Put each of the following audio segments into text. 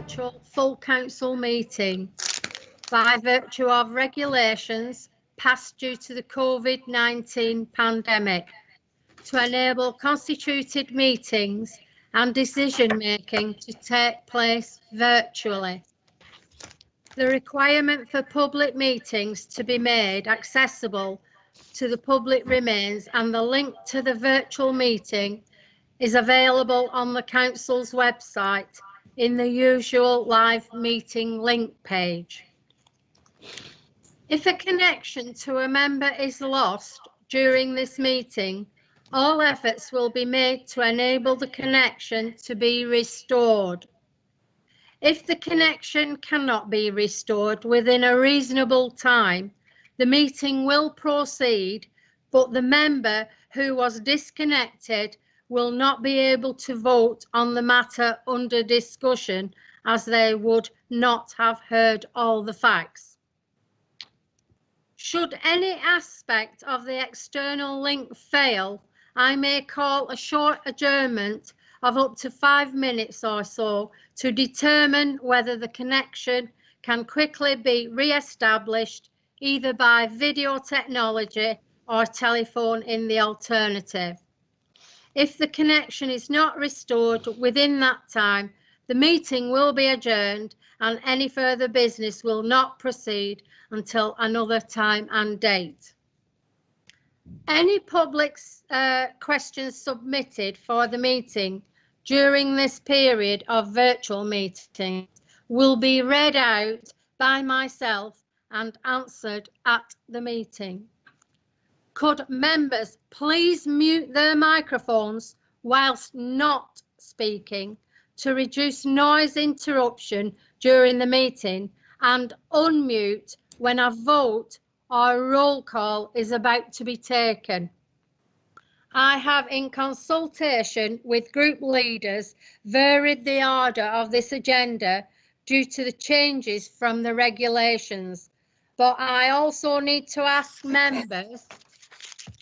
virtual full council meeting by virtue of regulations passed due to the COVID-19 pandemic to enable constituted meetings and decision making to take place virtually. The requirement for public meetings to be made accessible to the public remains, and the link to the virtual meeting is available on the council's website in the usual live meeting link page. If a connection to a member is lost during this meeting, all efforts will be made to enable the connection to be restored. If the connection cannot be restored within a reasonable time, the meeting will proceed, but the member who was disconnected will not be able to vote on the matter under discussion, as they would not have heard all the facts. Should any aspect of the external link fail, I may call a short adjournment of up to 5 minutes or so to determine whether the connection can quickly be re-established either by video technology or telephone in the alternative. If the connection is not restored within that time, the meeting will be adjourned and any further business will not proceed until another time and date. Any public questions submitted for the meeting during this period of virtual meetings will be read out by myself and answered at the meeting. Could members please mute their microphones whilst not speaking to reduce noise interruption during the meeting, and unmute when a vote or roll call is about to be taken? I have, in consultation with group leaders, varied the order of this agenda due to the changes from the regulations, but I also need to ask members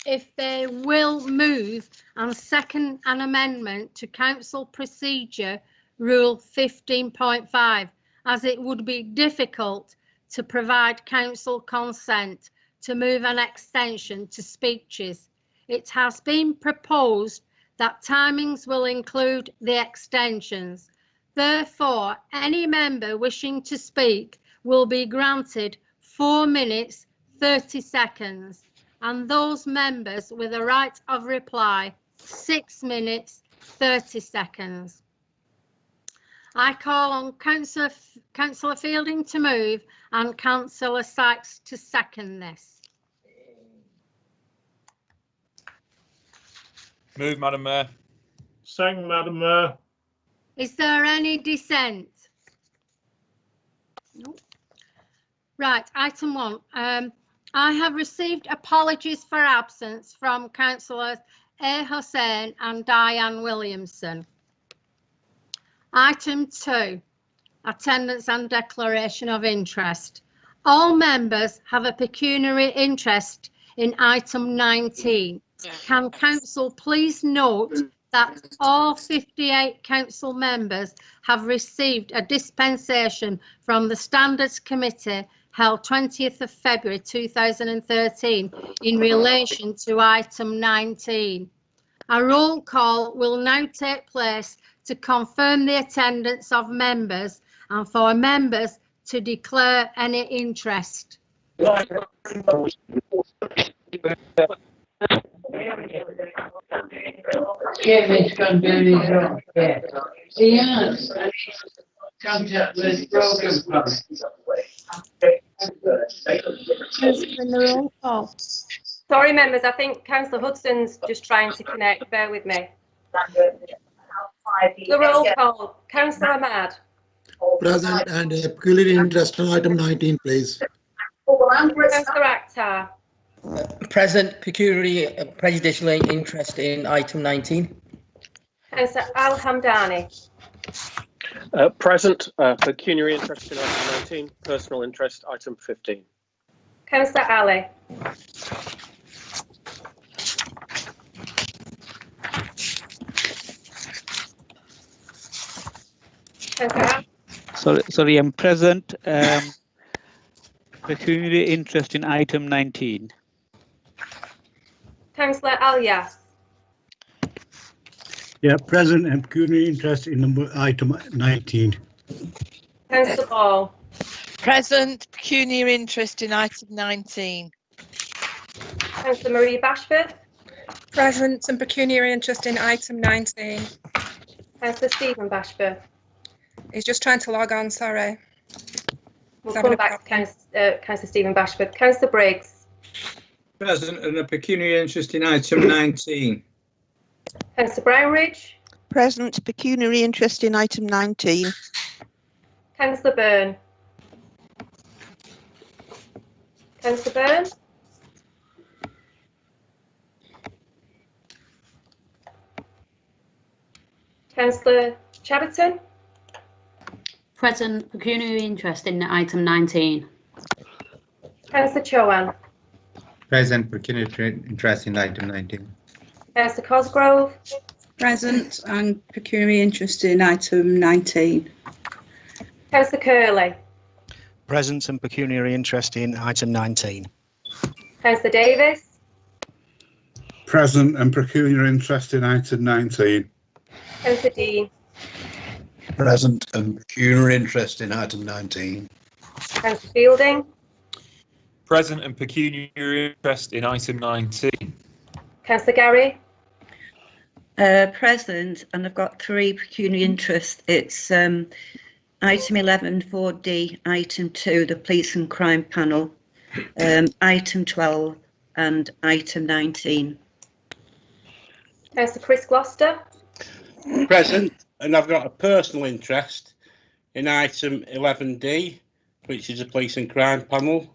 if they will move and second an amendment to Council Procedure Rule 15.5, as it would be difficult to provide council consent to move an extension to speeches. It has been proposed that timings will include the extensions. Therefore, any member wishing to speak will be granted 4 minutes 30 seconds, and those members with a right of reply 6 minutes 30 seconds. I call on Councillor Fielding to move and Councillor Sykes to second this. Move, Madam Mayor. Second, Madam Mayor. Is there any dissent? No. Right, item 1. I have received apologies for absence from Councillors A. Hussain and Diane Williamson. Item 2, attendance and declaration of interest. All members have a pecuniary interest in item 19. Can Council please note that all 58 Council members have received a dispensation from the Standards Committee held 20th of February 2013 in relation to item 19. A roll call will now take place to confirm the attendance of members and for members to declare any interest. Sorry, members, I think Councillor Hudson's just trying to connect. Bear with me. The roll call. Councillor Ahmad. Present and a peculiar interest on item 19, please. Councillor Akhtar. Present, peculiarly prejudicial interest in item 19. Councillor Al Hamdani. Present, pecuniary interest in item 19, personal interest item 15. Councillor Ali. Councillor Sorry, I'm present. Pecuniary interest in item 19. Councillor Alias. Yeah, present and pecuniary interest in item 19. Councillor Ball. Present, pecuniary interest in item 19. Councillor Marie Bashford. Present and pecuniary interest in item 19. Councillor Stephen Bashford. He's just trying to log on, sorry. We'll come back to Councillor Stephen Bashford. Councillor Briggs. Present and a pecuniary interest in item 19. Councillor Brownridge. Present, pecuniary interest in item 19. Councillor Byrne. Councillor Byrne. Councillor Chatterton. Present, pecuniary interest in item 19. Councillor Chowan. Present, pecuniary interest in item 19. Councillor Cosgrove. Present and pecuniary interest in item 19. Councillor Curley. Present and pecuniary interest in item 19. Councillor Davis. Present and pecuniary interest in item 19. Councillor Dean. Present and pecuniary interest in item 19. Councillor Fielding. Present and pecuniary interest in item 19. Councillor Gary. Present, and I've got 3 pecuniary interests. It's item 11 4D, item 2, the police and crime panel, item 12 and item 19. Councillor Chris Gloucester. Present, and I've got a personal interest in item 11D, which is a police and crime panel.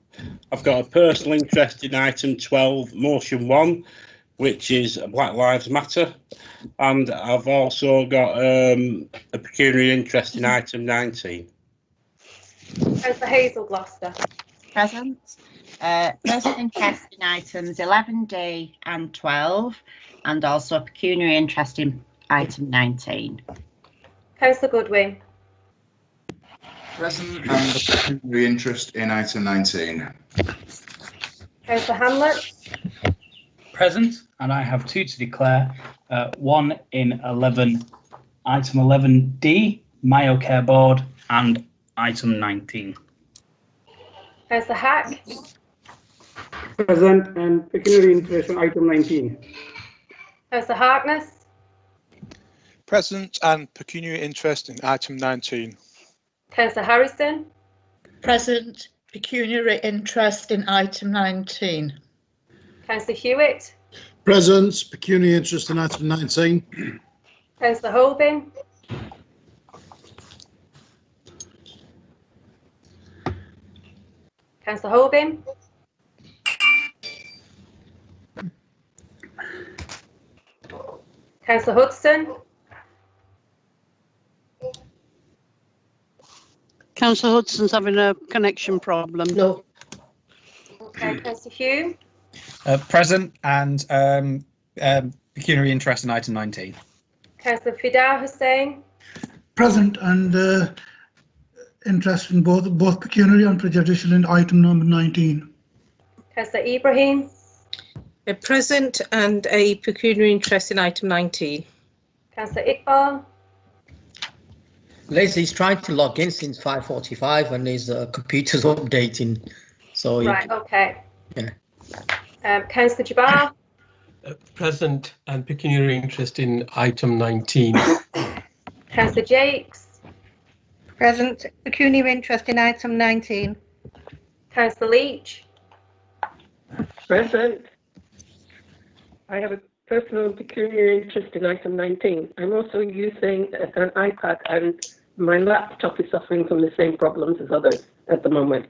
I've got a personal interest in item 12, motion 1, which is Black Lives Matter. And I've also got a pecuniary interest in item 19. Councillor Hazel Gloucester. Present. Present interest in items 11D and 12, and also a pecuniary interest in item 19. Councillor Goodwin. Present and a pecuniary interest in item 19. Councillor Hamlet. Present, and I have 2 to declare. One in item 11D, Mayo Care Board, and item 19. Councillor Hack. Present and pecuniary interest in item 19. Councillor Harkness. Present and pecuniary interest in item 19. Councillor Harrison. Present, pecuniary interest in item 19. Councillor Hewitt. Present, pecuniary interest in item 19. Councillor Holbin. Councillor Holbin. Councillor Hudson. Councillor Hudson's having a connection problem. No. Okay, Councillor Hugh. Present and pecuniary interest in item 19. Councillor Fidar Hussain. Present and interest in both pecuniary and prejudicial in item number 19. Councillor Ibrahim. Present and a pecuniary interest in item 19. Councillor Iqbal. Leslie's trying to log in since 5:45 and his computer's updating. So Right, okay. Yeah. Councillor Jabbar. Present and pecuniary interest in item 19. Councillor Jakes. Present, pecuniary interest in item 19. Councillor Leach. Present. I have a personal and pecuniary interest in item 19. I'm also using an iPad and my laptop is suffering from the same problems as others at the moment.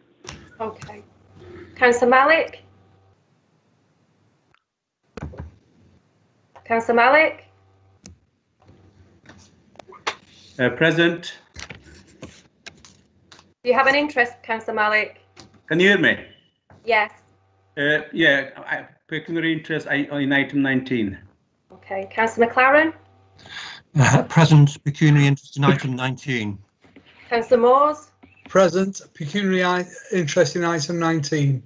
Okay. Councillor Malik. Councillor Malik. Present. Do you have an interest, Councillor Malik? Can you hear me? Yes. Yeah, pecuniary interest in item 19. Okay. Councillor McLaren. Present, pecuniary interest in item 19. Councillor Moores, Present. Pecuniary interest in item 19.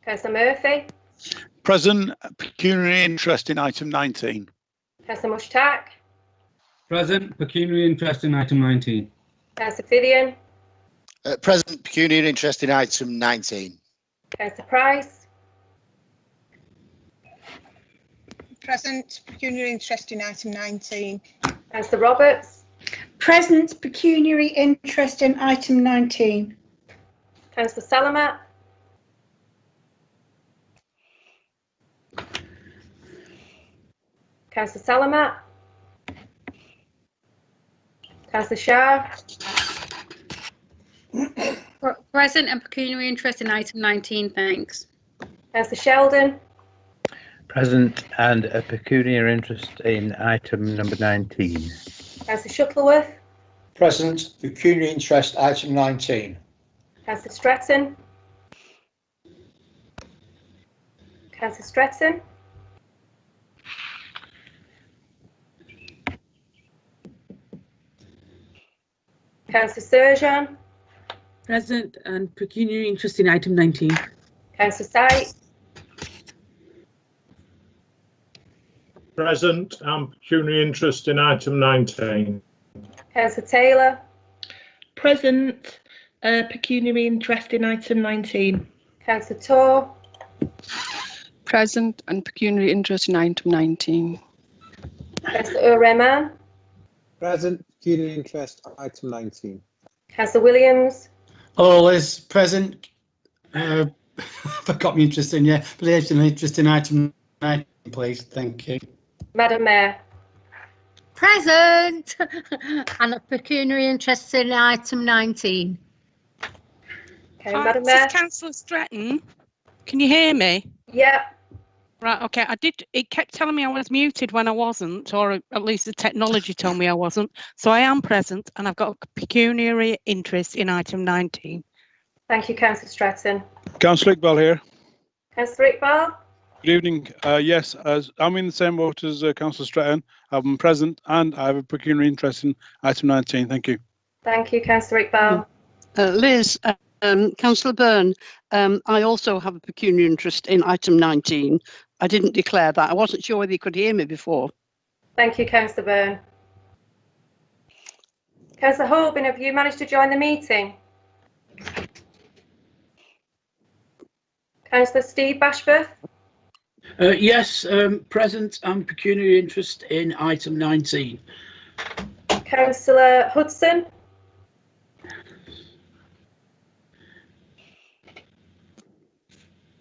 Councillor Murphy, Present. Pecuniary interest in item 19. Councillor Mushtaq, Present. Pecuniary interest in item 19. Councillor Fiddian, Present. Pecuniary interest in item 19. Councillor Price, Present. Pecuniary interest in item 19. Councillor Roberts, Present. Pecuniary interest in item 19. Councillor Salamat, Councillor Salamat, Councillor Shah, Present and pecuniary interest in item 19, thanks. Councillor Sheldon, Present and a pecuniary interest in item number 19. Councillor Shuttleworth, Present. Pecuniary interest item 19. Councillor Stretton, Councillor Stretton, Councillor Surgeon, Present and pecuniary interest in item 19. Councillor Sight, Present and pecuniary interest in item 19. Councillor Taylor, Present. Pecuniary interest in item 19. Councillor Torr, Present and pecuniary interest in item 19. Councillor O'Rehman, Present. Pecuniary interest item 19. Councillor Williams, All is present. Forgot me interest in, yeah. But interest in item 19, please. Thank you. Madam Mayor. Present and a pecuniary interest in item 19. Okay, Madam Mayor. Councillor Stretton, can you hear me? Yeah. Right, okay. It kept telling me I was muted when I wasn't, or at least the technology told me I wasn't. So I am present and I've got a pecuniary interest in item 19. Thank you, Councillor Stretton. Councillor Iqbal here. Councillor Iqbal, Good evening. Yes, as I'm in the same boat as Councillor Stratton. I'm present and I have a pecuniary interest in item 19. Thank you. thank you, Councillor Iqbal. Liz, Councillor Byrne, I also have a pecuniary interest in item 19. I didn't declare that. I wasn't sure whether you could hear me before. Thank you, Councillor Byrne. Councillor Holbin, have you managed to join the meeting? Councillor Steve Bashforth, Yes, present and pecuniary interest in item 19. Councillor Hudson,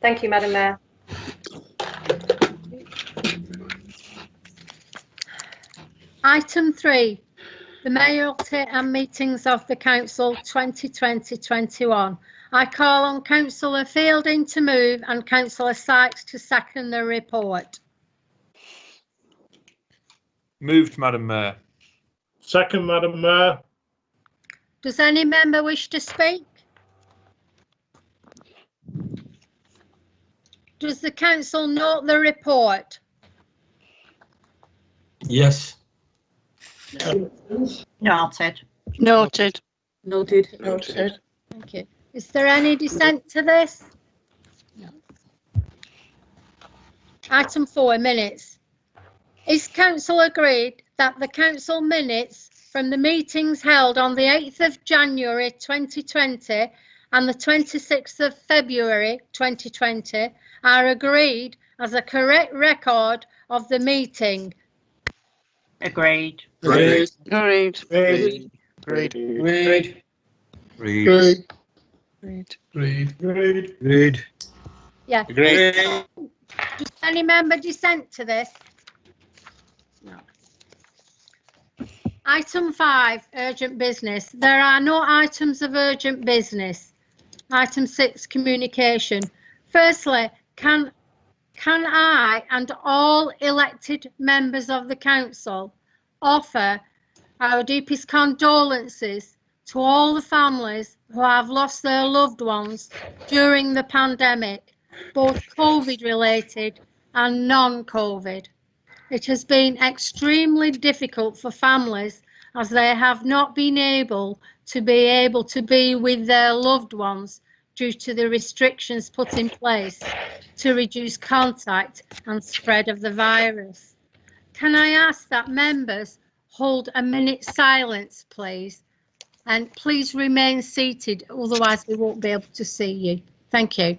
thank you, Madam Mayor. Item 3, the mayoralty and meetings of the council 2020-21. I call on Councillor Fielding to move and Councillor Sykes to second the report. Moved, Madam Mayor. Second, Madam Mayor. Does any member wish to speak? Does the council note the report? Yes. Noted. Noted. Noted. Noted. Thank you. Is there any dissent to this? No. Item 4, minutes. Is council agreed that the council minutes from the meetings held on the 8th of January 2020 and the 26th of February 2020 are agreed as a correct record of the meeting? Agreed. Agreed. Agreed. Agreed. Agreed. Agreed. Agreed. Agreed. Yeah. Agreed. Does any member dissent to this? No. Item 5, urgent business. There are no items of urgent business. Item 6, communication. Firstly, can I and all elected members of the council offer our deepest condolences to all the families who have lost their loved ones during the pandemic, both COVID related and non-COVID. It has been extremely difficult for families as they have not been able to be able to be with their loved ones due to the restrictions put in place to reduce contact and spread of the virus. Can I ask that members hold a minute's silence, please? And please remain seated, otherwise we won't be able to see you. Thank you.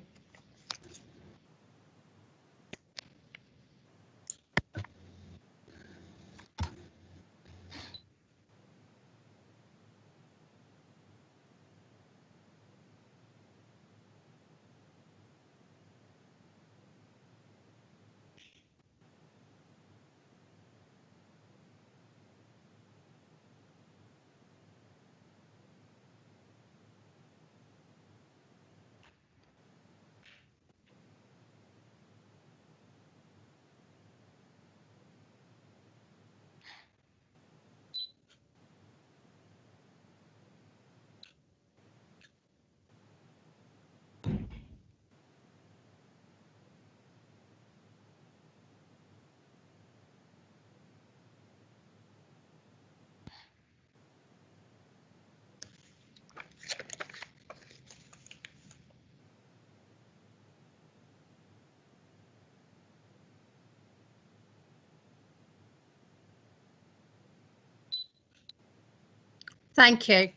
Thank you.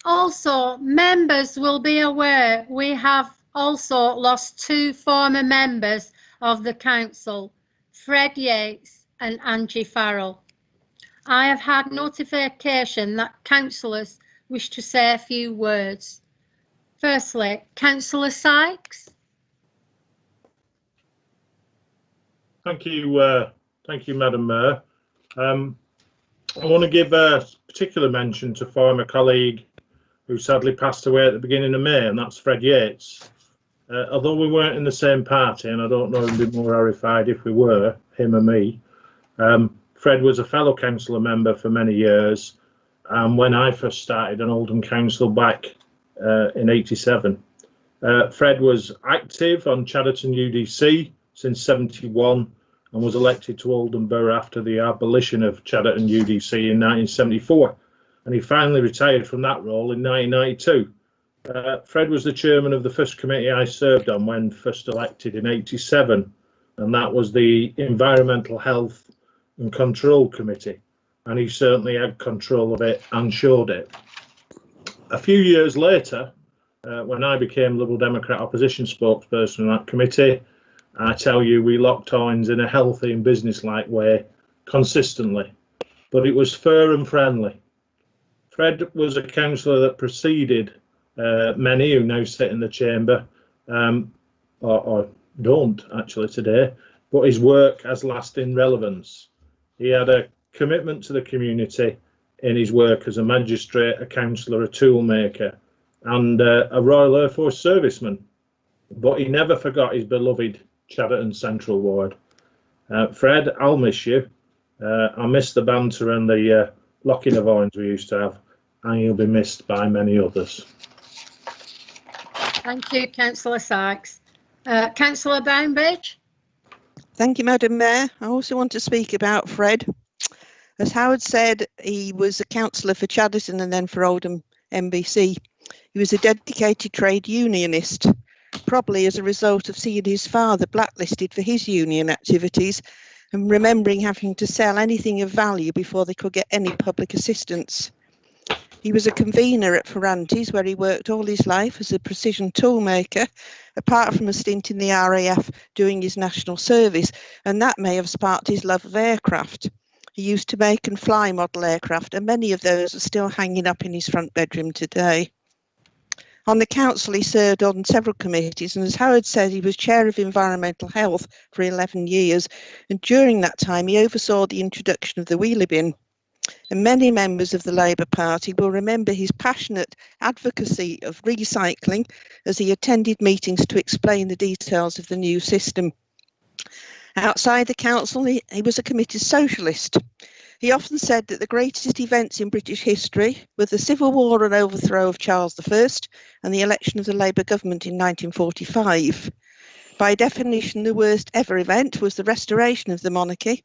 Also, members will be aware we have also lost 2 former members of the council, Fred Yates and Angie Farrell. I have had notification that councillors wish to say a few words. Firstly, Councillor Sykes. Thank you, Madam Mayor. I want to give a particular mention to former colleague who sadly passed away at the beginning of May, and that's Fred Yates. Although we weren't in the same party, and I don't know if we'd be more horrified if we were, him or me, Fred was a fellow councillor member for many years, and when I first started on Oldham Council back in '87. Fred was active on Chadderton UDC since '71 and was elected to Oldham Borough after the abolition of Chadderton UDC in 1974, and he finally retired from that role in 1992. Fred was the chairman of the first committee I served on when first elected in '87, and that was the Environmental Health and Control Committee, and he certainly had control of it and showed it. A few years later, when I became Liberal Democrat opposition spokesperson in that committee, I tell you, we locked horns in a healthy and businesslike way consistently, but it was fair and friendly. Fred was a councillor that preceded many who now sit in the chamber, or don't actually today, but his work has lasting relevance. He had a commitment to the community in his work as a magistrate, a councillor, a toolmaker, and a Royal Air Force serviceman. But he never forgot his beloved Chadderton Central Ward. Fred, I'll miss you. I miss the banter and the locking of horns we used to have, and you'll be missed by many others. Thank you, Councillor Sykes. Councillor Boundbridge. Thank you, Madam Mayor. I also want to speak about Fred. As Howard said, he was a councillor for Chadderton and then for Oldham MBC. He was a dedicated trade unionist, probably as a result of seeing his father blacklisted for his union activities and remembering having to sell anything of value before they could get any public assistance. He was a convener at Ferranti's, where he worked all his life as a precision toolmaker, apart from a stint in the RAF doing his national service, and that may have sparked his love of aircraft. He used to make and fly model aircraft, and many of those are still hanging up in his front bedroom today. On the council, he served on several committees, and as Howard said, he was chair of environmental health for 11 years, and during that time he oversaw the introduction of the wheelie bin. And many members of the Labour Party will remember his passionate advocacy of recycling as he attended meetings to explain the details of the new system. Outside the council, he was a committed socialist. He often said that the greatest events in British history were the Civil War and overthrow of Charles I and the election of the Labour government in 1945. By definition, the worst ever event was the restoration of the monarchy,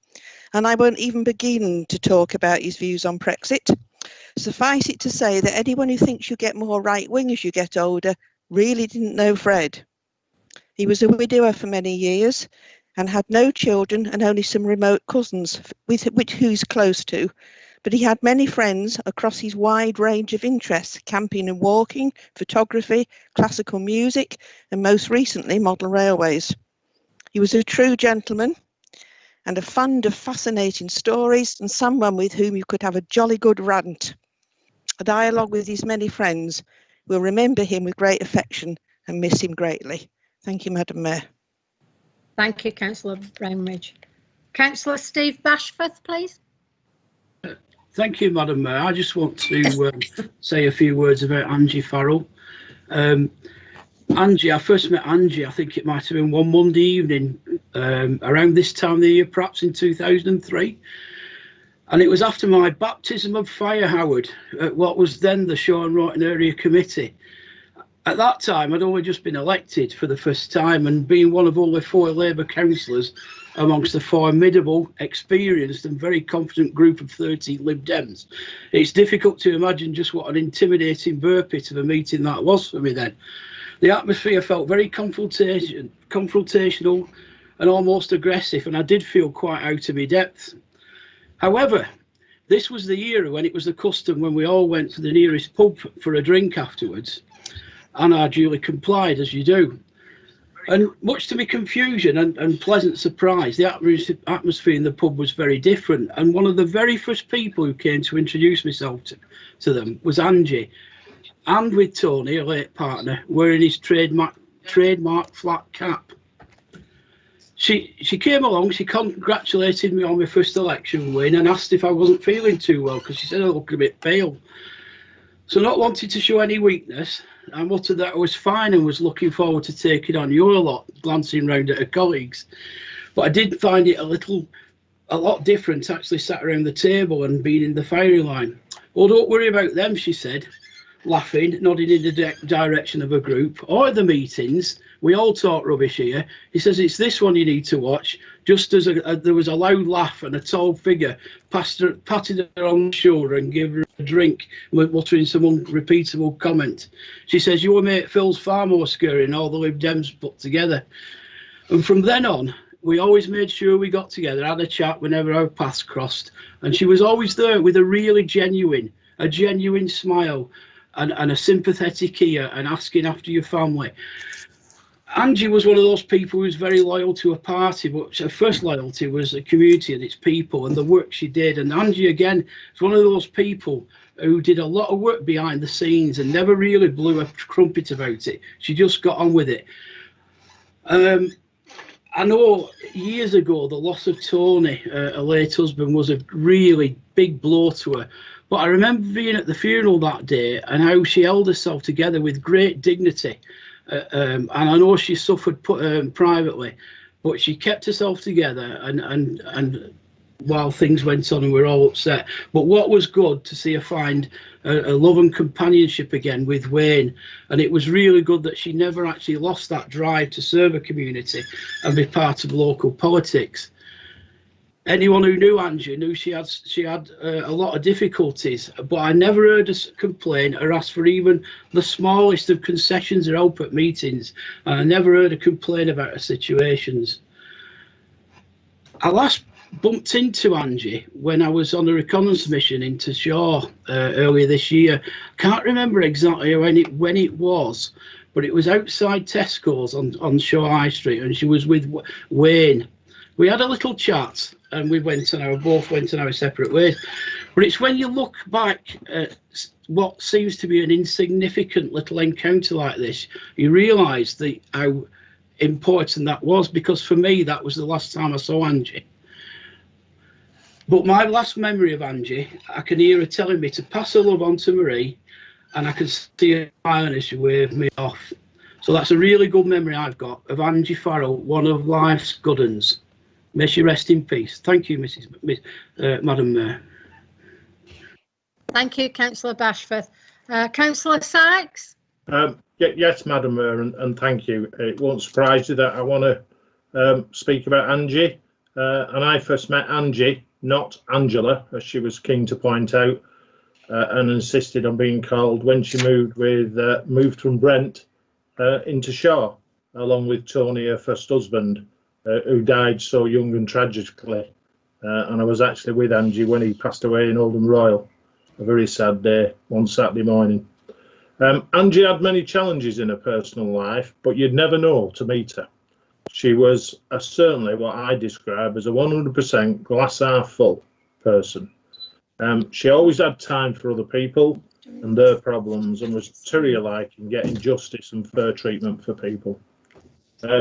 and I won't even begin to talk about his views on Brexit. Suffice it to say that anyone who thinks you get more right-wing as you get older really didn't know Fred. He was a widower for many years and had no children and only some remote cousins with which he's close to. But he had many friends across his wide range of interests, camping and walking, photography, classical music, and most recently model railways. He was a true gentleman and a fond of fascinating stories, and someone with whom you could have a jolly good rant. A dialogue with his many friends. We'll remember him with great affection and miss him greatly. Thank you, Madam Mayor. Thank you, Councillor Brownridge. Councillor Steve Bashforth, please. Thank you, Madam Mayor. I just want to say a few words about Angie Farrell. Angie, I first met Angie, I think it might have been one Monday evening, around this time of the year, perhaps in 2003. And it was after my baptism of fire, Howard, at what was then the Sean Royton Area Committee. At that time, I'd only just been elected for the first time, and being one of only 4 Labour councillors amongst the formidable, experienced and very confident group of 13 Lib Dems, it's difficult to imagine just what an intimidating bear pit of a meeting that was for me then. The atmosphere felt very confrontational and almost aggressive, and I did feel quite out of my depth. However, this was the era when it was the custom when we all went to the nearest pub for a drink afterwards, and I duly complied, as you do. And much to my confusion and pleasant surprise, the atmosphere in the pub was very different, and one of the very first people who came to introduce myself to them was Angie, and with Tony, a late partner, wearing his trademark flat cap. She came along, she congratulated me on my first election win and asked if I wasn't feeling too well, because she said I looked a bit pale. So, not wanting to show any weakness, I muttered that I was fine and was looking forward to taking on your lot, glancing round at her colleagues. But I did find it a lot different actually sat around the table and being in the firing line. Well, don't worry about them, she said, laughing, nodding in the direction of her group. Or at the meetings, we all talk rubbish here. He says, it's this one you need to watch. Just as there was a loud laugh and a tall figure patted her on the shoulder and gave her a drink, muttering some unrepeatable comment. She says, your mate Phil's far more scary than all the Lib Dems put together. And from then on, we always made sure we got together, had a chat whenever our paths crossed. And she was always there with a really genuine smile and a sympathetic ear and asking after your family. Angie was one of those people who was very loyal to a party, but her first loyalty was the community and its people and the work she did. And Angie, again, is one of those people who did a lot of work behind the scenes and never really blew a trumpet about it. She just got on with it. I know years ago, the loss of Tony, her late husband, was a really big blow to her. But I remember being at the funeral that day and how she held herself together with great dignity. And I know she suffered privately, but she kept herself together and while things went on and we were all upset. But what was good to see her find a love and companionship again with Wayne, and it was really good that she never actually lost that drive to serve her community and be part of local politics. Anyone who knew Angie knew she had a lot of difficulties, but I never heard her complain or ask for even the smallest of concessions or help at meetings. And I never heard her complain about her situations. I last bumped into Angie when I was on a reconnaissance mission into Shaw earlier this year. Can't remember exactly when it was, but it was outside Tesco's on Shaw High Street, and she was with Wayne. We had a little chat and we both went in our separate ways. But it's when you look back at what seems to be an insignificant little encounter like this, you realise how important that was, because for me, that was the last time I saw Angie. But my last memory of Angie, I can hear her telling me to pass her love on to Marie, and I can see her smiling as she waved me off. So that's a really good memory I've got of Angie Farrell, one of life's good uns. May she rest in peace. Thank you, Madam Mayor. Thank you, Councillor Bashforth. Councillor Sykes? Yes, Madam Mayor, and thank you. It won't surprise you that I want to speak about Angie. And I first met Angie, not Angela, as she was keen to point out, and insisted on being called when she moved from Brent into Shaw, along with Tony, her first husband, who died so young and tragically. And I was actually with Angie when he passed away in Oldham Royal. A very sad day, one Saturday morning. Angie had many challenges in her personal life, but you'd never know to meet her. She was certainly what I describe as a 100% glass half full person. She always had time for other people and their problems, and was terrier-like in getting justice and fair treatment for people.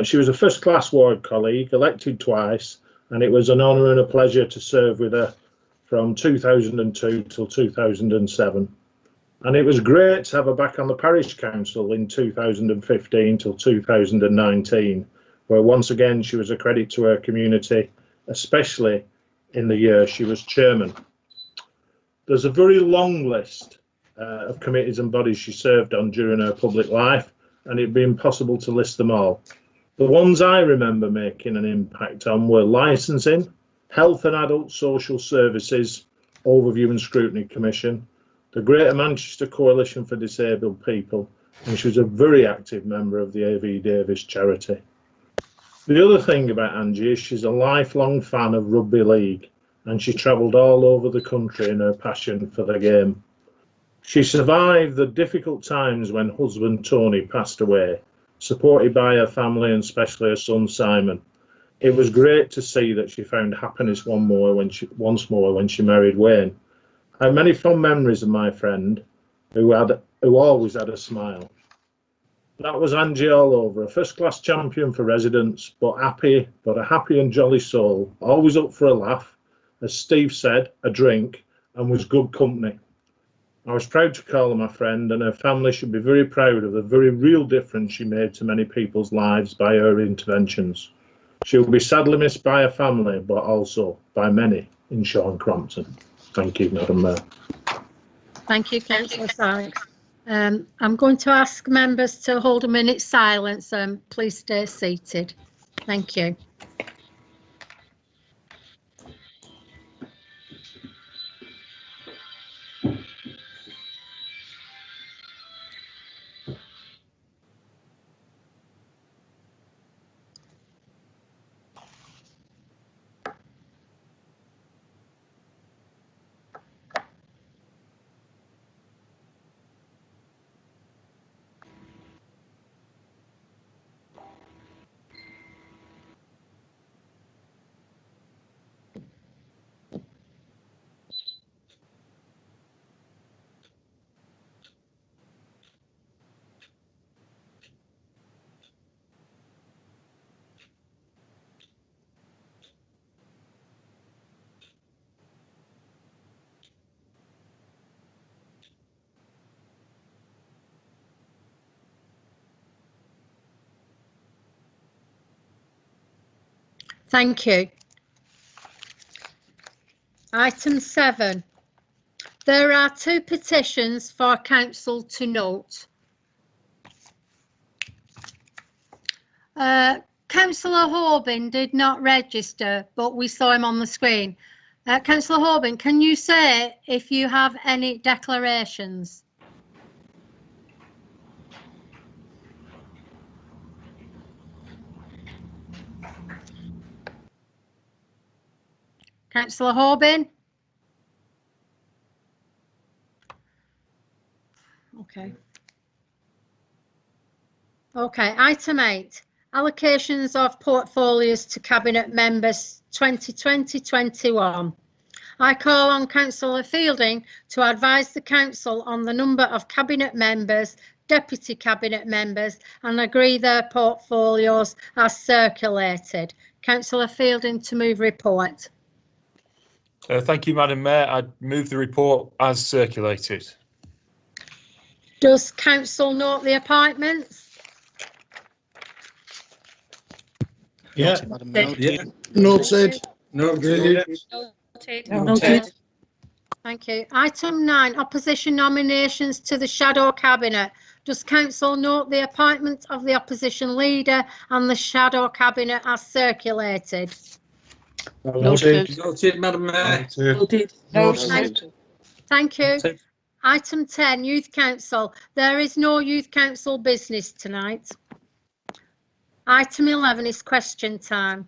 She was a first-class ward colleague, elected twice, and it was an honour and a pleasure to serve with her from 2002 till 2007. And it was great to have her back on the parish council in 2015 till 2019, where once again she was a credit to her community, especially in the year she was chairman. There's a very long list of committees and bodies she served on during her public life, and it'd be impossible to list them all. The ones I remember making an impact on were licensing, Health and Adult Social Services, Overview and Scrutiny Commission, the Greater Manchester Coalition for Disabled People, and she was a very active member of the A.V. Davis charity. The other thing about Angie is she's a lifelong fan of rugby league, and she travelled all over the country in her passion for the game. She survived the difficult times when husband Tony passed away, supported by her family and especially her son Simon. It was great to see that she found happiness once more when she married Wayne. I have many fond memories of my friend, who always had a smile. That was Angie all over, a first-class champion for residents, but a happy and jolly soul, always up for a laugh, as Steve said, a drink, and was good company. I was proud to call her my friend, and her family should be very proud of the very real difference she made to many people's lives by her interventions. She will be sadly missed by her family, but also by many in Shaw and Crompton. Thank you, Madam Mayor. Thank you, Councillor Sykes. I'm going to ask members to hold a minute's silence. Please stay seated. Thank you. Thank you. Item 7. There are 2 petitions for council to note. Councillor Horbin did not register, but we saw him on the screen. Councillor Horbin, can you say if you have any declarations? Councillor Horbin? Okay. Okay, item 8. Allocations of portfolios to Cabinet members 2020-21. I call on Councillor Fielding to advise the Council on the number of Cabinet members, Deputy Cabinet members, and agree their portfolios as circulated. Councillor Fielding to move report. Thank you, Madam Mayor. I move the report as circulated. Does Council note the appointments? Yeah. Yeah. Noted. Noted. Noted. Thank you. Item 9, opposition nominations to the Shadow Cabinet. Does Council note the appointment of the opposition leader and the Shadow Cabinet as circulated? Noted. Noted, Madam Mayor. Noted. Thank you. Item 10, Youth Council. There is no Youth Council business tonight. Item 11 is question time.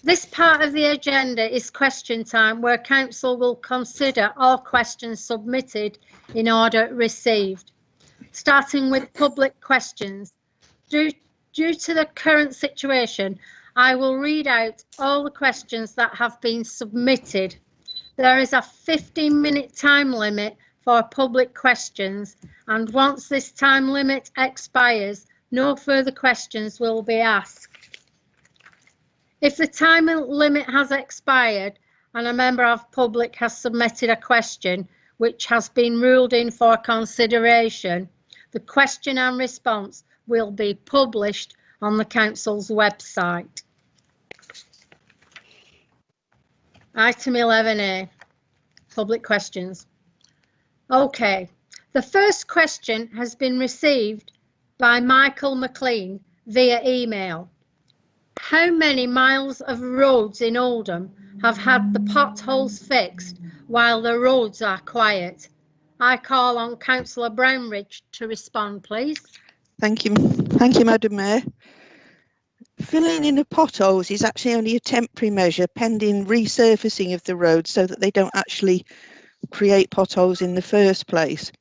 This part of the agenda is question time, where Council will consider all questions submitted in order received. Starting with public questions. Due to the current situation, I will read out all the questions that have been submitted. There is a 15-minute time limit for public questions, and once this time limit expires, no further questions will be asked. If the time limit has expired and a member of public has submitted a question which has been ruled in for consideration, the question and response will be published on the Council's website. Item 11A, public questions. Okay, the first question has been received by Michael McLean via email. How many miles of roads in Oldham have had the potholes fixed while the roads are quiet? I call on Councillor Brownridge to respond, please. Thank you. Thank you, Madam Mayor. Filling in of potholes is actually only a temporary measure pending resurfacing of the roads so that they don't actually create potholes in the first place.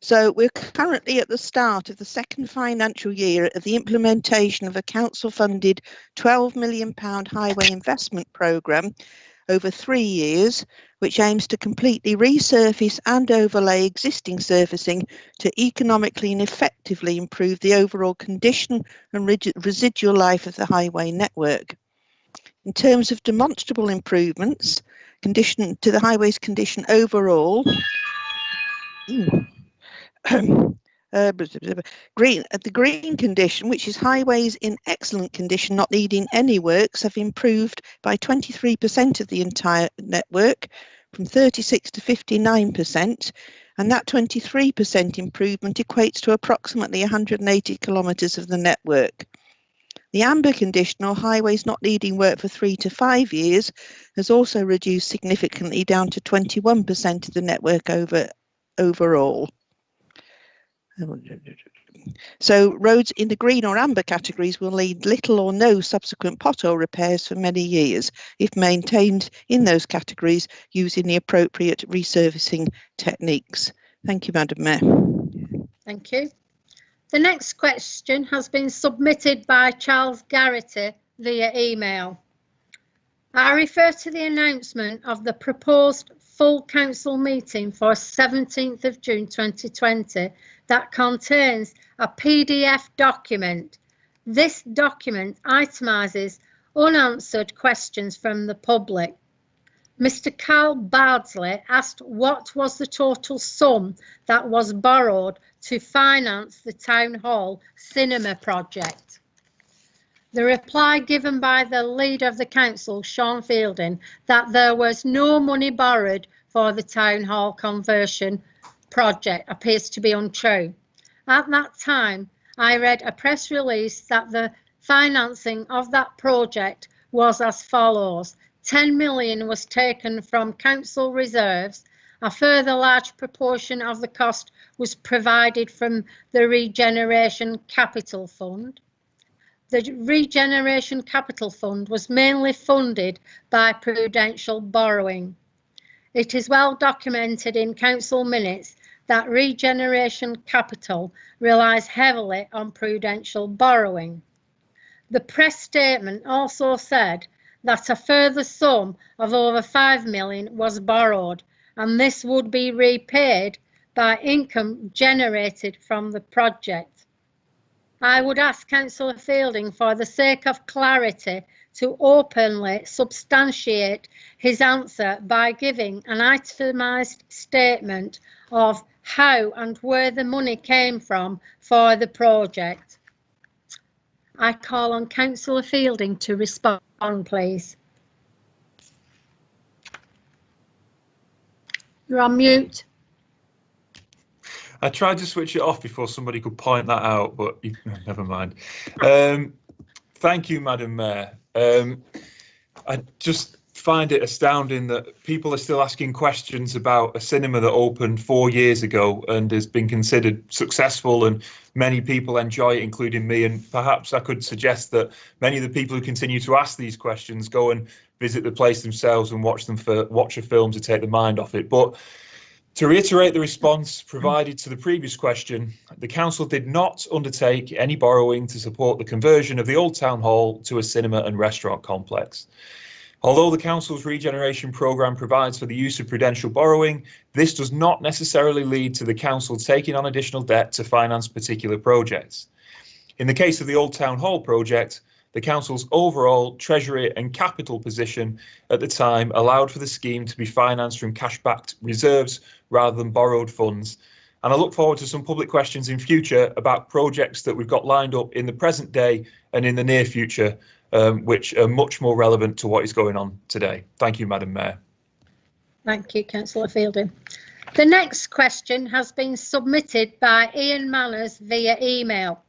So we're currently at the start of the second financial year of the implementation of a council-funded £12 million highway investment programme over 3 years, which aims to completely resurface and overlay existing surfacing to economically and effectively improve the overall condition and residual life of the highway network. In terms of demonstrable improvements, condition to the highway's condition overall, the green condition, which is highways in excellent condition, not needing any works, have improved by 23% of the entire network, from 36 to 59%, and that 23% improvement equates to approximately 180 kilometres of the network. The amber condition, or highways not needing work for 3 to 5 years, has also reduced significantly, down to 21% of the network overall. So roads in the green or amber categories will need little or no subsequent pothole repairs for many years if maintained in those categories using the appropriate resurfacing techniques. Thank you, Madam Mayor. Thank you. The next question has been submitted by Charles Garrity via email. I refer to the announcement of the proposed full council meeting for 17th of June 2020 that contains a PDF document. This document itemises unanswered questions from the public. Mr. Carl Bardsley asked what was the total sum that was borrowed to finance the Town Hall cinema project. The reply given by the leader of the council, Sean Fielding, that there was no money borrowed for the Town Hall conversion project appears to be untrue. At that time, I read a press release that the financing of that project was as follows. 10 million was taken from council reserves. A further large proportion of the cost was provided from the Regeneration Capital Fund. The Regeneration Capital Fund was mainly funded by prudential borrowing. It is well documented in council minutes that Regeneration Capital relies heavily on prudential borrowing. The press statement also said that a further sum of over 5 million was borrowed, and this would be repaid by income generated from the project. I would ask Councillor Fielding, for the sake of clarity, to openly substantiate his answer by giving an itemised statement of how and where the money came from for the project. I call on Councillor Fielding to respond, please. You're on mute. I tried to switch it off before somebody could point that out, but never mind. Thank you, Madam Mayor. find it astounding that people are still asking questions about a cinema that opened 4 years ago and has been considered successful, and many people enjoy it, including me. And perhaps I could suggest that many of the people who continue to ask these questions go and visit the place themselves and watch a film to take the mind off it. But to reiterate the response provided to the previous question, the council did not undertake any borrowing to support the conversion of the Old Town Hall to a cinema and restaurant complex. Although the council's regeneration programme provides for the use of prudential borrowing, this does not necessarily lead to the council taking on additional debt to finance particular projects. In the case of the Old Town Hall project, the council's overall treasury and capital position at the time allowed for the scheme to be financed from cash-backed reserves rather than borrowed funds. And I look forward to some public questions in future about projects that we've got lined up in the present day and in the near future, which are much more relevant to what is going on today. Thank you, Madam Mayor. Thank you, Councillor Fielding. The next question has been submitted by Ian Manners via email.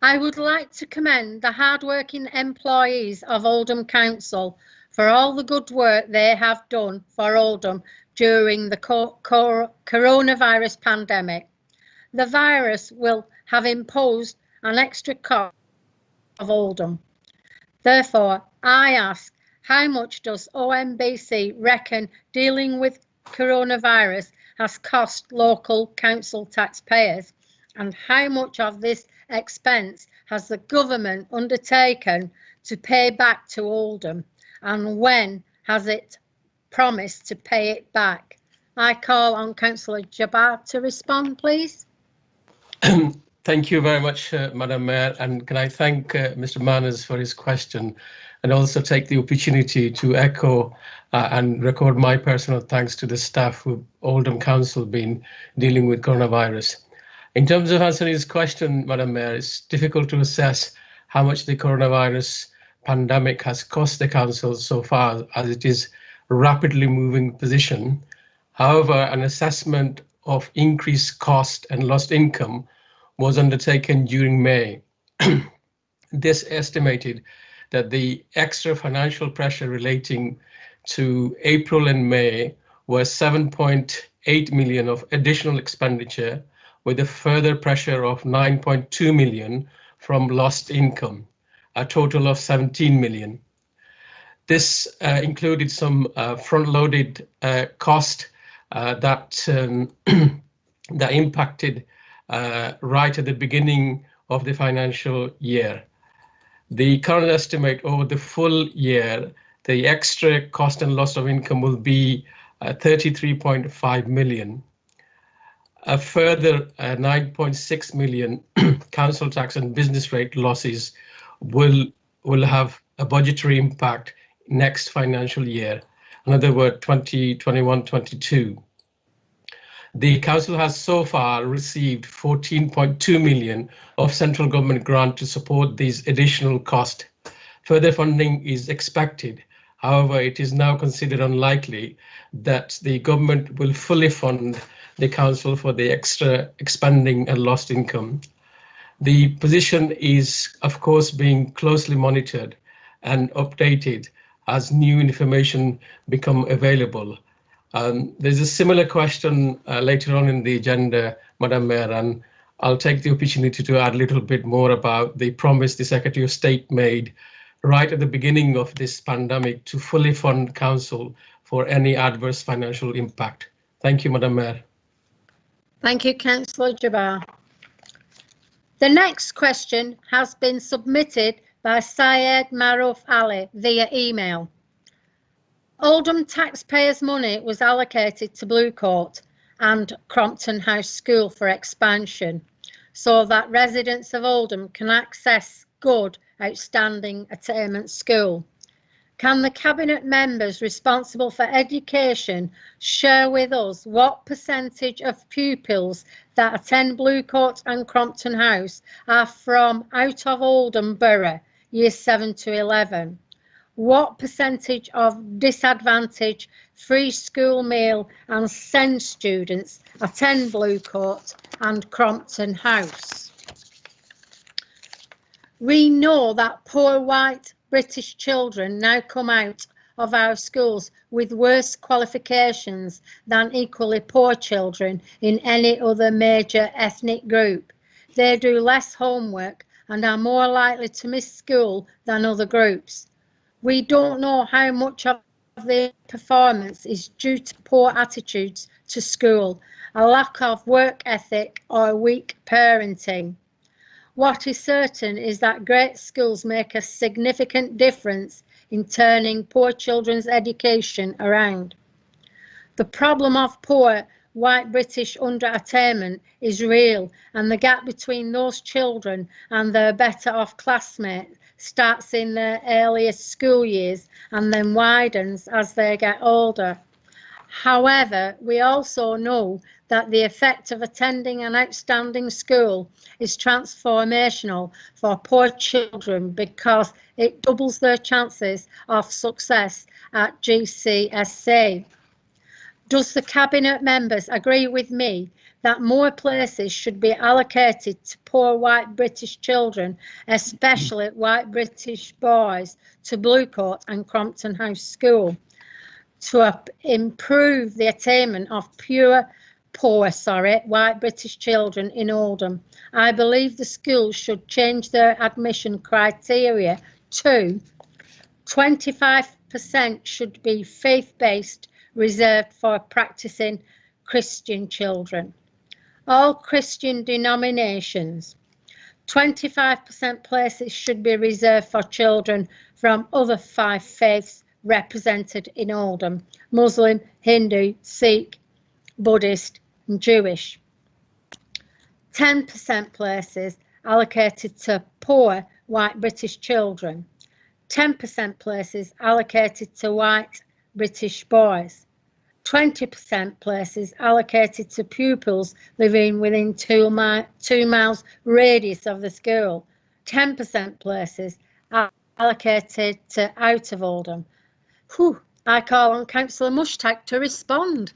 I would like to commend the hard-working employees of Oldham Council for all the good work they have done for Oldham during the coronavirus pandemic. The virus will have imposed an extra cost of Oldham. Therefore, I ask, how much does OMBC reckon dealing with coronavirus has cost local council taxpayers, and how much of this expense has the government undertaken to pay back to Oldham, and when has it promised to pay it back? I call on Councillor Jabbar to respond, please. Thank you very much, Madam Mayor, and can I thank Mr. Manners for his question, and also take the opportunity to echo and record my personal thanks to the staff of Oldham Council been dealing with coronavirus. In terms of answering his question, Madam Mayor, it's difficult to assess how much the coronavirus pandemic has cost the council so far, as it is a rapidly moving position. However, an assessment of increased cost and lost income was undertaken during May. This estimated that the extra financial pressure relating to April and May was 7.8 million of additional expenditure, with a further pressure of 9.2 million from lost income, a total of 17 million. This included some front-loaded cost that impacted right at the beginning of the financial year. The current estimate over the full year, the extra cost and loss of income will be 33.5 million. A further 9.6 million council tax and business rate losses will have a budgetary impact next financial year, in other words, 2021-22. The council has so far received 14.2 million of central government grant to support these additional costs. Further funding is expected. However, it is now considered unlikely that the government will fully fund the council for the extra expanding and lost income. The position is, of course, being closely monitored and updated as new information become available. There's a similar question later on in the agenda, Madam Mayor, and I'll take the opportunity to add a little bit more about the promise the Secretary of State made right at the beginning of this pandemic to fully fund council for any adverse financial impact. Thank you, Madam Mayor. Thank you, Councillor Jabbar. The next question has been submitted by Syed Maruf Ali via email. Oldham taxpayers' money was allocated to Blue Court and Crompton House School for expansion, so that residents of Oldham can access good, outstanding attainment school. Can the Cabinet members responsible for education share with us what percentage of pupils that attend Blue Court and Crompton House are from out of Oldham Borough, years 7 to 11? What percentage of disadvantaged free school meal and SEND students attend Blue Court and Crompton House? We know that poor white British children now come out of our schools with worse qualifications than equally poor children in any other major ethnic group. They do less homework and are more likely to miss school than other groups. We don't know how much of their performance is due to poor attitudes to school, a lack of work ethic, or weak parenting. What is certain is that great schools make a significant difference in turning poor children's education around. The problem of poor white British underattainment is real, and the gap between those children and their better off classmates starts in their earliest school years and then widens as they get older. However, we also know that the effect of attending an outstanding school is transformational for poor children because it doubles their chances of success at GCSE. Does the Cabinet members agree with me that more places should be allocated to poor white British children, especially white British boys, to Bluecoat and Crompton House School, to improve the attainment of poor white British children in Oldham? I believe the schools should change their admission criteria to 25% should be faith-based, reserved for practicing Christian children. All Christian denominations. 25% places should be reserved for children from other 5 faiths represented in Oldham: Muslim, Hindu, Sikh, Buddhist and Jewish. 10% places allocated to poor white British children. 10% places allocated to white British boys. 20% places allocated to pupils living within 2 miles radius of the school. 10% places allocated to out of Oldham. I call on Councillor Mushtaq to respond.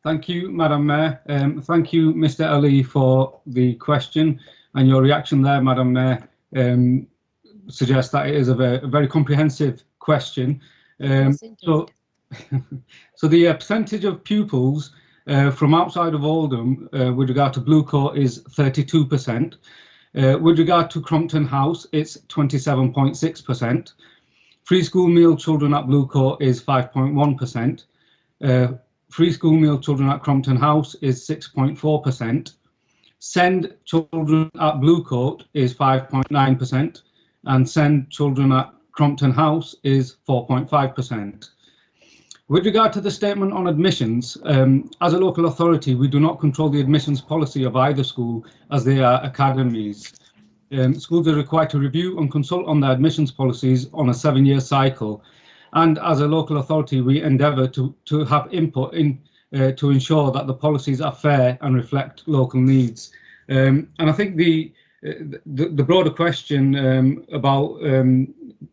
Thank you, Madam Mayor. Thank you, Mr. Ali, for the question, and your reaction there, Madam Mayor, suggests that it is a very comprehensive question. So the percentage of pupils from outside of Oldham with regard to Bluecoat is 32%. With regard to Crompton House, it's 27.6%. Free school meal children at Bluecoat is 5.1%. Free school meal children at Crompton House is 6.4%. Send children at Bluecoat is 5.9%, and send children at Crompton House is 4.5%. With regard to the statement on admissions, as a local authority, we do not control the admissions policy of either school, as they are academies. Schools are required to review and consult on their admissions policies on a 7-year cycle. And as a local authority, we endeavour to have input in to ensure that the policies are fair and reflect local needs. And I think the broader question about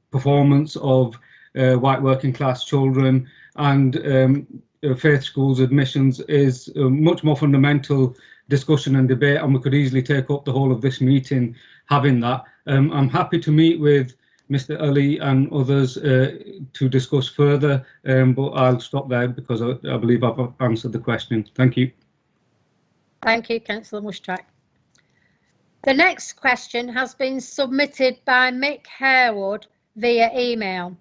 performance of white working class children and faith schools admissions is a much more fundamental discussion and debate, and we could easily take up the whole of this meeting having that. I'm happy to meet with Mr. Ali and others to discuss further, but I'll stop there because I believe I've answered the question. Thank you. Thank you, Councillor Mushtaq. The next question has been submitted by Mick Harewood via email.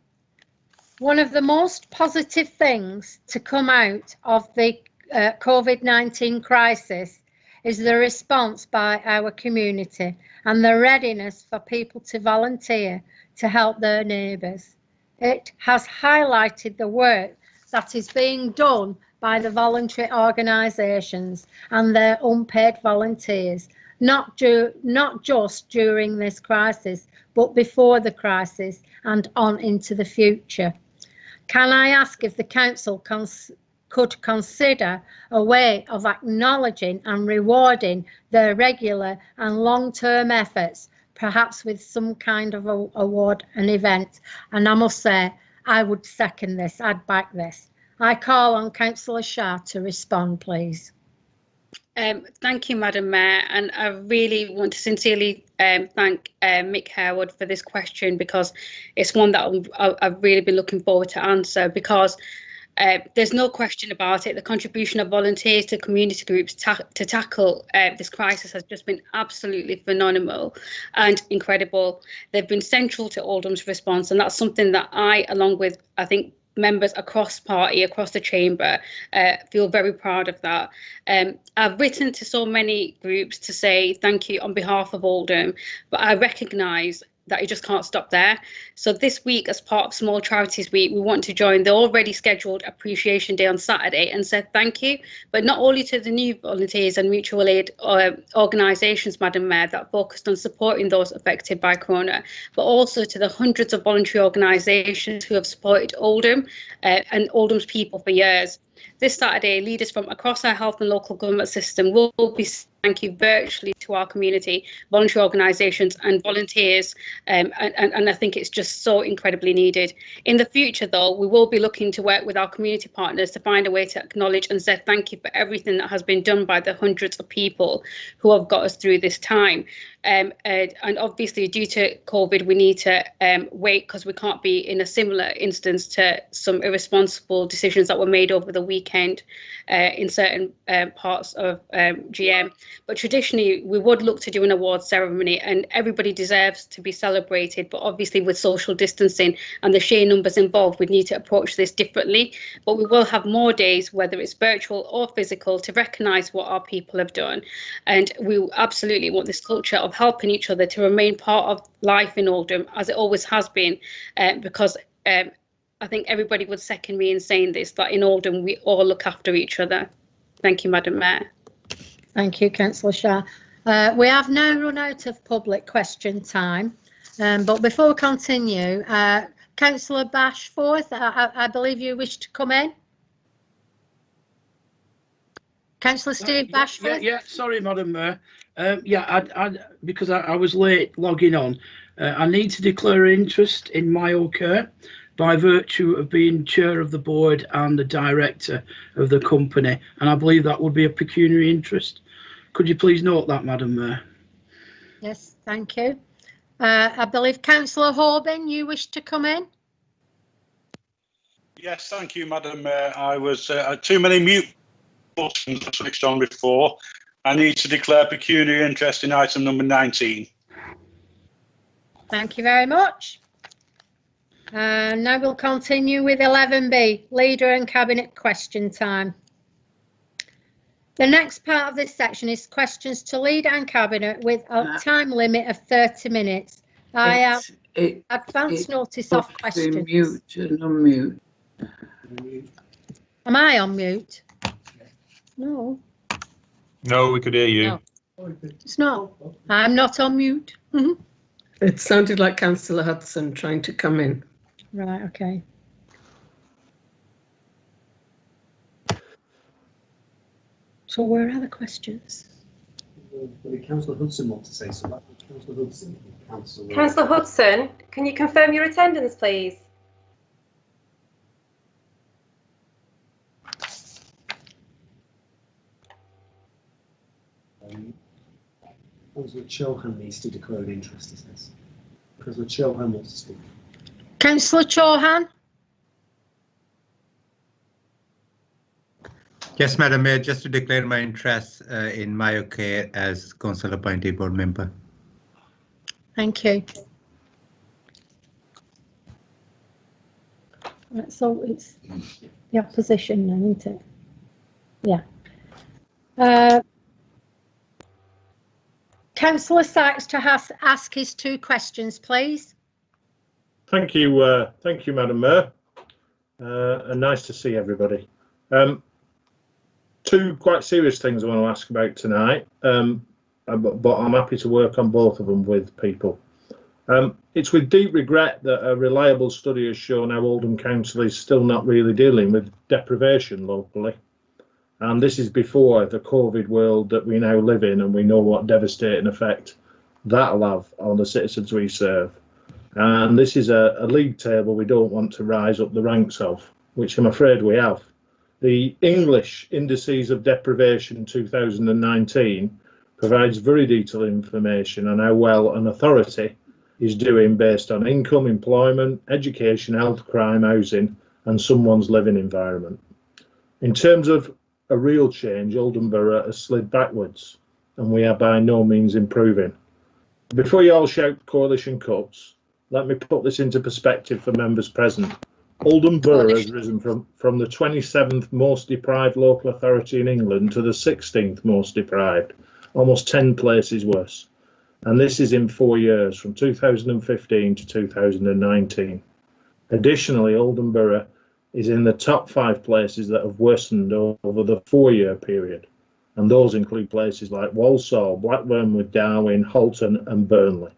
One of the most positive things to come out of the COVID-19 crisis is the response by our community and the readiness for people to volunteer to help their neighbours. It has highlighted the work that is being done by the voluntary organisations and their unpaid volunteers, not just during this crisis, but before the crisis and on into the future. Can I ask if the council could consider a way of acknowledging and rewarding their regular and long-term efforts, perhaps with some kind of award and event? And I must say, I would second this, I'd back this. I call on Councillor Shah to respond, please. Thank you, Madam Mayor, and I really want to sincerely thank Mick Harewood for this question, because it's one that I've really been looking forward to answer, because there's no question about it. The contribution of volunteers to community groups to tackle this crisis has just been absolutely phenomenal and incredible. They've been central to Oldham's response, and that's something that I, along with, I think, members across party, across the chamber, feel very proud of that. I've written to so many groups to say thank you on behalf of Oldham, but I recognise that it just can't stop there. So this week, as part of Small Charities Week, we want to join the already scheduled Appreciation Day on Saturday and say thank you, but not only to the new volunteers and mutual aid organisations, Madam Mayor, that focused on supporting those affected by Corona, but also to the hundreds of voluntary organisations who have supported Oldham and Oldham's people for years. This Saturday, leaders from across our health and local government system will be thank you virtually to our community, voluntary organisations and volunteers, and I think it's just so incredibly needed. In the future, though, we will be looking to work with our community partners to find a way to acknowledge and say thank you for everything that has been done by the hundreds of people who have got us through this time. And obviously, due to COVID, we need to wait, because we can't be in a similar instance to some irresponsible decisions that were made over the weekend in certain parts of GM. But traditionally, we would look to do an awards ceremony, and everybody deserves to be celebrated. But obviously, with social distancing and the sheer numbers involved, we need to approach this differently. But we will have more days, whether it's virtual or physical, to recognise what our people have done. And we absolutely want this culture of helping each other to remain part of life in Oldham, as it always has been, because I think everybody would second me in saying this, that in Oldham we all look after each other. Thank you, Madam Mayor. Thank you, Councillor Shah. We have now run out of public question time, but before we continue, Councillor Bashforth, I believe you wish to come in. Councillor Steve Bashforth. Yeah, sorry, Madam Mayor. Because I was late logging on, I need to declare interest in MyoCare by virtue of being chair of the board and the director of the company, and I believe that would be a pecuniary interest. Could you please note that, Madam Mayor? Yes, thank you. I believe Councillor Horbin, you wish to come in? Yes, thank you, Madam Mayor. I was too many mute buttons switched on before. I need to declare pecuniary interest in item number 19. Thank you very much. Now we'll continue with 11B, Leader and Cabinet question time. The next part of this section is questions to Leader and Cabinet with a time limit of 30 minutes. I have advance notice of questions. Mute and unmute. Am I on mute? No. No, we could hear you. No. It's not. I'm not on mute. It sounded like Councillor Hudson trying to come in. Right, okay. So where are the questions? Councillor Hudson wants to say something. Councillor Hudson, can you confirm your attendance, please? Councillor Chauhan needs to declare an interest in this. Councillor Chauhan wants to speak. Councillor Chauhan? Yes, Madam Mayor, just to declare my interest in MyoCare as council appointed board member. Thank you. Right, so it's the opposition now, isn't it? Yeah. Councillor Sykes to ask his 2 questions, please. Thank you, Madam Mayor, and nice to see everybody. 2 quite serious things I want to ask about tonight, but I'm happy to work on both of them with people. It's with deep regret that a reliable study has shown how Oldham Council is still not really dealing with deprivation locally. And this is before the COVID world that we now live in, and we know what devastating effect that'll have on the citizens we serve. And this is a league table we don't want to rise up the ranks of, which I'm afraid we have. The English Indices of Deprivation 2019 provides very detailed information on how well an authority is doing based on income, employment, education, health, crime, housing and someone's living environment. In terms of a real change, Oldham Borough has slid backwards and we are by no means improving. Before you all shout coalition cuts, let me put this into perspective for members present. Oldham Borough has risen from the 27th most deprived local authority in England to the 16th most deprived, almost 10 places worse. And this is in 4 years, from 2015 to 2019. Additionally, Oldham Borough is in the top 5 places that have worsened over the 4-year period. And those include places like Walsall, Blackburn with Darwin, Halton and Burnley.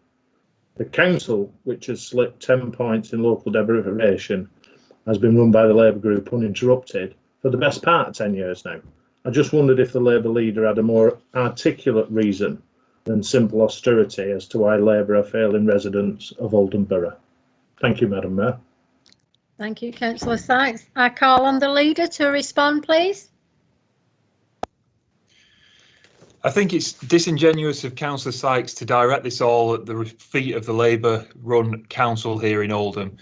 The council, which has slipped 10 points in local deprivation, has been run by the Labour group uninterrupted for the best part of 10 years now. I just wondered if the Labour leader had a more articulate reason than simple austerity as to why Labour are failing residents of Oldham Borough. Thank you, Madam Mayor. Thank you, Councillor Sykes. I call on the leader to respond, please. I think it's disingenuous of Councillor Sykes to direct this all at the feet of the Labour-run council here in Oldham.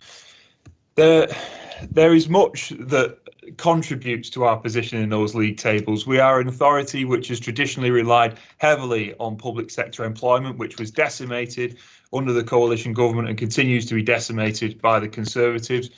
There is much that contributes to our position in those league tables. We are an authority which has traditionally relied heavily on public sector employment, which was decimated under the coalition government and continues to be decimated by the Conservatives.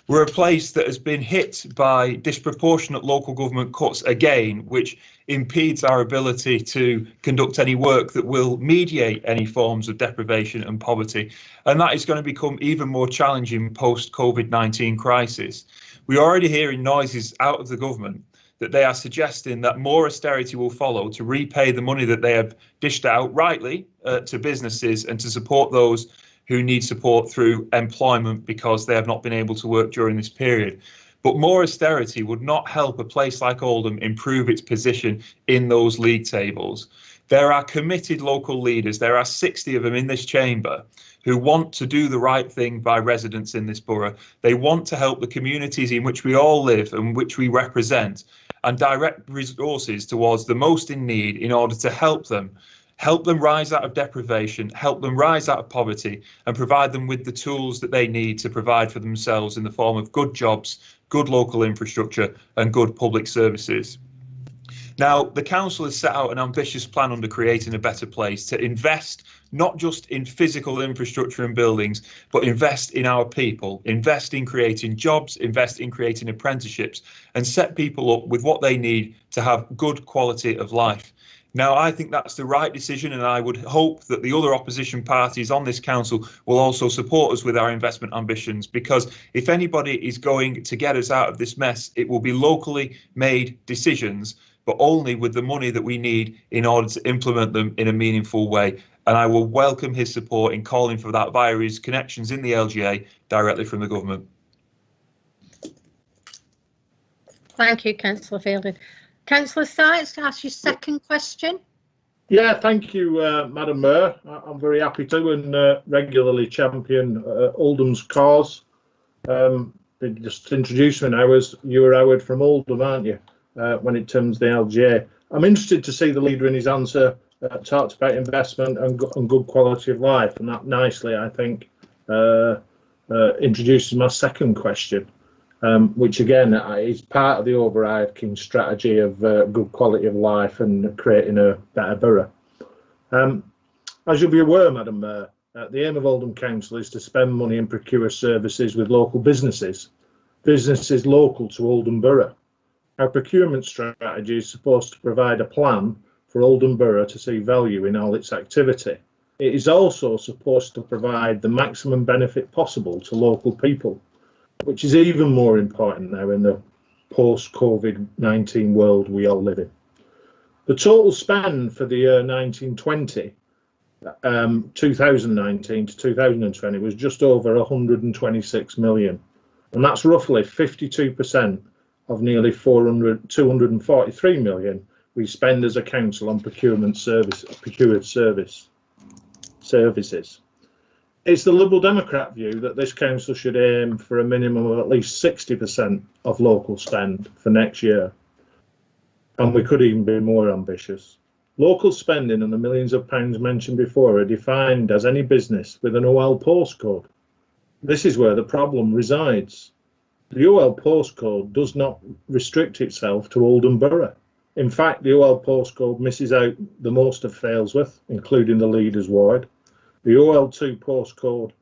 We're a place that has been hit by disproportionate local government cuts again, which impedes our ability to conduct any work that will mediate any forms of deprivation and poverty. And that is going to become even more challenging post-COVID-19 crisis. We're already hearing noises out of the government that they are suggesting that more austerity will follow to repay the money that they have dished out rightly to businesses and to support those who need support through employment because they have not been able to work during this period. But more austerity would not help a place like Oldham improve its position in those league tables. There are committed local leaders, there are 60 of them in this chamber, who want to do the right thing by residents in this borough. They want to help the communities in which we all live and which we represent and direct resources towards the most in need in order to help them rise out of deprivation, help them rise out of poverty and provide them with the tools that they need to provide for themselves in the form of good jobs, good local infrastructure and good public services. Now, the council has set out an ambitious plan under creating a better place to invest not just in physical infrastructure and buildings, but invest in our people, invest in creating jobs, invest in creating apprenticeships and set people up with what they need to have good quality of life. Now, I think that's the right decision, and I would hope that the other opposition parties on this council will also support us with our investment ambitions, because if anybody is going to get us out of this mess, it will be locally made decisions, but only with the money that we need in order to implement them in a meaningful way. And I will welcome his support in calling for that via his connections in the LGA directly from the government. Thank you, Councillor Fielding. Councillor Sykes, to ask your second question. Yeah, thank you, Madam Mayor. I'm very happy to and regularly champion Oldham's cause. Just introduce me now as you were Howard from Oldham, aren't you, when it comes to the LGA. I'm interested to see the leader in his answer talked about investment and good quality of life, and that nicely, I think, introduces my second question. Which again is part of the overarching strategy of good quality of life and creating a better borough. As you'll be aware, Madam Mayor, the aim of Oldham Council is to spend money and procure services with local businesses local to Oldham Borough. Our procurement strategy is supposed to provide a plan for Oldham Borough to see value in all its activity. It is also supposed to provide the maximum benefit possible to local people, which is even more important now in the post-COVID-19 world we all live in. The total spend for the year 2019 to 2020 was just over 126 million, and that's roughly 52% of nearly 243 million we spend as a council on procured services. It's the Liberal Democrat view that this council should aim for a minimum of at least 60% of local spend for next year, and we could even be more ambitious. Local spending and the millions of pounds mentioned before are defined as any business with an OL postcode. This is where the problem resides. The OL postcode does not restrict itself to Oldham Borough. In fact, the OL postcode misses out the most of Failsworth, including the Leaders Ward. The OL2 postcode,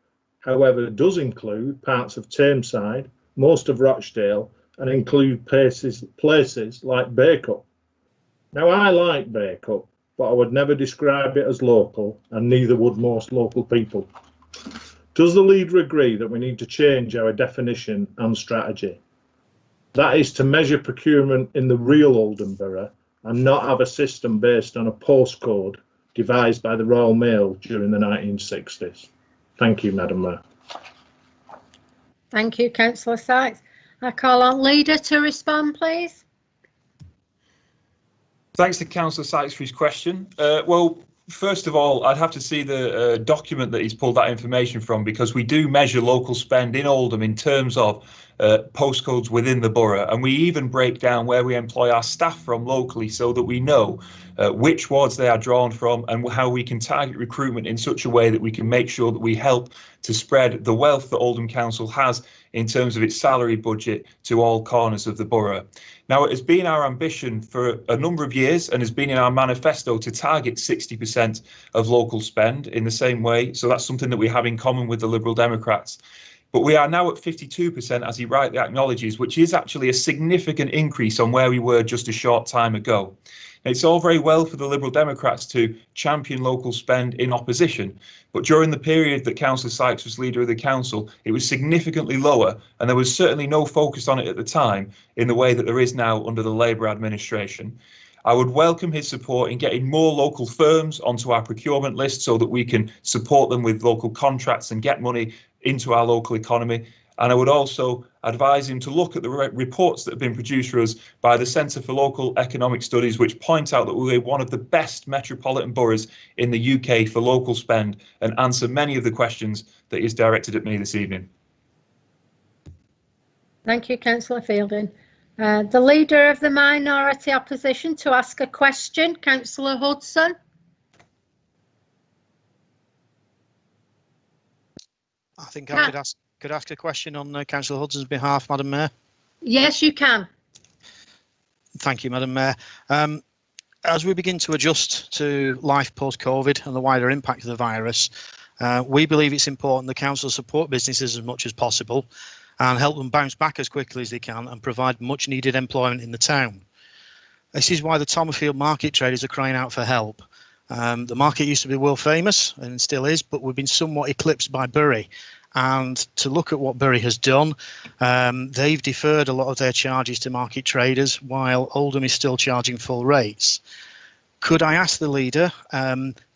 however, does include parts of Tameside, most of Rochdale, and include places like Bacup. Now, I like Bacup, but I would never describe it as local, and neither would most local people. Does the leader agree that we need to change our definition and strategy? That is to measure procurement in the real Oldham Borough and not have a system based on a postcode devised by the Royal Mail during the 1960s. Thank you, Madam Mayor. Thank you, Councillor Sykes. I call on Leader to respond, please. Thanks to Councillor Sykes for his question. Well, first of all, I'd have to see the document that he's pulled that information from, because we do measure local spend in Oldham in terms of postcodes within the borough, and we even break down where we employ our staff from locally so that we know which wards they are drawn from and how we can target recruitment in such a way that we can make sure that we help to spread the wealth that Oldham Council has in terms of its salary budget to all corners of the borough. Now, it has been our ambition for a number of years and has been in our manifesto to target 60% of local spend in the same way. So that's something that we have in common with the Liberal Democrats. But we are now at 52%, as he rightly acknowledges, which is actually a significant increase on where we were just a short time ago. It's all very well for the Liberal Democrats to champion local spend in opposition, but during the period that Councillor Sykes was leader of the council, it was significantly lower, and there was certainly no focus on it at the time in the way that there is now under the Labour administration. I would welcome his support in getting more local firms onto our procurement list so that we can support them with local contracts and get money into our local economy. And I would also advise him to look at the reports that have been produced for us by the Centre for Local Economic Studies, which point out that we're one of the best metropolitan boroughs in the UK for local spend, and answer many of the questions that is directed at me this evening. Thank you, Councillor Fielding. The Leader of the Minority Opposition to ask a question, Councillor Hudson. I think I could ask a question on Councillor Hudson's behalf, Madam Mayor. Yes, you can. Thank you, Madam Mayor. As we begin to adjust to life post-COVID and the wider impact of the virus, we believe it's important the council support businesses as much as possible and help them bounce back as quickly as they can and provide much needed employment in the town. This is why the Tomerfield market traders are crying out for help. The market used to be world famous and still is, but we've been somewhat eclipsed by Bury. And to look at what Bury has done, they've deferred a lot of their charges to market traders while Oldham is still charging full rates. Could I ask the leader,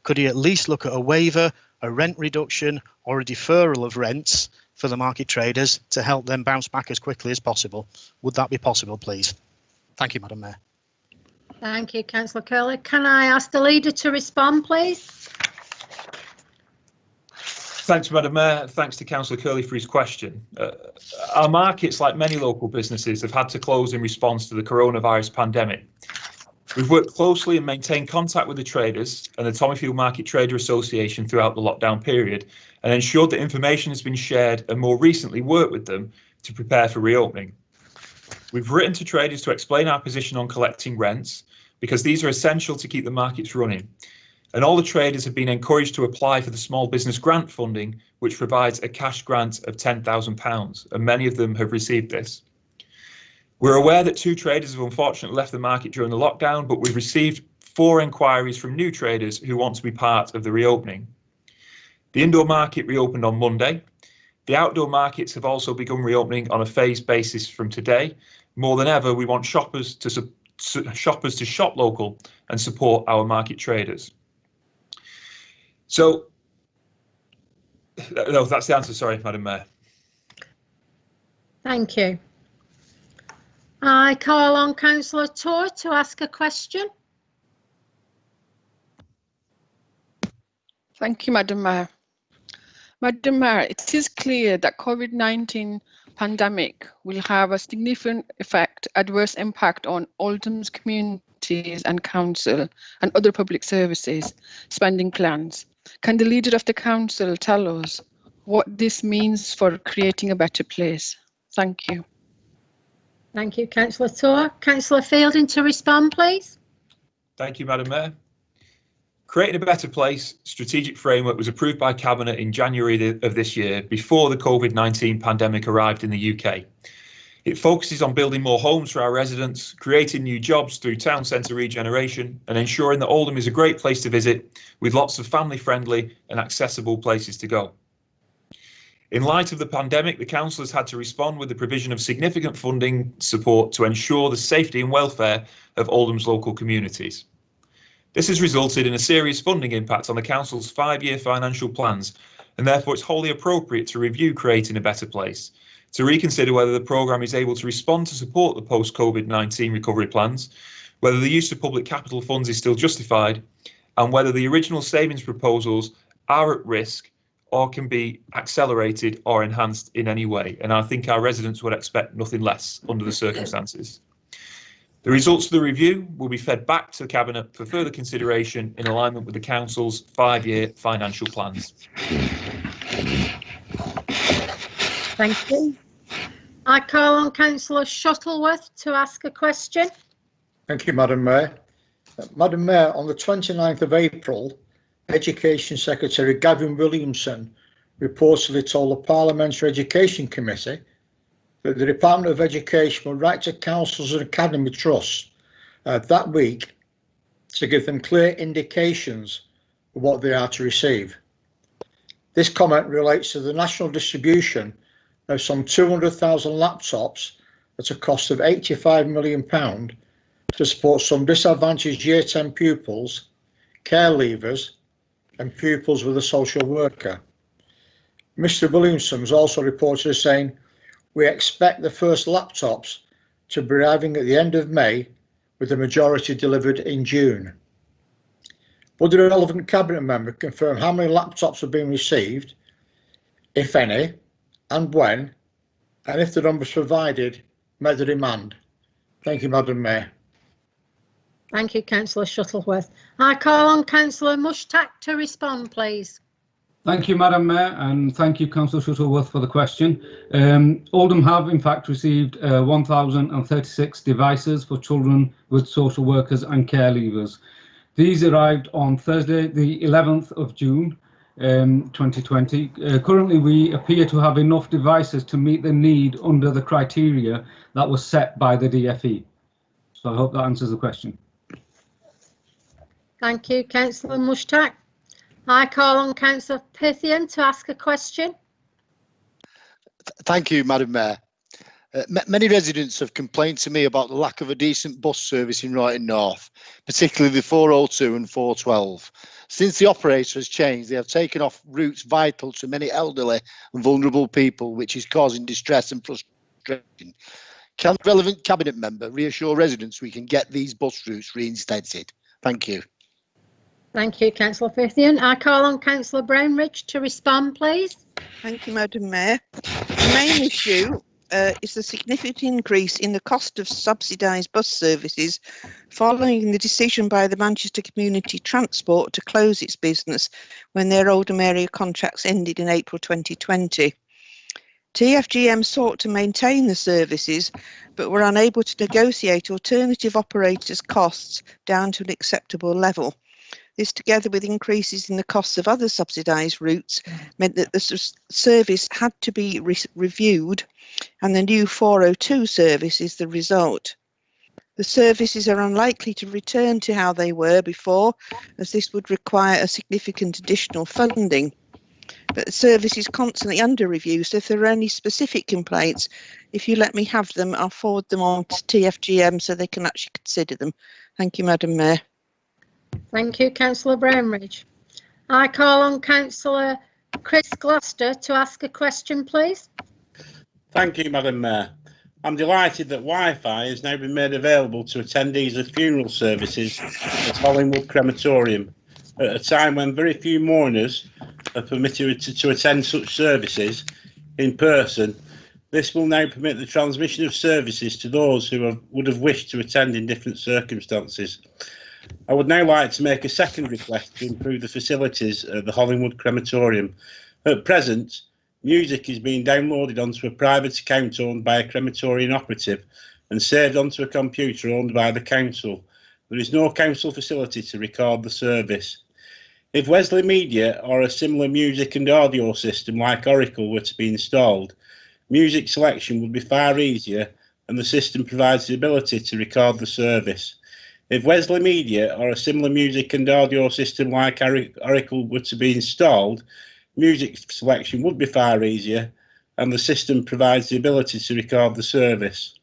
could he at least look at a waiver, a rent reduction or a deferral of rents for the market traders to help them bounce back as quickly as possible? Would that be possible, please? Thank you, Madam Mayor. Thank you, Councillor Curley. Can I ask the Leader to respond, please? Thanks, Madam Mayor. Thanks to Councillor Curley for his question. Our markets, like many local businesses, have had to close in response to the coronavirus pandemic. We've worked closely and maintained contact with the traders and the Tomerfield Market Trader Association throughout the lockdown period and ensured that information has been shared and more recently worked with them to prepare for reopening. We've written to traders to explain our position on collecting rents because these are essential to keep the markets running. And all the traders have been encouraged to apply for the small business grant funding, which provides a cash grant of £10,000, and many of them have received this. We're aware that 2 traders have unfortunately left the market during the lockdown, but we've received 4 inquiries from new traders who want to be part of the reopening. The indoor market reopened on Monday. The outdoor markets have also begun reopening on a phased basis from today. More than ever, we want shoppers to shop local and support our market traders. So, no, that's the answer. Sorry, Madam Mayor. Thank you. I call on Councillor Torr to ask a question. Thank you, Madam Mayor. Madam Mayor, it is clear that COVID-19 pandemic will have a significant adverse impact on Oldham's communities and council and other public services spending plans. Can the leader of the council tell us what this means for creating a better place? Thank you. Thank you, Councillor Torr. Councillor Fielding to respond, please. Thank you, Madam Mayor. Creating a Better Place strategic framework was approved by Cabinet in January of this year, before the COVID-19 pandemic arrived in the UK. It focuses on building more homes for our residents, creating new jobs through town centre regeneration, and ensuring that Oldham is a great place to visit with lots of family-friendly and accessible places to go. In light of the pandemic, the council has had to respond with the provision of significant funding support to ensure the safety and welfare of Oldham's local communities. This has resulted in a serious funding impact on the council's 5-year financial plans, and therefore it's wholly appropriate to review Creating a Better Place, to reconsider whether the programme is able to respond to support the post-COVID-19 recovery plans, whether the use of public capital funds is still justified, and whether the original savings proposals are at risk or can be accelerated or enhanced in any way. And I think our residents would expect nothing less under the circumstances. The results of the review will be fed back to the Cabinet for further consideration in alignment with the Council's 5-year financial plans. Thank you. I call on Councillor Shuttleworth to ask a question. Thank you, Madam Mayor. Madam Mayor, on the 29th of April, Education Secretary Gavin Williamson reportedly told the Parliamentary Education Committee that the Department of Education will write to councils and academy trusts that week to give them clear indications of what they are to receive. This comment relates to the national distribution of some 200,000 laptops at a cost of £85 million to support some disadvantaged Year 10 pupils, care leavers and pupils with a social worker. Mr Williamson was also reported as saying, "We expect the first laptops to be arriving at the end of May, with the majority delivered in June." Would the relevant Cabinet member confirm how many laptops have been received, if any, and when, and if the numbers provided met the demand? Thank you, Madam Mayor. Thank you, Councillor Shuttleworth. I call on Councillor Mushtaq to respond, please. Thank you, Madam Mayor, and thank you, Councillor Shuttleworth, for the question. Oldham have, in fact, received 1,036 devices for children with social workers and care leavers. These arrived on Thursday, the 11th of June, 2020. Currently, we appear to have enough devices to meet the need under the criteria that was set by the DFE. So I hope that answers the question. Thank you, Councillor Mushtaq. I call on Councillor Pythian to ask a question. Thank you, Madam Mayor. Many residents have complained to me about the lack of a decent bus service in Royton North, particularly the 402 and 412. Since the operator has changed, they have taken off routes vital to many elderly and vulnerable people, which is causing distress and frustration. Can the relevant Cabinet member reassure residents we can get these bus routes reinstated? Thank you. Thank you, Councillor Pythian. I call on Councillor Brownridge to respond, please. Thank you, Madam Mayor. The main issue is the significant increase in the cost of subsidised bus services following the decision by the Manchester Community Transport to close its business when their Oldham area contracts ended in April 2020. TfGM sought to maintain the services, but were unable to negotiate alternative operators' costs down to an acceptable level. This, together with increases in the costs of other subsidised routes, meant that the service had to be reviewed, and the new 402 service is the result. The services are unlikely to return to how they were before, as this would require a significant additional funding. But the service is constantly under review, so if there are any specific complaints, if you let me have them, I'll forward them on to TfGM so they can actually consider them. Thank you, Madam Mayor. Thank you, Councillor Brownridge. I call on Councillor Chris Gloucester to ask a question, please. Thank you, Madam Mayor. I'm delighted that Wi-Fi has now been made available to attendees of funeral services at Hollingwood Crematorium, at a time when very few mourners are permitted to attend such services in person. This will now permit the transmission of services to those who would have wished to attend in different circumstances. I would now like to make a second request to improve the facilities at the Hollingwood Crematorium. At present, music is being downloaded onto a private account owned by a crematorium operative and saved onto a computer owned by the council. There is no council facility to record the service. If Wesley Media or a similar music and audio system like Oracle were to be installed, music selection would be far easier and the system provides the ability to record the service. If Wesley Media or a similar music and audio system like Oracle were to be installed, music selection would be far easier and the system provides the ability to record the service.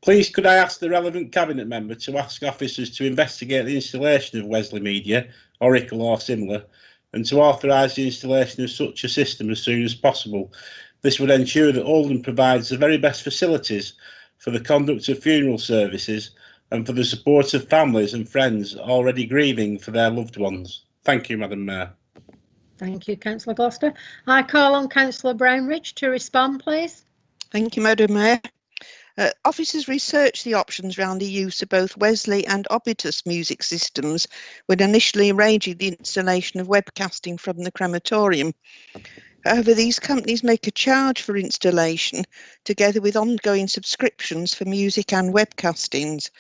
Please could I ask the relevant cabinet member to ask officers to investigate the installation of Wesley Media, Oracle or similar, and to authorise the installation of such a system as soon as possible. This would ensure that Oldham provides the very best facilities for the conduct of funeral services and for the support of families and friends already grieving for their loved ones. Thank you, Madam Mayor. Thank you, Councillor Gloucester. I call on Councillor Brownridge to respond, please. Thank you, Madam Mayor. Officers researched the options around the use of both Wesley and Obitus music systems when initially arranging the installation of webcasting from the crematorium. However, these companies make a charge for installation, together with ongoing subscriptions for music and webcastings.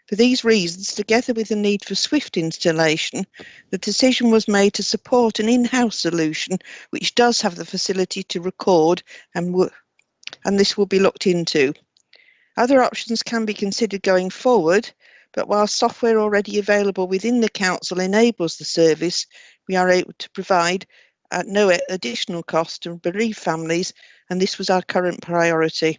For these reasons, together with the need for swift installation, the decision was made to support an in-house solution which does have the facility to record, and this will be looked into. Other options can be considered going forward, but while software already available within the council enables the service, we are able to provide at no additional cost to bereaved families, and this was our current priority.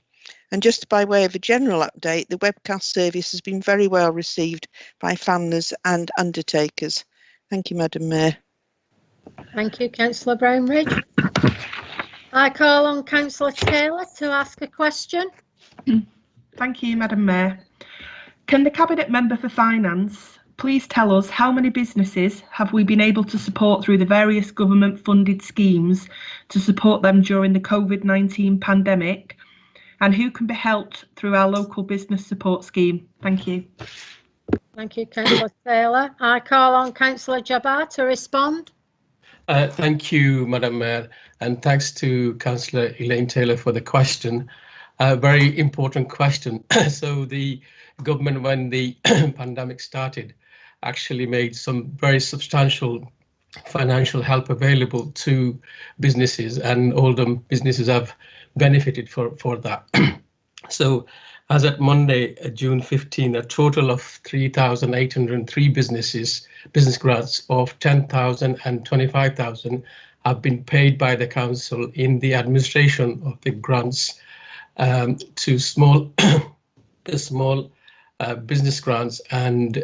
And just by way of a general update, the webcast service has been very well received by families and undertakers. Thank you, Madam Mayor. Thank you, Councillor Brownridge. I call on Councillor Taylor to ask a question. Thank you, Madam Mayor. Can the Cabinet Member for Finance please tell us how many businesses have we been able to support through the various government-funded schemes to support them during the COVID-19 pandemic, and who can be helped through our local business support scheme? Thank you. Thank you, Councillor Taylor. I call on Councillor Jabbar to respond. Thank you, Madam Mayor, and thanks to Councillor Elaine Taylor for the question. A very important question. So the government, when the pandemic started, actually made some very substantial financial help available to businesses, and Oldham businesses have benefited for that. So as at Monday, June 15, a total of 3,803 business grants of 10,000 and 25,000 have been paid by the council in the administration of the grants to small business grants and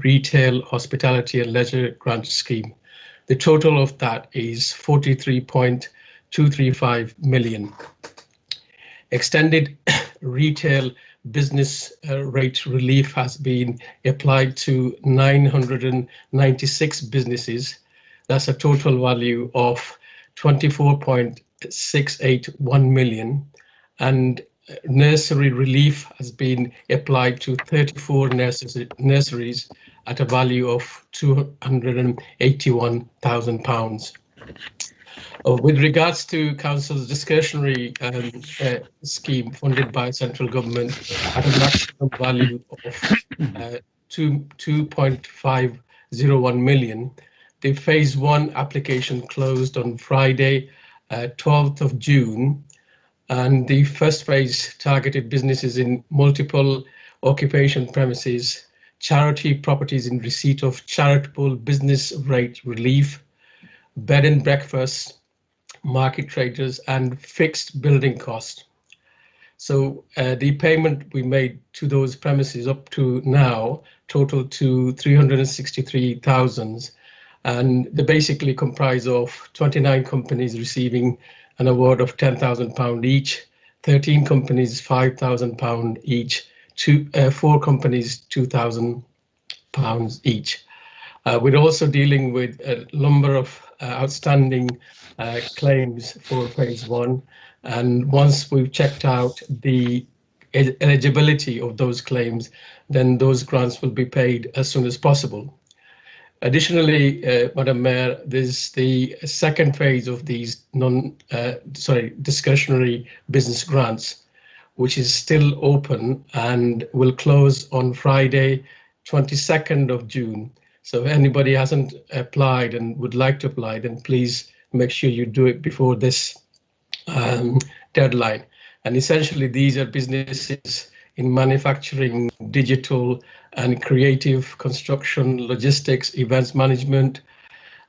retail, hospitality and leisure grant scheme. The total of that is 43.235 million. Extended retail business rate relief has been applied to 996 businesses. That's a total value of 24.681 million. And nursery relief has been applied to 34 nurseries at a value of £281,000. With regards to council's discretionary scheme funded by central government at a maximum value of 2.501 million, the phase 1 application closed on Friday, 12th of June. And the first phase targeted businesses in multiple occupation premises, charity properties in receipt of charitable business rate relief, bed and breakfast, market traders, and fixed building cost. So the payment we made to those premises up to now total to 363,000, and they basically comprise of 29 companies receiving an award of £10,000 each, 13 companies £5,000 each, 4 companies £2,000 each. We're also dealing with a number of outstanding claims for phase 1, And once we've checked out the eligibility of those claims, then those grants will be paid as soon as possible. Additionally, Madam Mayor, there's the second phase of these discretionary business grants, which is still open and will close on Friday, 22nd of June. So if anybody hasn't applied and would like to apply, then please make sure you do it before this deadline. And essentially, these are businesses in manufacturing, digital and creative, construction, logistics, events management.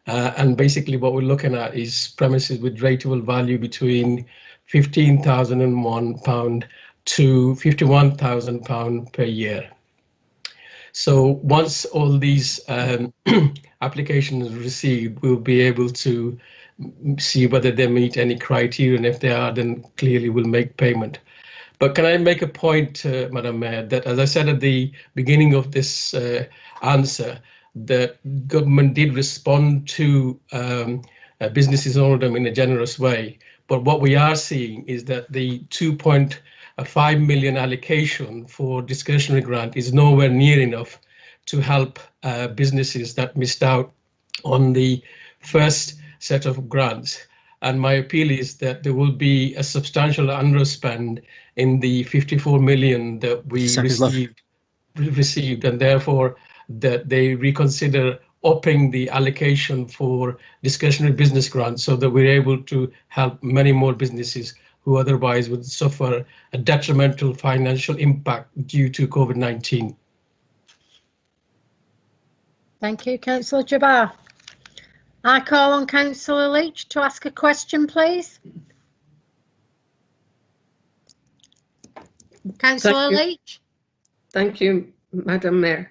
And basically what we're looking at is premises with rateable value between £15,001 to £51,000 per year. So once all these applications are received, we'll be able to see whether they meet any criteria, and if they are, then clearly we'll make payment. But can I make a point, Madam Mayor, that as I said at the beginning of this answer, the government did respond to businesses in Oldham in a generous way. But what we are seeing is that the 2.5 million allocation for discretionary grant is nowhere near enough to help businesses that missed out on the first set of grants. And my appeal is that there will be a substantial underspend in the 54 million that we received, and therefore that they reconsider upping the allocation for discretionary business grants so that we're able to help many more businesses who otherwise would suffer a detrimental financial impact due to COVID-19. Thank you, Councillor Jabbar. I call on Councillor Leach to ask a question, please. Councillor Leach. Thank you, Madam Mayor.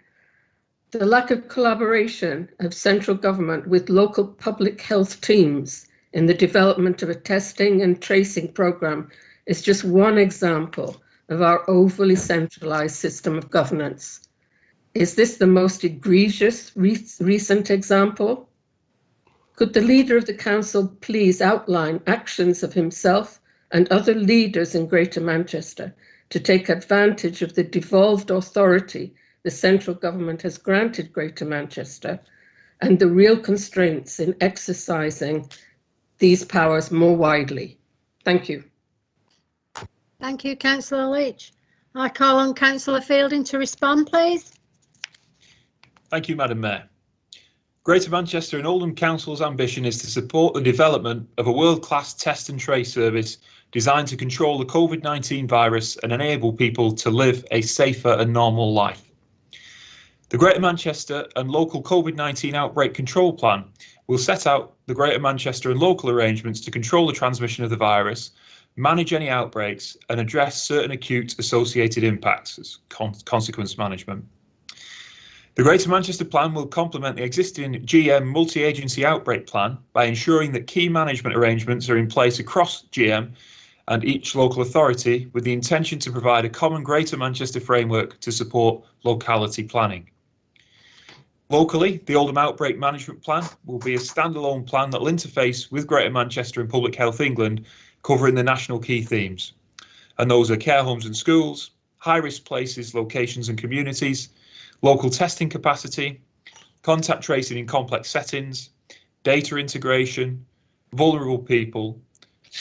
The lack of collaboration of central government with local public health teams in the development of a testing and tracing programme is just one example of our overly centralised system of governance. Is this the most egregious recent example? Could the leader of the council please outline actions of himself and other leaders in Greater Manchester to take advantage of the devolved authority the central government has granted Greater Manchester and the real constraints in exercising these powers more widely? Thank you. Thank you, Councillor Leach. I call on Councillor Fielding to respond, please. Thank you, Madam Mayor. Greater Manchester and Oldham Council's ambition is to support the development of a world-class test and trace service designed to control the COVID-19 virus and enable people to live a safer and normal life. The Greater Manchester and local COVID-19 outbreak control plan will set out the Greater Manchester and local arrangements to control the transmission of the virus, manage any outbreaks and address certain acute associated impacts as consequence management. The Greater Manchester Plan will complement the existing GM multi-agency outbreak plan by ensuring that key management arrangements are in place across GM and each local authority with the intention to provide a common Greater Manchester framework to support locality planning. Locally, the Oldham Outbreak Management Plan will be a standalone plan that will interface with Greater Manchester and Public Health England, covering the national key themes. And those are care homes and schools, high-risk places, locations and communities, local testing capacity, contact tracing in complex settings, data integration, vulnerable people,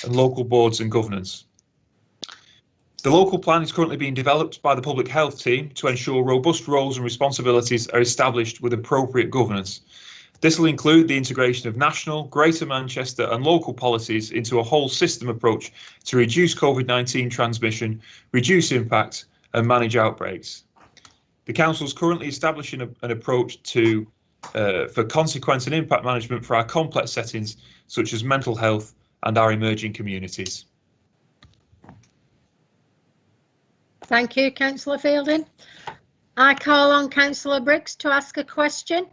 and local boards and governance. The local plan is currently being developed by the public health team to ensure robust roles and responsibilities are established with appropriate governance. This will include the integration of national, Greater Manchester and local policies into a whole system approach to reduce COVID-19 transmission, reduce impact and manage outbreaks. The Council is currently establishing an approach for consequence and impact management for our complex settings such as mental health and our emerging communities. Thank you, Councillor Fielding. I call on Councillor Briggs to ask a question.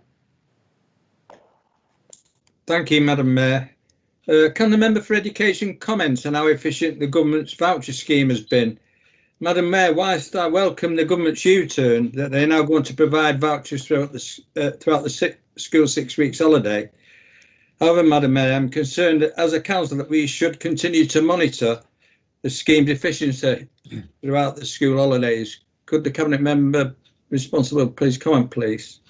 Thank you, Madam Mayor. Can the Member for Education comment on how efficient the government's voucher scheme has been? Madam Mayor, whilst I welcome the government's U-turn that they're now going to provide vouchers throughout the school 6 weeks holiday. However, Madam Mayor, I'm concerned that as a council that we should continue to monitor the scheme's efficiency throughout the school holidays. Could the Cabinet Member responsible please comment, please?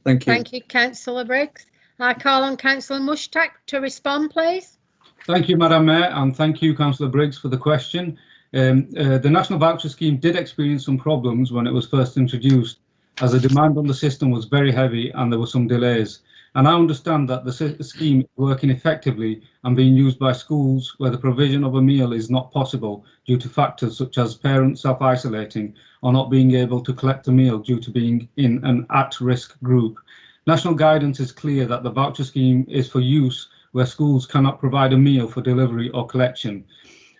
Thank you. Thank you, Councillor Briggs. I call on Councillor Mushtaq to respond, please. Thank you, Madam Mayor, and thank you, Councillor Briggs, for the question. The National Voucher Scheme did experience some problems when it was first introduced, as the demand on the system was very heavy and there were some delays. And I understand that the scheme is working effectively and being used by schools where the provision of a meal is not possible due to factors such as parents self-isolating or not being able to collect a meal due to being in an at-risk group. National guidance is clear that the voucher scheme is for use where schools cannot provide a meal for delivery or collection.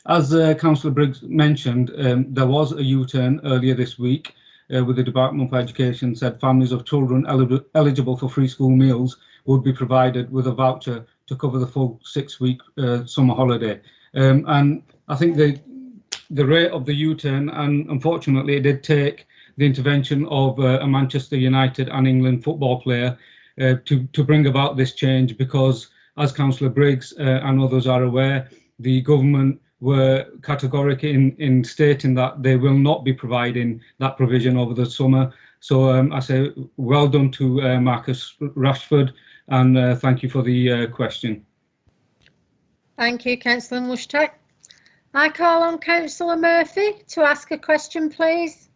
As Councillor Briggs mentioned, there was a U-turn earlier this week with the Department for Education said families of children eligible for free school meals would be provided with a voucher to cover the full 6-week summer holiday. And I think the rate of the U-turn, and unfortunately it did take the intervention of a Manchester United and England football player to bring about this change, because as Councillor Briggs and others are aware, the government were categoric in stating that they will not be providing that provision over the summer. So I say well done to Marcus Rashford, and thank you for the question. Thank you, Councillor Mushtaq. I call on Councillor Murphy to ask a question, please.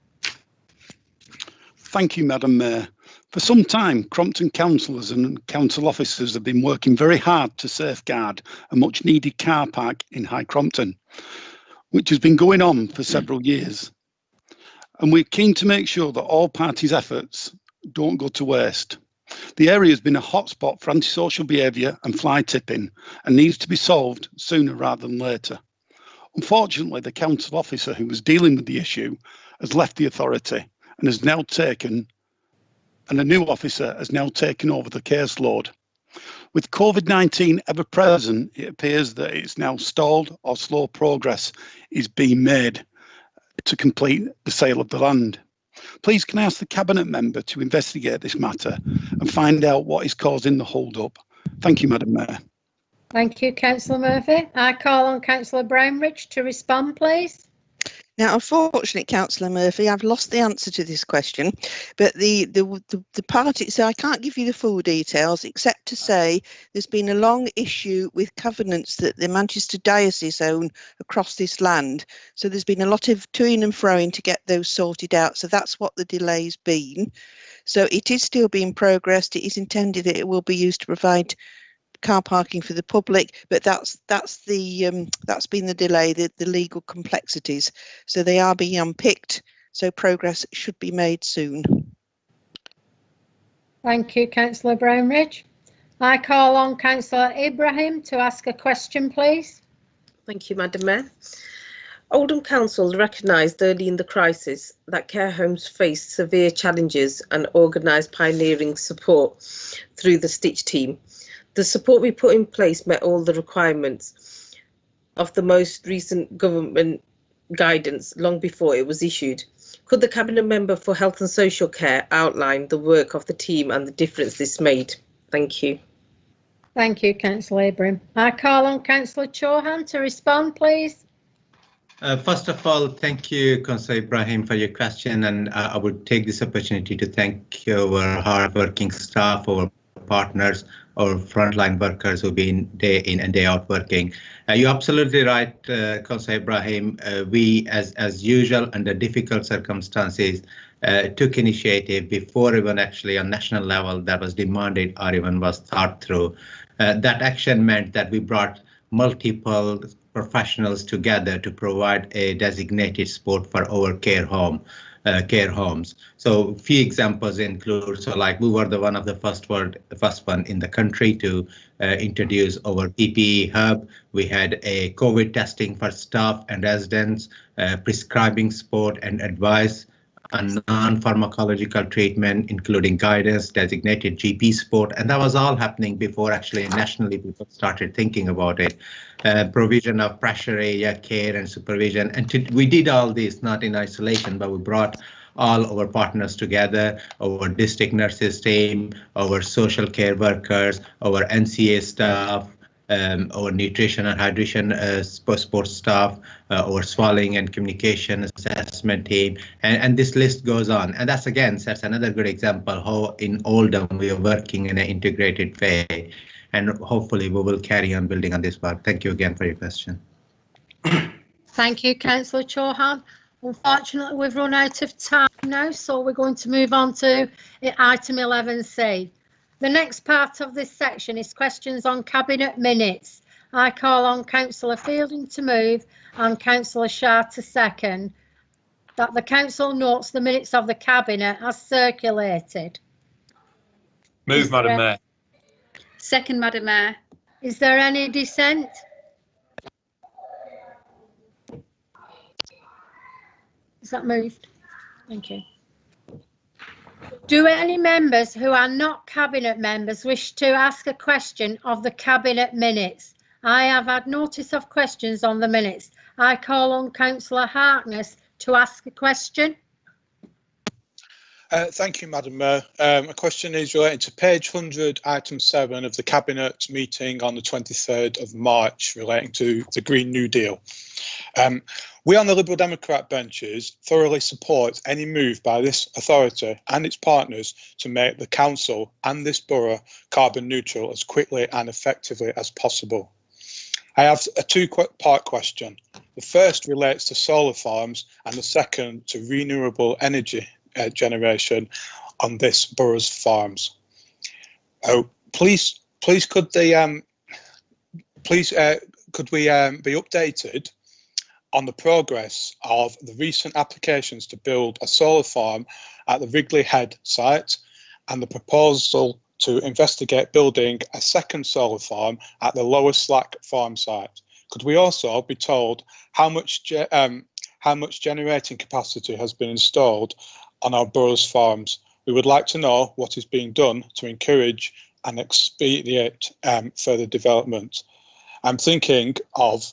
Thank you, Madam Mayor. For some time, Crompton councillors and council officers have been working very hard to safeguard a much needed car park in High Crompton, which has been going on for several years. And we're keen to make sure that all parties' efforts don't go to waste. The area has been a hotspot for antisocial behaviour and fly tipping and needs to be solved sooner rather than later. Unfortunately, the council officer who was dealing with the issue has left the authority and has now taken and a new officer has now taken over the caseload. With COVID-19 ever present, it appears that it's now stalled or slow progress is being made to complete the sale of the land. Please can I ask the Cabinet Member to investigate this matter and find out what is causing the hold-up. Thank you, Madam Mayor. Thank you, Councillor Murphy. I call on Councillor Brownridge to respond, please. Now, unfortunately, Councillor Murphy, I've lost the answer to this question, but the party, so I can't give you the full details except to say there's been a long issue with covenants that the Manchester Diocese own across this land. So there's been a lot of toing and froing to get those sorted out. So that's what the delay's been. So it is still being progressed. It is intended that it will be used to provide car parking for the public, but that's been the delay, the legal complexities. So they are being unpicked, so progress should be made soon. Thank you, Councillor Brownridge. I call on Councillor Ibrahim to ask a question, please. Thank you, Madam Mayor. Oldham Council recognised early in the crisis that care homes faced severe challenges and organised pioneering support through the Stitch team. The support we put in place met all the requirements of the most recent government guidance long before it was issued. Could the Cabinet Member for Health and Social Care outline the work of the team and the difference this made? Thank you. Thank you, Councillor Ibrahim. I call on Councillor Chauhan to respond, please. First of all, thank you, Councillor Ibrahim, for your question, and I would take this opportunity to thank our hard-working staff, our partners, our frontline workers who've been day in and day out working. You're absolutely right, Councillor Ibrahim. We, as usual, under difficult circumstances, took initiative before even actually on national level that was demanded or even was thought through. That action meant that we brought multiple professionals together to provide a designated support for our care homes. So few examples include, so like we were the one of the first one in the country to introduce our PPE hub. We had a COVID testing for staff and residents, prescribing support and advice, and non-pharmacological treatment, including guidance, designated GP support, and that was all happening before actually nationally people started thinking about it. Provision of pressure area care and supervision, and we did all this not in isolation, but we brought all our partners together, our district nurses team, our social care workers, our NCA staff, or nutrition and hydration sports staff, or swallowing and communication assessment team, and this list goes on. And that's another good example how in Oldham we are working in an integrated way, and hopefully we will carry on building on this work. Thank you again for your question. Thank you, Councillor Chauhan. Unfortunately, we've run out of time now, so we're going to move on to item 11C. The next part of this section is questions on Cabinet minutes. I call on Councillor Fielding to move and Councillor Shah to second, that the Council notes the minutes of the Cabinet as circulated. Move, Madam Mayor. Second, Madam Mayor. Is there any dissent? Is that moved? Thank you. Do any members who are not Cabinet members wish to ask a question of the Cabinet minutes? I have had notice of questions on the minutes. I call on Councillor Harkness to ask a question. Thank you, Madam Mayor. A question is relating to page 100, item 7 of the Cabinet meeting on the 23rd of March relating to the Green New Deal. We on the Liberal Democrat benches thoroughly support any move by this authority and its partners to make the council and this borough carbon neutral as quickly and effectively as possible. I have a two-part question. The first relates to solar farms and the second to renewable energy generation on this borough's farms. Please could we be updated on the progress of the recent applications to build a solar farm at the Wrigley Head site and the proposal to investigate building a second solar farm at the Lower Slack farm site? Could we also be told how much generating capacity has been installed on our borough's farms? We would like to know what is being done to encourage and expedite further development. I'm thinking of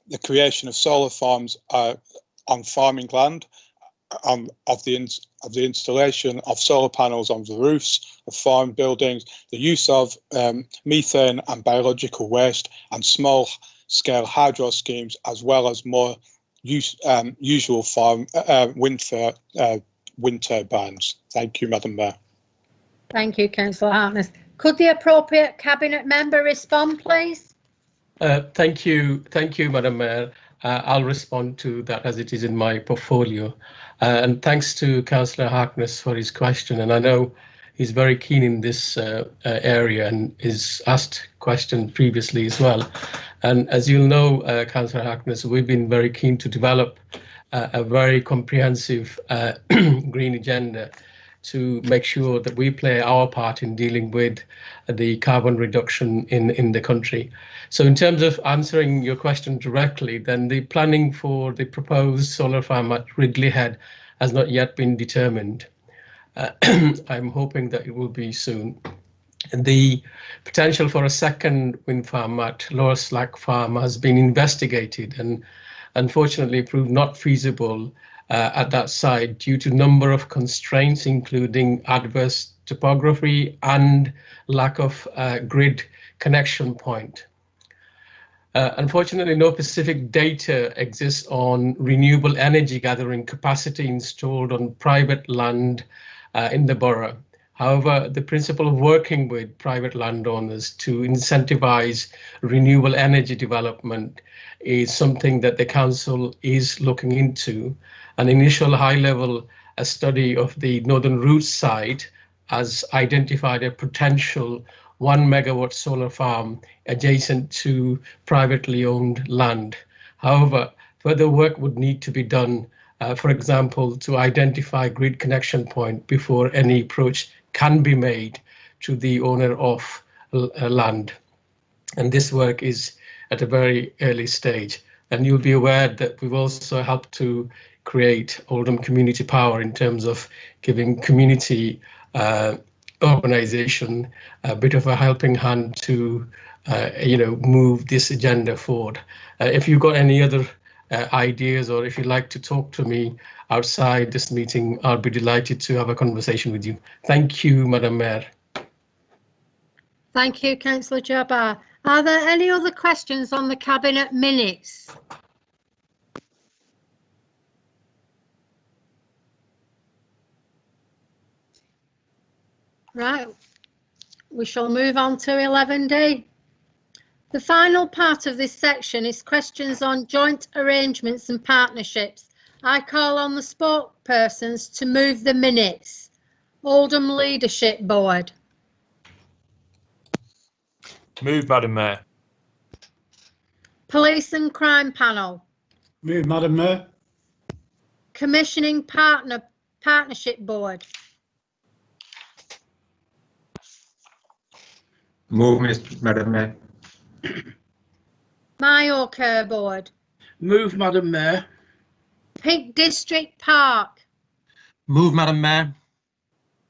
the creation of solar farms on farming land, of the installation of solar panels on the roofs of farm buildings, the use of methane and biological waste, and small-scale hydro schemes, as well as more usual farm wind turbines. Thank you, Madam Mayor. Thank you, Councillor Harkness. Could the appropriate Cabinet member respond, please? Thank you, Madam Mayor. I'll respond to that as it is in my portfolio. And thanks to Councillor Harkness for his question. And I know he's very keen in this area and is asked questions previously as well. And as you'll know, Councillor Harkness, we've been very keen to develop a very comprehensive green agenda to make sure that we play our part in dealing with the carbon reduction in the country. So in terms of answering your question directly, then the planning for the proposed solar farm at Wrigley Head has not yet been determined. I'm hoping that it will be soon. The potential for a second wind farm at Lower Slack Farm has been investigated and unfortunately proved not feasible at that site due to a number of constraints, including adverse topography and lack of grid connection point. Unfortunately, no specific data exists on renewable energy gathering capacity installed on private land in the borough. However, the principle of working with private landowners to incentivize renewable energy development is something that the council is looking into. An initial high-level study of the Northern Roots site has identified a potential 1 megawatt solar farm adjacent to privately owned land. However, further work would need to be done, for example, to identify grid connection point before any approach can be made to the owner of land. And this work is at a very early stage. And you'll be aware that we've also helped to create Oldham Community Power in terms of giving community organisation a bit of a helping hand to move this agenda forward. If you've got any other ideas, or if you'd like to talk to me outside this meeting, I'll be delighted to have a conversation with you. Thank you, Madam Mayor. Thank you, Councillor Jabbar. Are there any other questions on the Cabinet minutes? Right, we shall move on to 11D. The final part of this section is questions on joint arrangements and partnerships. I call on the spokespersons to move the minutes. Oldham Leadership Board. Move, Madam Mayor. Police and Crime Panel. Move, Madam Mayor. Commissioning Partnership Board. Move, Madam Mayor. Mayo Care Board. Move, Madam Mayor. Peak District Park. Move, Madam Mayor.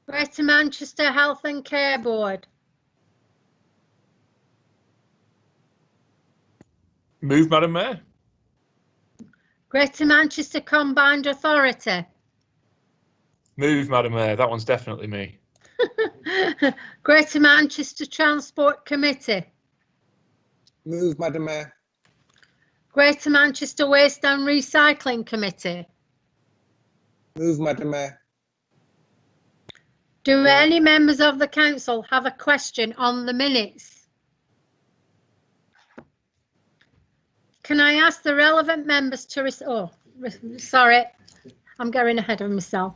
Greater Manchester Health and Care Board. Move, Madam Mayor. Greater Manchester Combined Authority. Move, Madam Mayor. That one's definitely me. Greater Manchester Transport Committee. Move, Madam Mayor. Greater Manchester Waste and Recycling Committee. Move, Madam Mayor. Do any members of the council have a question on the minutes? Can I ask the relevant members to sorry, I'm going ahead of myself.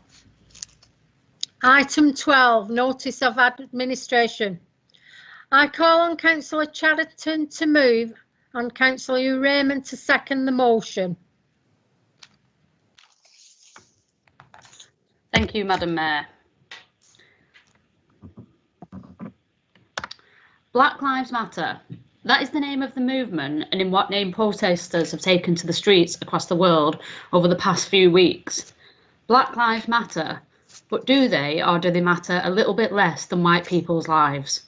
Item 12, Notice of Administration. I call on Councillor Chatterton to move and Councillor Raymond to second the motion. Thank you, Madam Mayor. Black Lives Matter. That is the name of the movement, and in what name protesters have taken to the streets across the world over the past few weeks. Black lives matter, but do they, or do they matter a little bit less than white people's lives?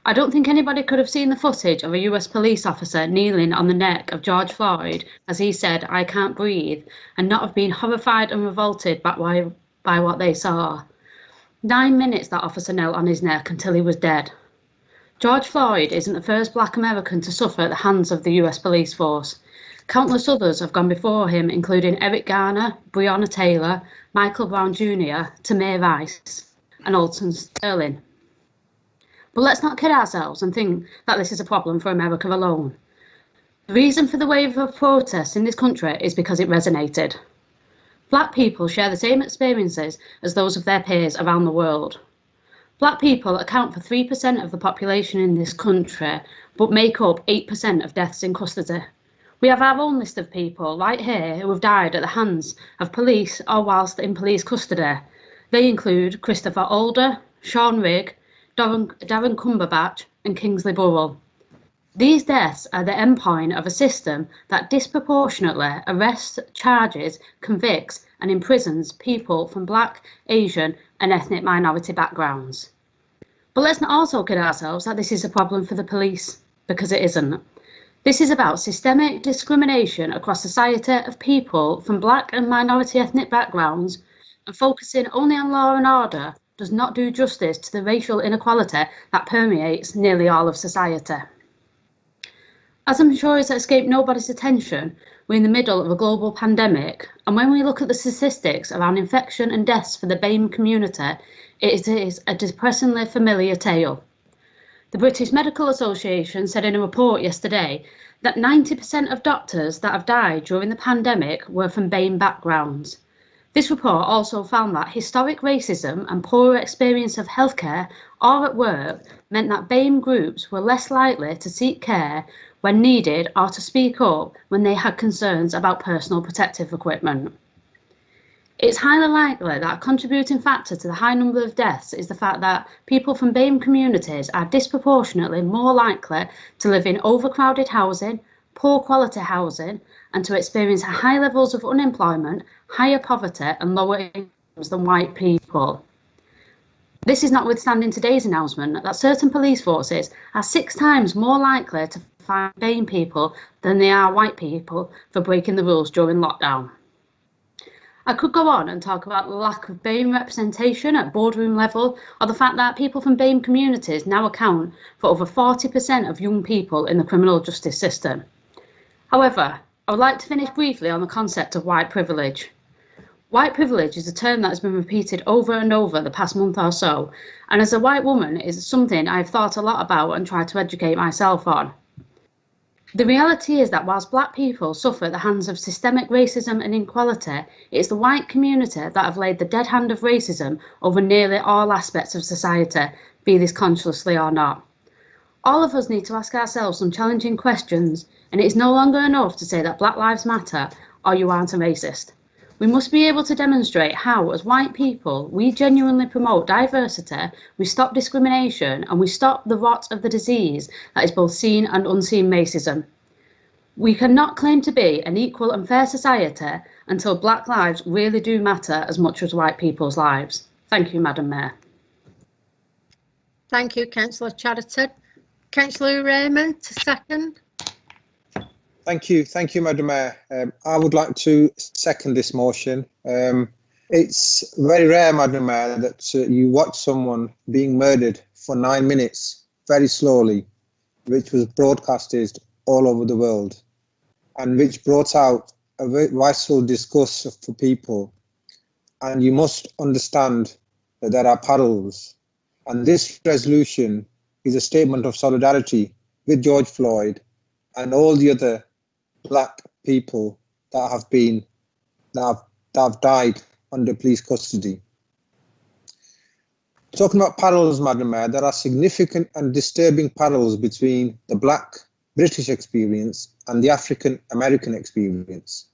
I don't think anybody could have seen the footage of a US police officer kneeling on the neck of George Floyd as he said, "I can't breathe," and not have been horrified and revolted by what they saw. 9 minutes that officer knelt on his neck until he was dead. George Floyd isn't the first black American to suffer at the hands of the US police force. Countless others have gone before him, including Eric Garner, Breonna Taylor, Michael Brown Jr., Tamir Rice, and Alton Sterling. But let's not kid ourselves and think that this is a problem for America alone. The reason for the wave of protests in this country is because it resonated. Black people share the same experiences as those of their peers around the world. Black people account for 3% of the population in this country, but make up 8% of deaths in custody. We have our own list of people right here who have died at the hands of police or whilst in police custody. They include Christopher Alder, Sean Rigg, Darren Cumberbatch and Kingsley Burrell. These deaths are the endpoint of a system that disproportionately arrests, charges, convicts and imprisons people from Black, Asian and ethnic minority backgrounds. But let's not also kid ourselves that this is a problem for the police, because it isn't. This is about systemic discrimination across society of people from Black and minority ethnic backgrounds, and focusing only on law and order does not do justice to the racial inequality that permeates nearly all of society. As I'm sure it's escaped nobody's attention, we're in the middle of a global pandemic, and when we look at the statistics around infection and deaths for the BAME community, it is a depressingly familiar tale. The British Medical Association said in a report yesterday that 90% of doctors that have died during the pandemic were from BAME backgrounds. This report also found that historic racism and poorer experience of healthcare or at work meant that BAME groups were less likely to seek care when needed or to speak up when they had concerns about personal protective equipment. It's highly likely that a contributing factor to the high number of deaths is the fact that people from BAME communities are disproportionately more likely to live in overcrowded housing, poor quality housing, and to experience high levels of unemployment, higher poverty and lower incomes than white people. This is notwithstanding today's announcement that certain police forces are 6 times more likely to find BAME people than they are white people for breaking the rules during lockdown. I could go on and talk about the lack of BAME representation at boardroom level, or the fact that people from BAME communities now account for over 40% of young people in the criminal justice system. However, I would like to finish briefly on the concept of white privilege. White privilege is a term that has been repeated over and over the past month or so, and as a white woman, it is something I have thought a lot about and tried to educate myself on. The reality is that whilst black people suffer at the hands of systemic racism and inequality, it is the white community that have laid the dead hand of racism over nearly all aspects of society, be this consciously or not. All of us need to ask ourselves some challenging questions, and it is no longer enough to say that Black Lives Matter or you aren't a racist. We must be able to demonstrate how, as white people, we genuinely promote diversity, we stop discrimination, and we stop the rot of the disease that is both seen and unseen racism. We cannot claim to be an equal and fair society until black lives really do matter as much as white people's lives. Thank you, Madam Mayor. Thank you, Councillor Chatterton. Councillor Raymond, to second. Thank you, Madam Mayor. I would like to second this motion. It's very rare, Madam Mayor, that you watch someone being murdered for 9 minutes very slowly, which was broadcasted all over the world, and which brought out a very vital disgust for people. And you must understand that there are parallels. And this resolution is a statement of solidarity with George Floyd and all the other black people that have died under police custody. Talking about parallels, Madam Mayor, there are significant and disturbing parallels between the black British experience and the African American experience.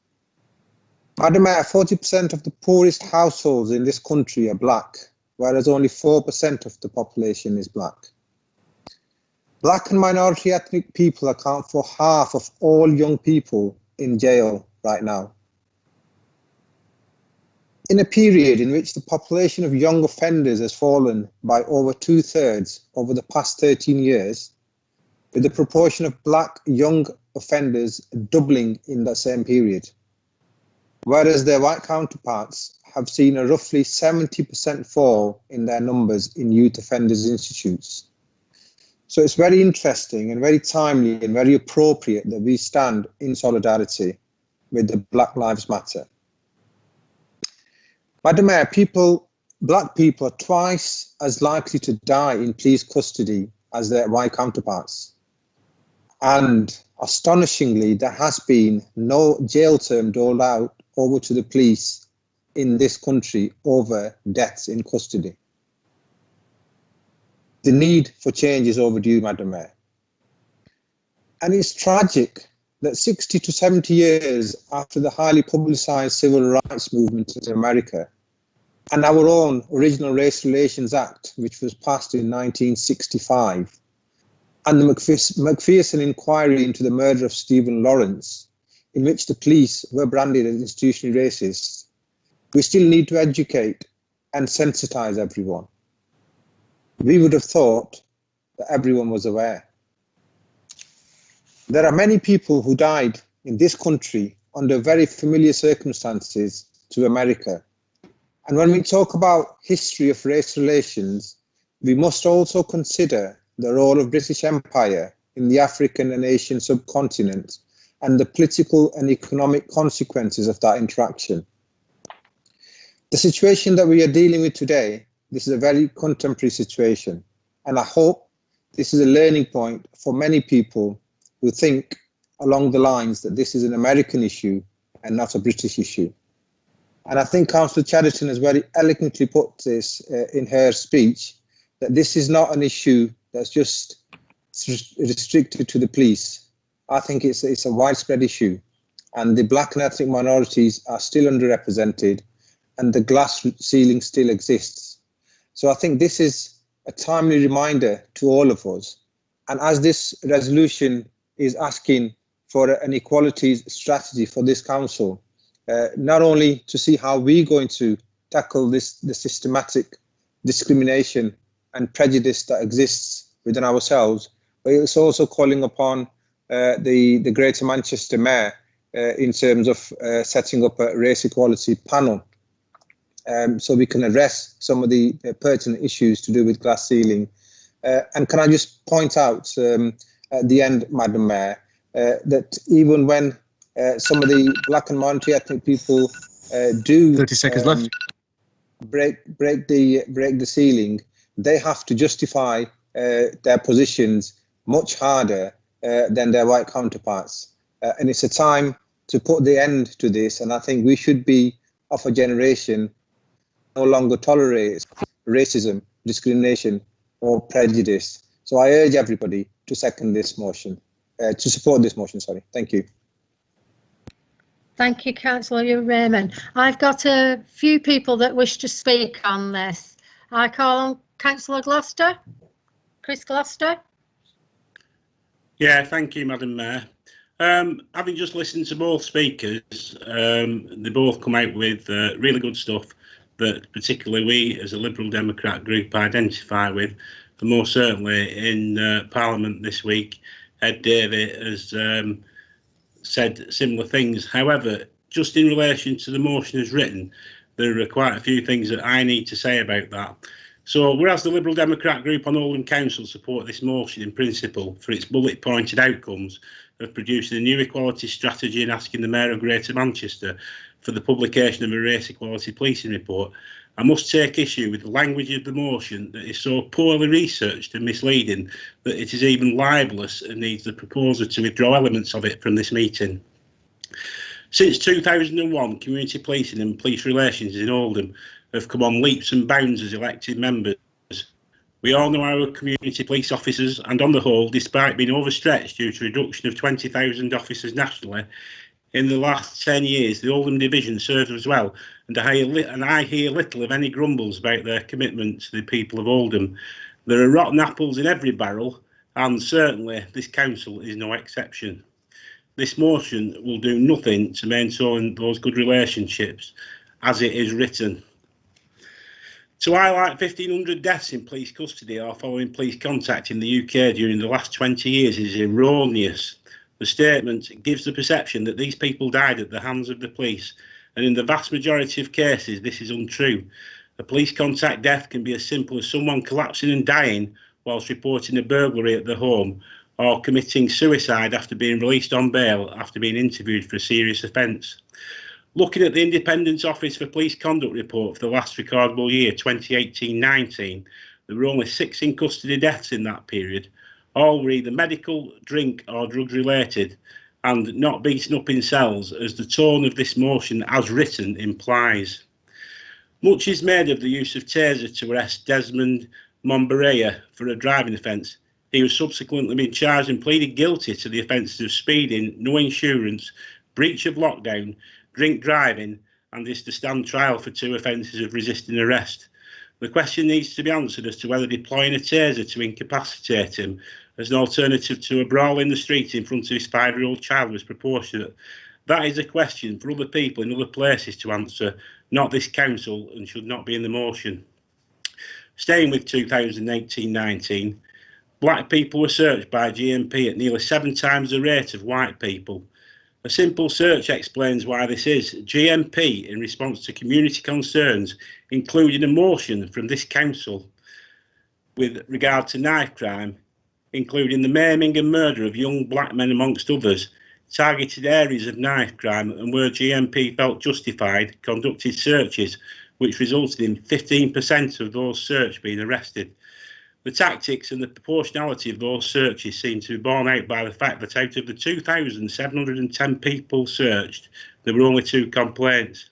Madam Mayor, 40% of the poorest households in this country are black, whereas only 4% of the population is black. Black and minority ethnic people account for half of all young people in jail right now. In a period in which the population of young offenders has fallen by over 2/3 over the past 13 years, with the proportion of black young offenders doubling in that same period, whereas their white counterparts have seen a roughly 70% fall in their numbers in youth offenders institutes. So it's very interesting and very timely and very appropriate that we stand in solidarity with the Black Lives Matter. Madam Mayor, black people are twice as likely to die in police custody as their white counterparts. And astonishingly, there has been no jail term doled out over to the police in this country over deaths in custody. The need for change is overdue, Madam Mayor. And it's tragic that 60 to 70 years after the highly publicised civil rights movement in America and our own original Race Relations Act, which was passed in 1965, and the Macpherson inquiry into the murder of Stephen Lawrence, in which the police were branded as institutionally racist, we still need to educate and sensitise everyone. We would have thought that everyone was aware. There are many people who died in this country under very familiar circumstances to America. And when we talk about history of race relations, we must also consider the role of British Empire in the African and Asian subcontinent and the political and economic consequences of that interaction. The situation that we are dealing with today, this is a very contemporary situation, and I hope this is a learning point for many people who think along the lines that this is an American issue and not a British issue. And I think Councillor Chatterton has very eloquently put this in her speech, that this is not an issue that's just restricted to the police. I think it's a widespread issue, and the black and ethnic minorities are still underrepresented, and the glass ceiling still exists. So I think this is a timely reminder to all of us. And as this resolution is asking for an equalities strategy for this council, not only to see how we're going to tackle the systematic discrimination and prejudice that exists within ourselves, but it's also calling upon the Greater Manchester Mayor in terms of setting up a race equality panel, so we can address some of the pertinent issues to do with glass ceiling. And can I just point out at the end, Madam Mayor, that even when some of the black and minority ethnic people do 30 seconds left. break the ceiling, they have to justify their positions much harder than their white counterparts. And it's a time to put the end to this. And I think we should be of a generation no longer tolerates racism, discrimination, or prejudice. So I urge everybody to second this motion, to support this motion, sorry. Thank you. Thank you, Councillor Raymond. I've got a few people that wish to speak on this. I call on Councillor Gloucester. Chris Gloucester. Yeah, thank you, Madam Mayor. Having just listened to both speakers, they both come out with really good stuff that particularly we as a Liberal Democrat group identify with. For most certainly in Parliament this week, Ed Davey has said similar things. However, just in relation to the motion as written, there are quite a few things that I need to say about that. So, whereas the Liberal Democrat group on Oldham Council support this motion in principle for its bullet-pointed outcomes of producing a new equality strategy and asking the Mayor of Greater Manchester for the publication of a race equality policing report, I must take issue with the language of the motion that is so poorly researched and misleading that it is even libellous and needs the proposer to withdraw elements of it from this meeting. Since 2001, community policing and police relations in Oldham have come on leaps and bounds as elected members. We all know our community police officers, and on the whole, despite being overstretched due to a reduction of 20,000 officers nationally, in the last 10 years, the Oldham Division serves us well, and I hear little of any grumbles about their commitment to the people of Oldham. There are rotten apples in every barrel, and certainly this council is no exception. This motion will do nothing to maintain those good relationships as it is written. To highlight 1,500 deaths in police custody or following police contact in the UK during the last 20 years is erroneous. The statement gives the perception that these people died at the hands of the police, and in the vast majority of cases this is untrue. A police contact death can be as simple as someone collapsing and dying whilst reporting a burglary at the home, or committing suicide after being released on bail after being interviewed for a serious offence. Looking at the Independent Office for Police Conduct report for the last recordable year, 2018-19, there were only 6 in custody deaths in that period. All were either medical, drink or drug related, and not beaten up in cells, as the tone of this motion as written implies. Much is made of the use of taser to arrest Desmond Mombareya for a driving offence. He was subsequently been charged and pleaded guilty to the offences of speeding, no insurance, breach of lockdown, drink driving, and is to stand trial for 2 offences of resisting arrest. The question needs to be answered as to whether deploying a taser to incapacitate him as an alternative to a brawl in the street in front of his 5-year-old child was proportionate. That is a question for other people in other places to answer, not this council, and should not be in the motion. Staying with 2018-19, black people were searched by GMP at nearly 7 times the rate of white people. A simple search explains why this is. GMP, in response to community concerns, included a motion from this council with regard to knife crime, including the maiming and murder of young black men amongst others, targeted areas of knife crime, and where GMP felt justified, conducted searches, which resulted in 15% of those searched being arrested. The tactics and the proportionality of those searches seem to be borne out by the fact that out of the 2,710 people searched, there were only 2 complaints.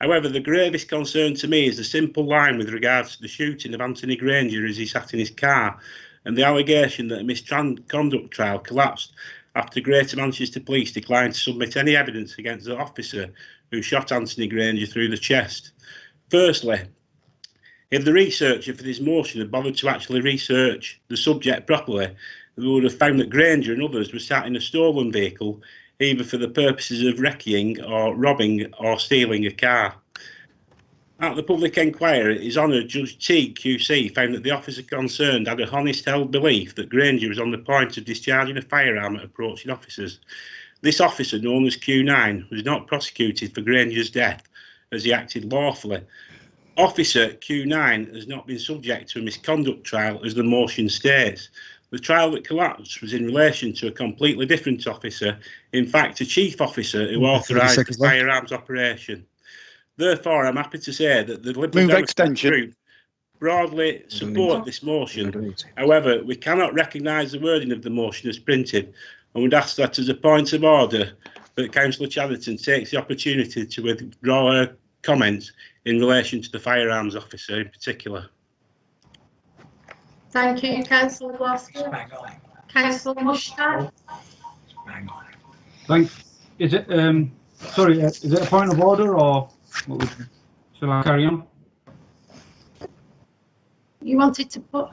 However, the gravest concern to me is the simple line with regards to the shooting of Anthony Granger as he sat in his car, and the allegation that a misconduct trial collapsed after Greater Manchester Police declined to submit any evidence against the officer who shot Anthony Granger through the chest. Firstly, if the researcher for this motion had bothered to actually research the subject properly, they would have found that Granger and others were sat in a stolen vehicle, either for the purposes of wrecking or robbing or stealing a car. At the public inquiry, His Honour Judge Teague QC found that the officer concerned had a honest held belief that Granger was on the point of discharging a firearm at approaching officers. This officer, known as Q9, was not prosecuted for Granger's death as he acted lawfully. Officer Q9 has not been subject to a misconduct trial, as the motion states. The trial that collapsed was in relation to a completely different officer, in fact a chief officer who authorised the firearms operation. Therefore, I'm happy to say that the Liberal Democrat group broadly support this motion. However, we cannot recognise the wording of the motion as printed, and would ask that as a point of order that Councillor Chatterton takes the opportunity to withdraw her comments in relation to the firearms officer in particular. Thank you, Councillor Gloucester. Councillor Mushtaq. Thanks. Is it sorry? Is it a point of order, or shall I carry on? You wanted to put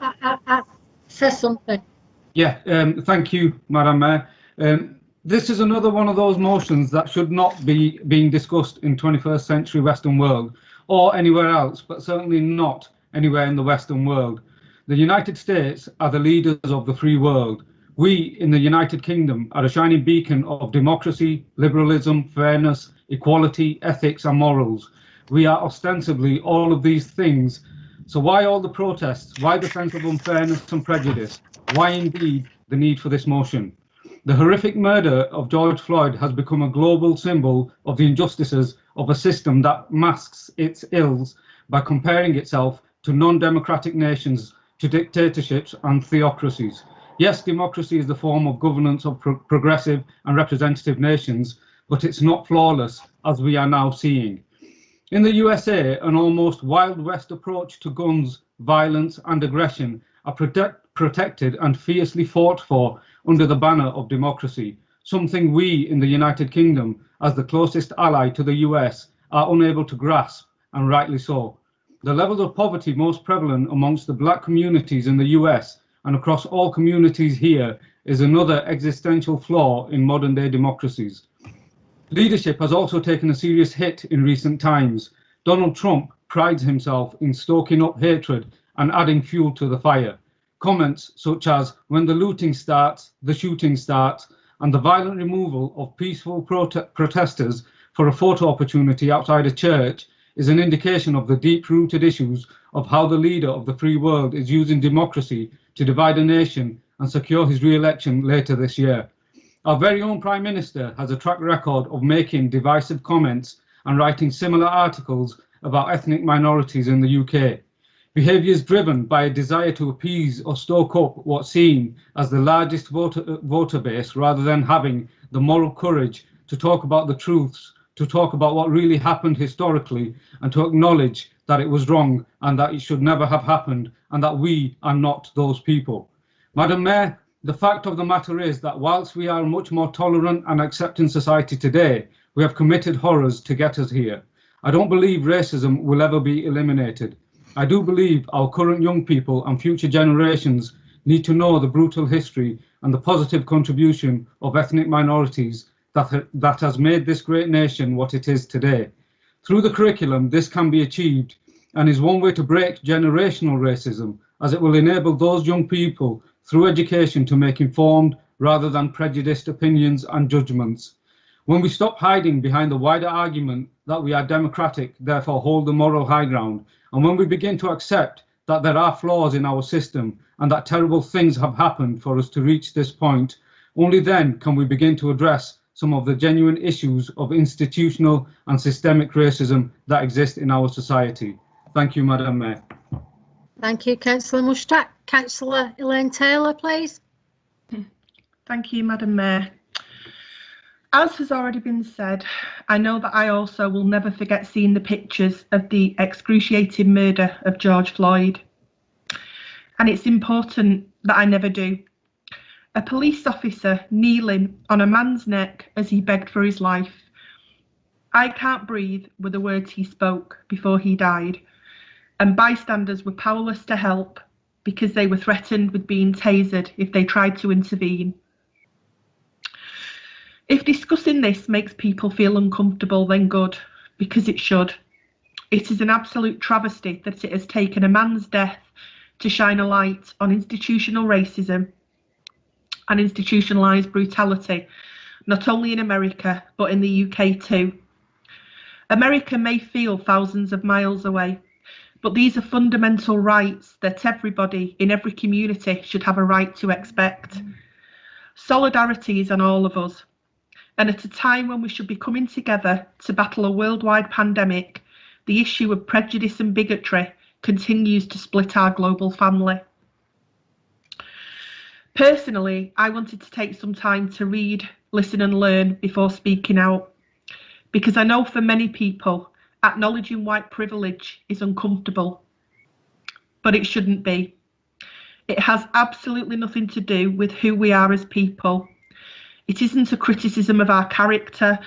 say something. Yeah. Thank you, Madam Mayor. This is another one of those motions that should not be being discussed in 21st century Western world or anywhere else, but certainly not anywhere in the Western world. The United States are the leaders of the free world. We in the United Kingdom are a shining beacon of democracy, liberalism, fairness, equality, ethics and morals. We are ostensibly all of these things. So why all the protests? Why the sense of unfairness and prejudice? Why indeed the need for this motion? The horrific murder of George Floyd has become a global symbol of the injustices of a system that masks its ills by comparing itself to non-democratic nations, to dictatorships and theocracies. Yes, democracy is the form of governance of progressive and representative nations, but it's not flawless, as we are now seeing. In the USA, an almost Wild West approach to guns, violence and aggression are protected and fiercely fought for under the banner of democracy, something we in the United Kingdom, as the closest ally to the US, are unable to grasp, and rightly so. The levels of poverty most prevalent amongst the black communities in the US and across all communities here is another existential flaw in modern day democracies. Leadership has also taken a serious hit in recent times. Donald Trump prides himself in stoking up hatred and adding fuel to the fire. Comments such as, when the looting starts, the shooting starts, and the violent removal of peaceful protesters for a photo opportunity outside a church is an indication of the deep-rooted issues of how the leader of the free world is using democracy to divide a nation and secure his re-election later this year. Our very own Prime Minister has a track record of making divisive comments and writing similar articles about ethnic minorities in the UK. Behaviours driven by a desire to appease or stoke up what's seen as the largest voter base, rather than having the moral courage to talk about the truths, to talk about what really happened historically, and to acknowledge that it was wrong and that it should never have happened, and that we are not those people. Madam Mayor, the fact of the matter is that whilst we are a much more tolerant and accepting society today, we have committed horrors to get us here. I don't believe racism will ever be eliminated. I do believe our current young people and future generations need to know the brutal history and the positive contribution of ethnic minorities that has made this great nation what it is today. Through the curriculum, this can be achieved and is one way to break generational racism, as it will enable those young people through education to make informed rather than prejudiced opinions and judgments. When we stop hiding behind the wider argument that we are democratic, therefore hold the moral high ground, and when we begin to accept that there are flaws in our system and that terrible things have happened for us to reach this point, only then can we begin to address some of the genuine issues of institutional and systemic racism that exist in our society. Thank you, Madam Mayor. Thank you, Councillor Mushtaq. Councillor Elaine Taylor, please. Thank you, Madam Mayor. As has already been said, I know that I also will never forget seeing the pictures of the excruciating murder of George Floyd. And it's important that I never do. A police officer kneeling on a man's neck as he begged for his life. I can't breathe were the words he spoke before he died, and bystanders were powerless to help because they were threatened with being tasered if they tried to intervene. If discussing this makes people feel uncomfortable, then good, because it should. It is an absolute travesty that it has taken a man's death to shine a light on institutional racism and institutionalised brutality not only in America, but in the UK too. America may feel thousands of miles away, but these are fundamental rights that everybody in every community should have a right to expect. Solidarity is on all of us, and at a time when we should be coming together to battle a worldwide pandemic, the issue of prejudice and bigotry continues to split our global family. Personally, I wanted to take some time to read, listen and learn before speaking out, because I know for many people, acknowledging white privilege is uncomfortable, but it shouldn't be. It has absolutely nothing to do with who we are as people. It isn't a criticism of our character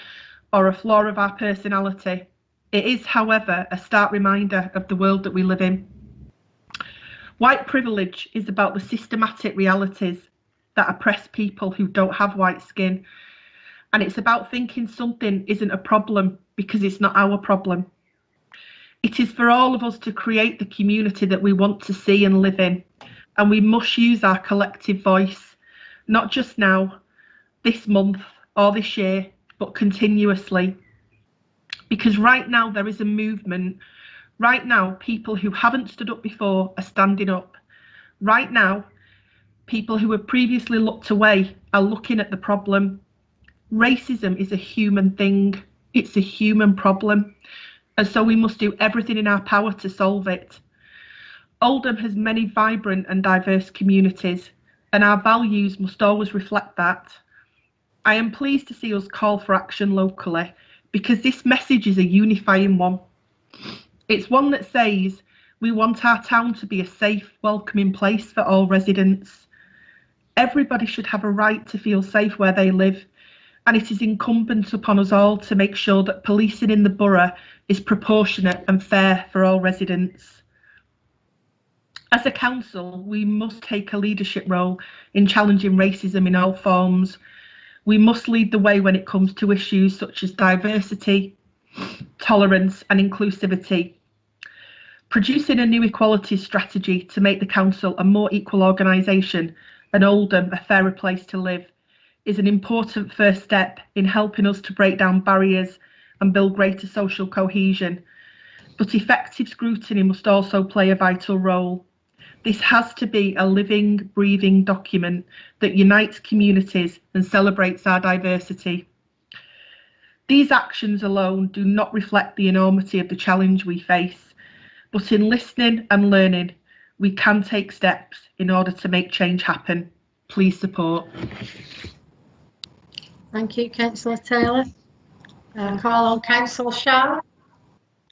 or a flaw of our personality. It is, however, a stark reminder of the world that we live in. White privilege is about the systematic realities that oppress people who don't have white skin. And it's about thinking something isn't a problem because it's not our problem. It is for all of us to create the community that we want to see and live in. And we must use our collective voice, not just now, this month or this year, but continuously. Because right now there is a movement. Right now, people who haven't stood up before are standing up. Right now, people who have previously looked away are looking at the problem. Racism is a human thing. It's a human problem. And so we must do everything in our power to solve it. Oldham has many vibrant and diverse communities, and our values must always reflect that. I am pleased to see us call for action locally, because this message is a unifying one. It's one that says we want our town to be a safe, welcoming place for all residents. Everybody should have a right to feel safe where they live, and it is incumbent upon us all to make sure that policing in the borough is proportionate and fair for all residents. As a council, we must take a leadership role in challenging racism in all forms. We must lead the way when it comes to issues such as diversity, tolerance and inclusivity. Producing a new equalities strategy to make the council a more equal organisation and Oldham a fairer place to live is an important first step in helping us to break down barriers and build greater social cohesion. But effective scrutiny must also play a vital role. This has to be a living, breathing document that unites communities and celebrates our diversity. These actions alone do not reflect the enormity of the challenge we face, but in listening and learning, we can take steps in order to make change happen. Please support. Thank you, Councillor Taylor. Call on Councillor Shaw.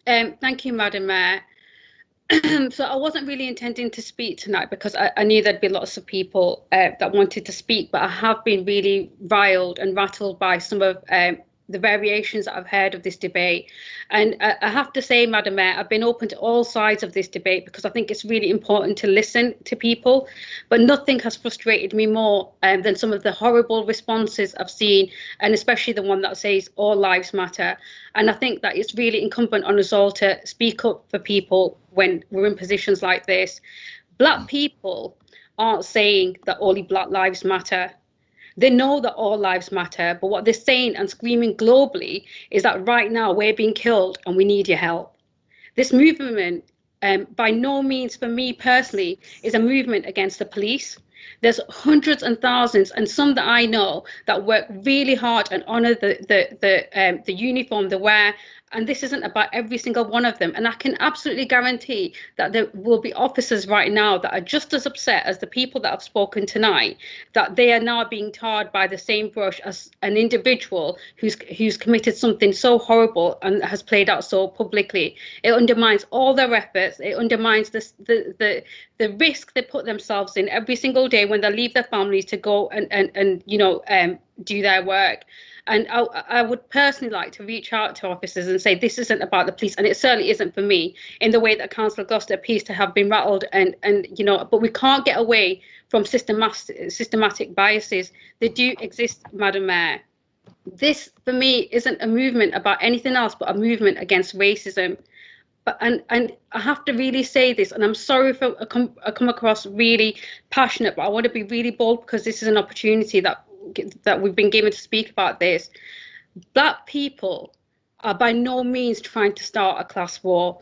Thank you, Madam Mayor. So I wasn't really intending to speak tonight because I knew there'd be lots of people that wanted to speak, but I have been really riled and rattled by some of the variations that I've heard of this debate. And I have to say, Madam Mayor, I've been open to all sides of this debate because I think it's really important to listen to people, but nothing has frustrated me more than some of the horrible responses I've seen, and especially the one that says all lives matter. And I think that it's really incumbent on us all to speak up for people when we're in positions like this. Black people aren't saying that only Black lives matter. They know that all lives matter, but what they're saying and screaming globally is that right now we're being killed and we need your help. This movement, by no means for me personally, is a movement against the police. There's hundreds and thousands, and some that I know, that work really hard and honour the uniform they wear. And this isn't about every single one of them. And I can absolutely guarantee that there will be officers right now that are just as upset as the people that have spoken tonight, that they are now being tarred by the same brush as an individual who's committed something so horrible and has played out so publicly. It undermines all their efforts. It undermines the risk they put themselves in every single day when they leave their families to go and do their work. And I would personally like to reach out to officers and say this isn't about the police, and it certainly isn't for me, in the way that Councillor Gloucester appears to have been rattled, and but we can't get away from systematic biases. They do exist, Madam Mayor. This, for me, isn't a movement about anything else but a movement against racism. But and I have to really say this, and I'm sorry if I come across really passionate, but I want to be really bold because this is an opportunity that that we've been given to speak about this. Black people are by no means trying to start a class war.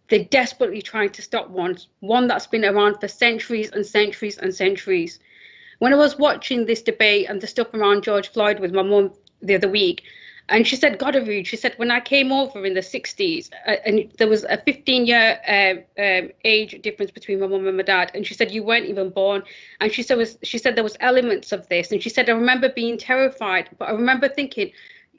They're desperately trying to stop one that's been around for centuries and centuries and centuries. When I was watching this debate and the stuff around George Floyd with my mum the other week, and she said, Godarood, she said, when I came over in the 60s, and there was a 15-year age difference between my mum and my dad, and she said, you weren't even born. And she said there was elements of this. And she said, I remember being terrified, but I remember thinking,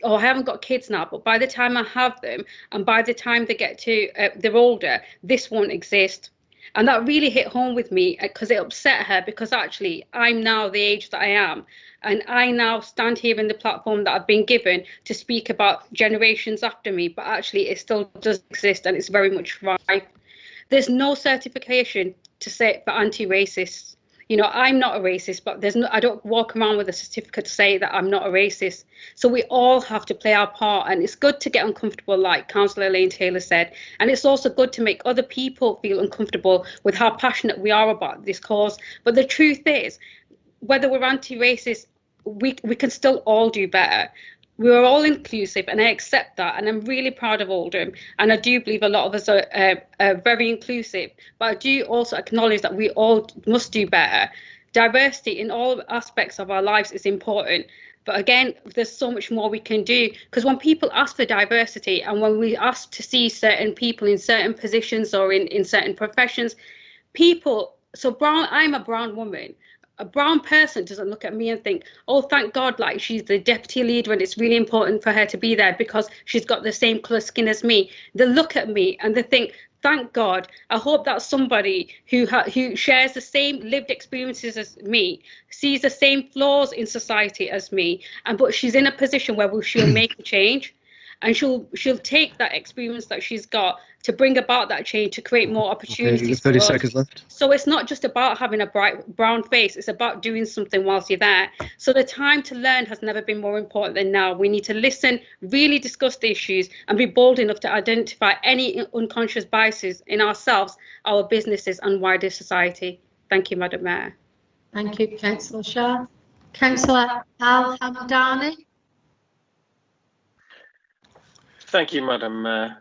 oh, I haven't got kids now, but by the time I have them, and by the time they get to, they're older, this won't exist. And that really hit home with me because it upset her, because actually I'm now the age that I am. And I now stand here in the platform that I've been given to speak about generations after me, but actually it still does exist and it's very much rife. There's no certification to say for anti-racists. You know, I'm not a racist, but I don't walk around with a certificate to say that I'm not a racist. So we all have to play our part, and it's good to get uncomfortable, like Councillor Elaine Taylor said. And it's also good to make other people feel uncomfortable with how passionate we are about this cause. But the truth is, whether we're anti-racist, we can still all do better. We're all inclusive, and I accept that, and I'm really proud of Oldham, and I do believe a lot of us are very inclusive, but I do also acknowledge that we all must do better. Diversity in all aspects of our lives is important, but again, there's so much more we can do, because when people ask for diversity, and when we ask to see certain people in certain positions or in certain professions, I'm a brown woman. A brown person doesn't look at me and think, oh, thank God, like she's the deputy leader and it's really important for her to be there because she's got the same colour skin as me. They look at me and they think, thank God, I hope that somebody who shares the same lived experiences as me, sees the same flaws in society as me, but she's in a position where she'll make a change. And she'll take that experience that she's got to bring about that change, to create more opportunities. 30 seconds left. So it's not just about having a bright brown face, it's about doing something whilst you're there. So the time to learn has never been more important than now. We need to listen, really discuss the issues, and be bold enough to identify any unconscious biases in ourselves, our businesses, and wider society. Thank you, Madam Mayor. Thank you, Councillor Shah. Councillor Al Hamdani. Thank you, Madam Mayor.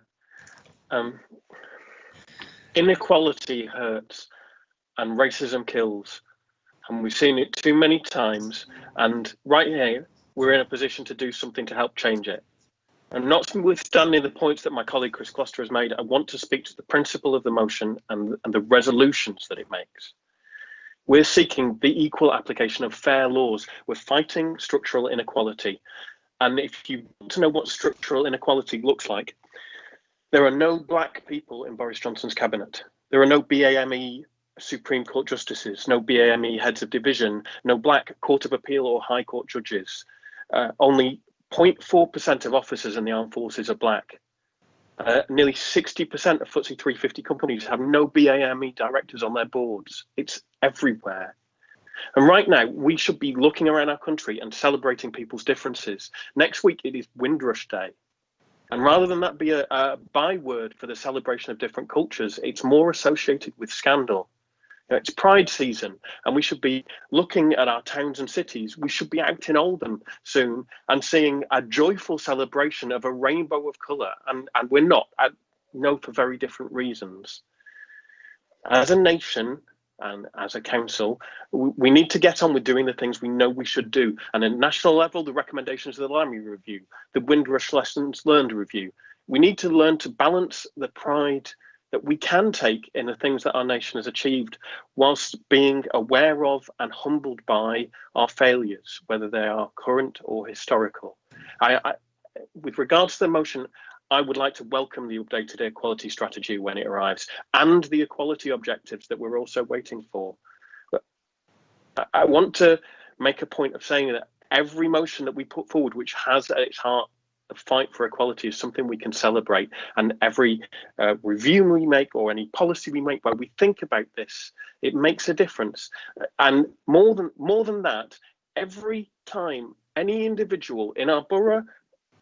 Inequality hurts and racism kills, and we've seen it too many times, and right here we're in a position to do something to help change it. And notwithstanding the points that my colleague Chris Gloucester has made, I want to speak to the principle of the motion and the resolutions that it makes. We're seeking the equal application of fair laws. We're fighting structural inequality. And if you want to know what structural inequality looks like, there are no black people in Boris Johnson's cabinet. There are no BAME Supreme Court justices, no BAME heads of division, no black Court of Appeal or High Court judges. Only 0.4% of officers in the armed forces are black. Nearly 60% of FTSE 350 companies have no BAME directors on their boards. It's everywhere. And right now, we should be looking around our country and celebrating people's differences. Next week, it is Windrush Day. And rather than that be a byword for the celebration of different cultures, it's more associated with scandal. You know, it's Pride season, and we should be looking at our towns and cities. We should be out in Oldham soon and seeing a joyful celebration of a rainbow of colour. And we're not, I know, for very different reasons. As a nation, and as a council, we need to get on with doing the things we know we should do. And at national level, the recommendations of the Limey Review, the Windrush Lessons Learned Review, we need to learn to balance the pride that we can take in the things that our nation has achieved, whilst being aware of and humbled by our failures, whether they are current or historical. With regards to the motion, I would like to welcome the updated equality strategy when it arrives, and the equality objectives that we're also waiting for. But I want to make a point of saying that every motion that we put forward, which has at its heart the fight for equality, is something we can celebrate. And every review we make or any policy we make where we think about this, it makes a difference. And more than that, every time any individual in our borough,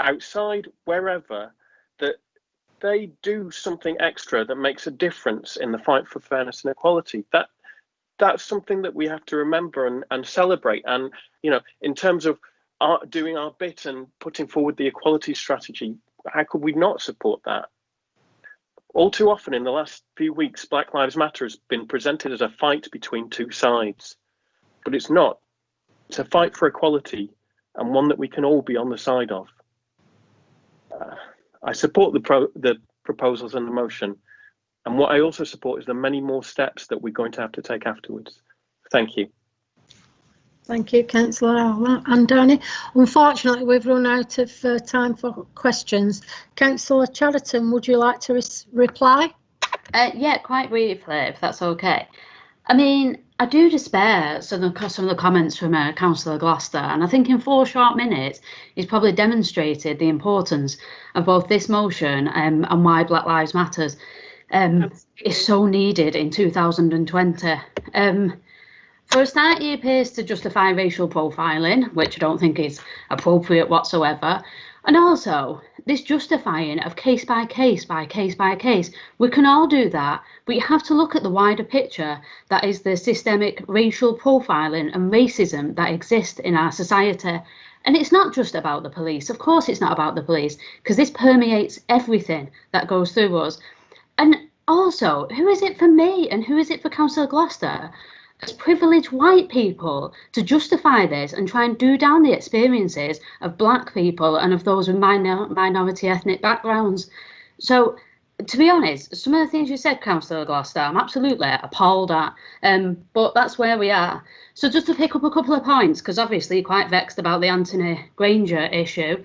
outside, wherever, that they do something extra that makes a difference in the fight for fairness and equality, that that's something that we have to remember and celebrate. And, you know, in terms of doing our bit and putting forward the equality strategy, how could we not support that? All too often in the last few weeks, Black Lives Matter has been presented as a fight between two sides, but it's not. It's a fight for equality, and one that we can all be on the side of. I support the proposals and the motion, and what I also support is the many more steps that we're going to have to take afterwards. Thank you. Thank you, Councillor Andani. Unfortunately, we've run out of time for questions. Councillor Chatterton, would you like to reply? Yeah, quite briefly, if that's okay. I mean, I do despair some of the comments from Councillor Gloucester, and I think in 4 short minutes, he's probably demonstrated the importance of both this motion and why Black Lives Matter is so needed in 2020. For a start, he appears to justify racial profiling, which I don't think is appropriate whatsoever. And also, this justifying of case by case by case by case, we can all do that, but you have to look at the wider picture, that is the systemic racial profiling and racism that exists in our society. And it's not just about the police. Of course it's not about the police, because this permeates everything that goes through us. And also, who is it for me and who is it for Councillor Gloucester, as privileged white people, to justify this and try and do down the experiences of black people and of those with minority ethnic backgrounds? So, to be honest, some of the things you said, Councillor Gloucester, I'm absolutely appalled at, but that's where we are. So just to pick up a couple of points, because obviously you're quite vexed about the Anthony Granger issue,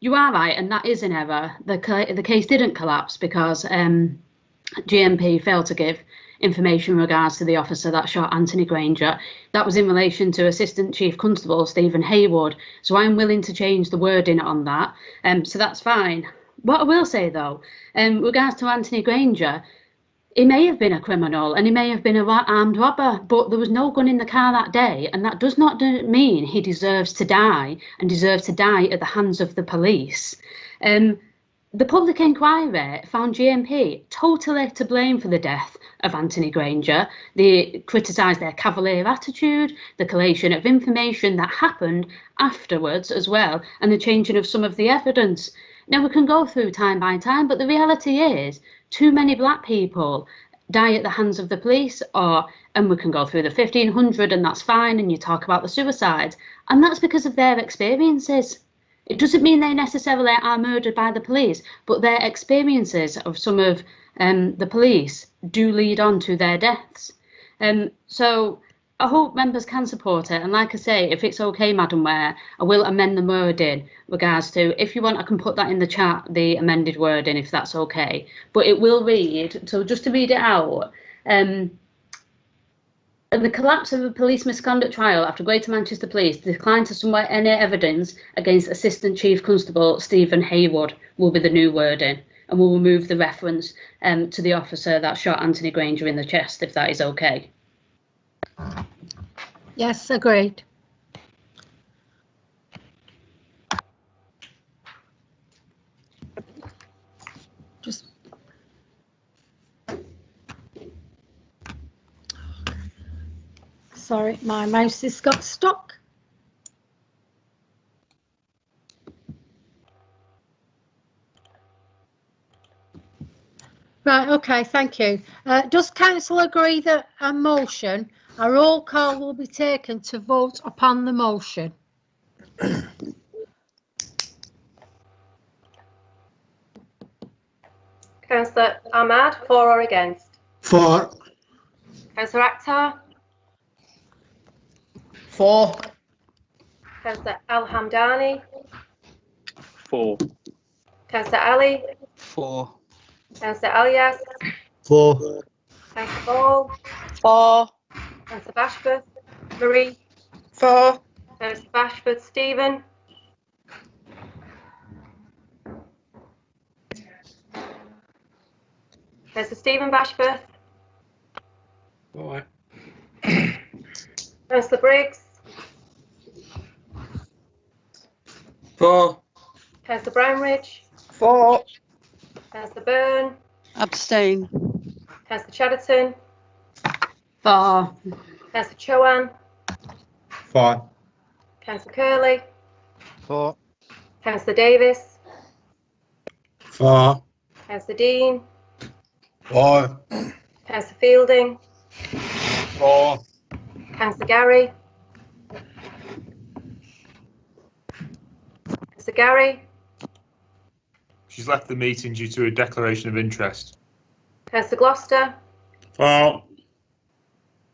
you are right, and that is an error. The case didn't collapse because GMP failed to give information in regards to the officer that shot Anthony Granger. That was in relation to Assistant Chief Constable Stephen Haywood. So I'm willing to change the wording on that. So that's fine. What I will say though, in regards to Anthony Granger, he may have been a criminal and he may have been an armed robber, but there was no gun in the car that day, and that does not mean he deserves to die and deserves to die at the hands of the police. The public inquiry found GMP totally to blame for the death of Anthony Granger. They criticised their cavalier attitude, the collation of information that happened afterwards as well, and the changing of some of the evidence. Now, we can go through time by time, but the reality is too many black people die at the hands of the police, and we can go through the 1,500 and that's fine, and you talk about the suicides, and that's because of their experiences. It doesn't mean they necessarily are murdered by the police, but their experiences of some of the police do lead on to their deaths. So I hope members can support it. And like I say, if it's okay, Madam Mayor, I will amend the wording regards to, if you want, I can put that in the chat, the amended wording, if that's okay. But it will read, so just to read it out, the collapse of a police misconduct trial after Greater Manchester Police declined to submit any evidence against Assistant Chief Constable Stephen Haywood will be the new wording, and we'll remove the reference to the officer that shot Anthony Granger in the chest, if that is okay. Yes, agreed. Just sorry, my mouse has got stuck. Right, okay, thank you. Does council agree that a motion, a roll call will be taken to vote upon the motion? Councillor Ahmad, for or against? For. Councillor Akhtar? For. Councillor Al Hamdani? For. Councillor Ali? For. Councillor Alias? For. Councillor Ball? For. Councillor Bashworth? Marie? For. Councillor Bashworth? Stephen? Councillor Stephen Bashworth? For. Councillor Briggs? For. Councillor Brownridge? For. Councillor Byrne? Abstain. Councillor Chatterton? For. Councillor Chowan, For. Councillor Curley, For. Councillor Davis, For. Councillor Dean, For. Councillor Fielding, For. Councillor Gary, Councillor Gary, She's left the meeting due to a declaration of interest. Councillor Gloucester, For.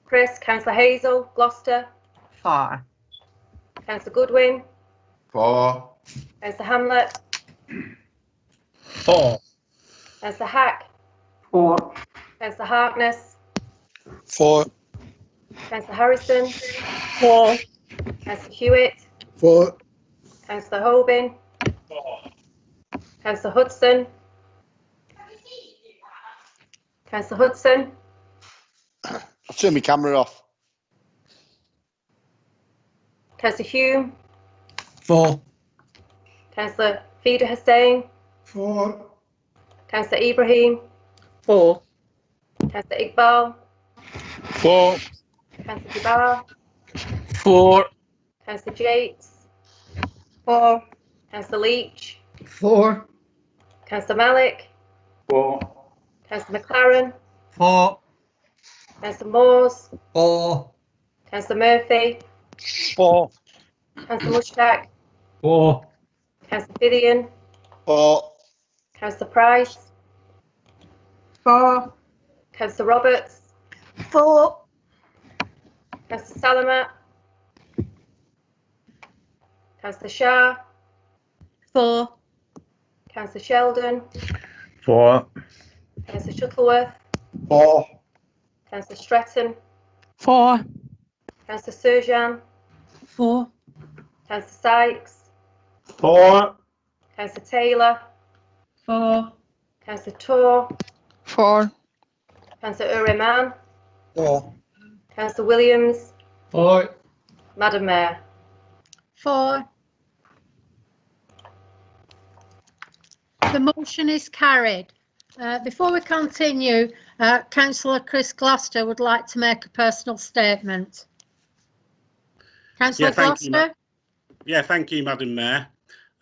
Chris, Councillor Hazel, Gloucester, For. Councillor Goodwin, For. Councillor Hamlet, For. Councillor Hack, For. Councillor Harkness, For. Councillor Harrison, For. Councillor Hewitt, For. Councillor Hoban, Councillor Hudson, Councillor Hudson, I've turned my camera off. Councillor Hume, For. Councillor Fida Hussain, For. Councillor Ibrahim, For. Councillor Iqbal, For. Councillor Jabbar, For. Councillor Yates, For. Councillor Leach, For. Councillor Malik, For. Councillor McLaren, For. Councillor Moores, For. Councillor Murphy, For. Councillor Mushtaq, For. Councillor Fiddian, For. Councillor Price, For. Councillor Roberts, For. Councillor Salamat, Councillor Shah, For. Councillor Sheldon, For. Councillor Shuttleworth, For. Councillor Stretton, For. Councillor Surjan, For. Councillor Sykes, For. Councillor Taylor, For. Councillor Torr, For. Councillor Uriman, For. Councillor Williams, For. Madam Mayor. For. The motion is carried. Before we continue, Councillor Chris Gloucester would like to make a personal statement. Councillor Gloucester? Thank you, Madam Mayor.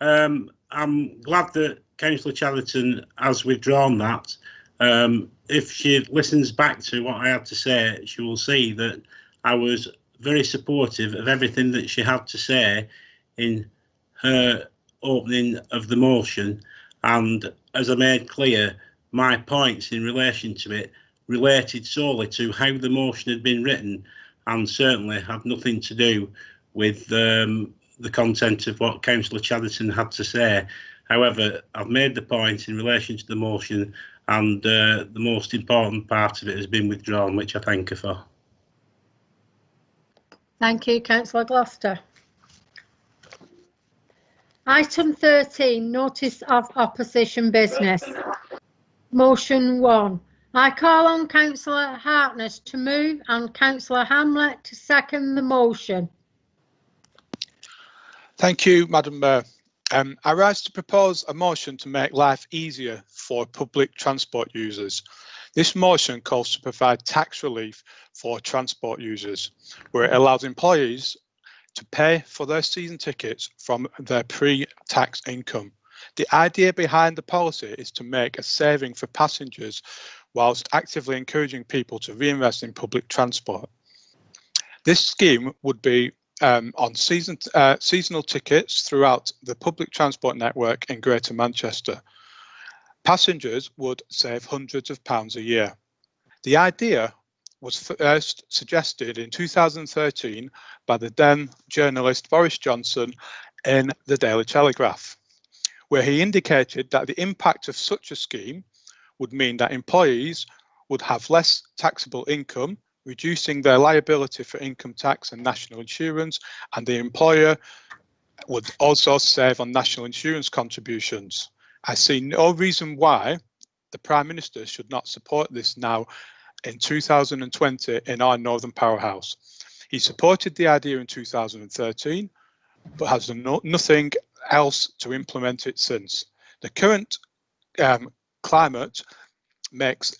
I'm glad that Councillor Chatterton has withdrawn that. If she listens back to what I had to say, she will see that I was very supportive of everything that she had to say in her opening of the motion. And as I made clear, my points in relation to it related solely to how the motion had been written and certainly had nothing to do with the content of what Councillor Chatterton had to say. However, I've made the point in relation to the motion and the most important part of it has been withdrawn, which I thank her for. Thank you, Councillor Gloucester. Item 13, notice of opposition business. Motion 1. I call on Councillor Harkness to move and Councillor Hamlet to second the motion. Thank you, Madam Mayor. I rise to propose a motion to make life easier for public transport users. This motion calls to provide tax relief for transport users, where it allows employees to pay for their season tickets from their pre-tax income. The idea behind the policy is to make a saving for passengers whilst actively encouraging people to reinvest in public transport. This scheme would be on seasonal tickets throughout the public transport network in Greater Manchester. Passengers would save hundreds of pounds a year. The idea was first suggested in 2013 by the then journalist Boris Johnson in the Daily Telegraph, where he indicated that the impact of such a scheme would mean that employees would have less taxable income, reducing their liability for income tax and national insurance, and the employer would also save on national insurance contributions. I see no reason why the Prime Minister should not support this now in 2020 in our Northern Powerhouse. He supported the idea in 2013, but has done nothing else to implement it since. The current climate makes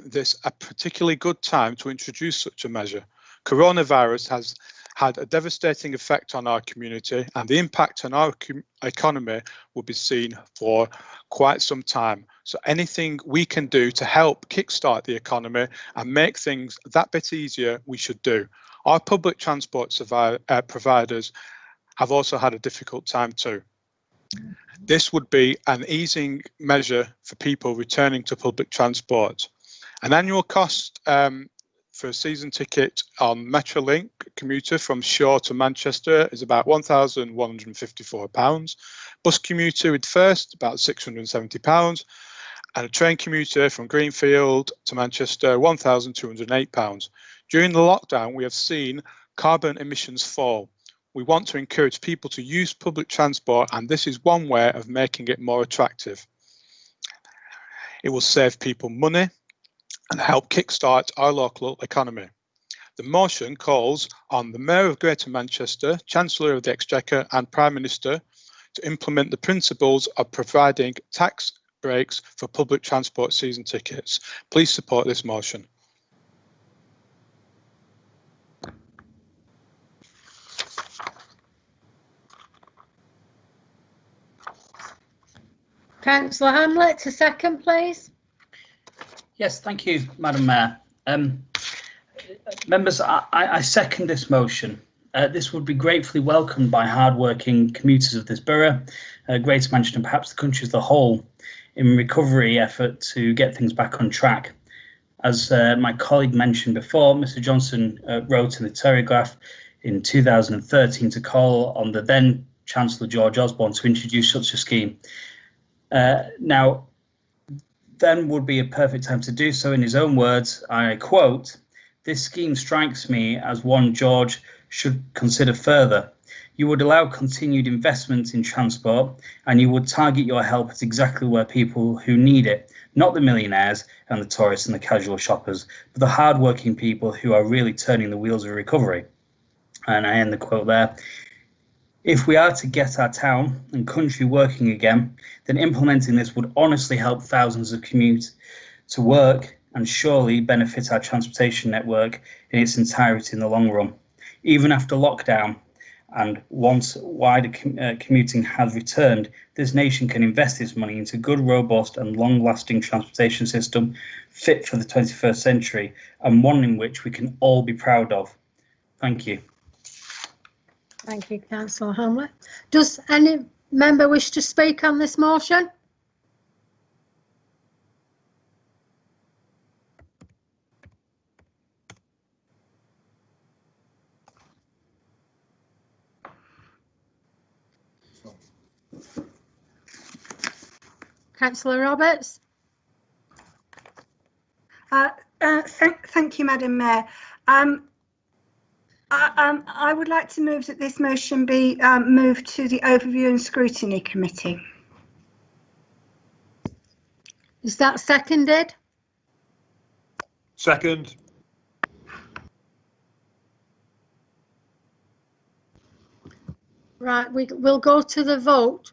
this a particularly good time to introduce such a measure. Coronavirus has had a devastating effect on our community, and the impact on our economy will be seen for quite some time. So anything we can do to help kickstart the economy and make things that bit easier, we should do. Our public transport providers have also had a difficult time too. This would be an easing measure for people returning to public transport. An annual cost for a season ticket on Metrolink commuter from Shore to Manchester is about £1,154. Bus commuter with First, about £670. And a train commuter from Greenfield to Manchester, £1,208. During the lockdown, we have seen carbon emissions fall. We want to encourage people to use public transport, and this is one way of making it more attractive. It will save people money and help kickstart our local economy. The motion calls on the Mayor of Greater Manchester, Chancellor of the Exchequer and Prime Minister to implement the principles of providing tax breaks for public transport season tickets. Please support this motion. Councillor Hamlet, to second, please. Yes, thank you, Madam Mayor. Members, I second this motion. This would be gratefully welcomed by hard-working commuters of this borough, Greater Manchester and perhaps the country as a whole, in recovery effort to get things back on track. As my colleague mentioned before, Mr Johnson wrote in the Telegraph in 2013 to call on the then Chancellor George Osborne to introduce such a scheme. Now, then would be a perfect time to do so. In his own words, I quote, "This scheme strikes me as one George should consider further. You would allow continued investment in transport, and you would target your help at exactly where people who need it, not the millionaires and the tourists and the casual shoppers, but the hard-working people who are really turning the wheels of recovery." And I end the quote there. If we are to get our town and country working again, then implementing this would honestly help thousands of commute to work and surely benefit our transportation network in its entirety in the long run. Even after lockdown and once wider commuting has returned, this nation can invest its money into good, robust and long-lasting transportation system fit for the 21st century, and one in which we can all be proud of. Thank you. Thank you, Councillor Hamlet. Does any member wish to speak on this motion? Councillor Roberts. Thank you, Madam Mayor. I would like to move that this motion be moved to the Overview and Scrutiny Committee. Is that seconded? Second. Right, we'll go to the vote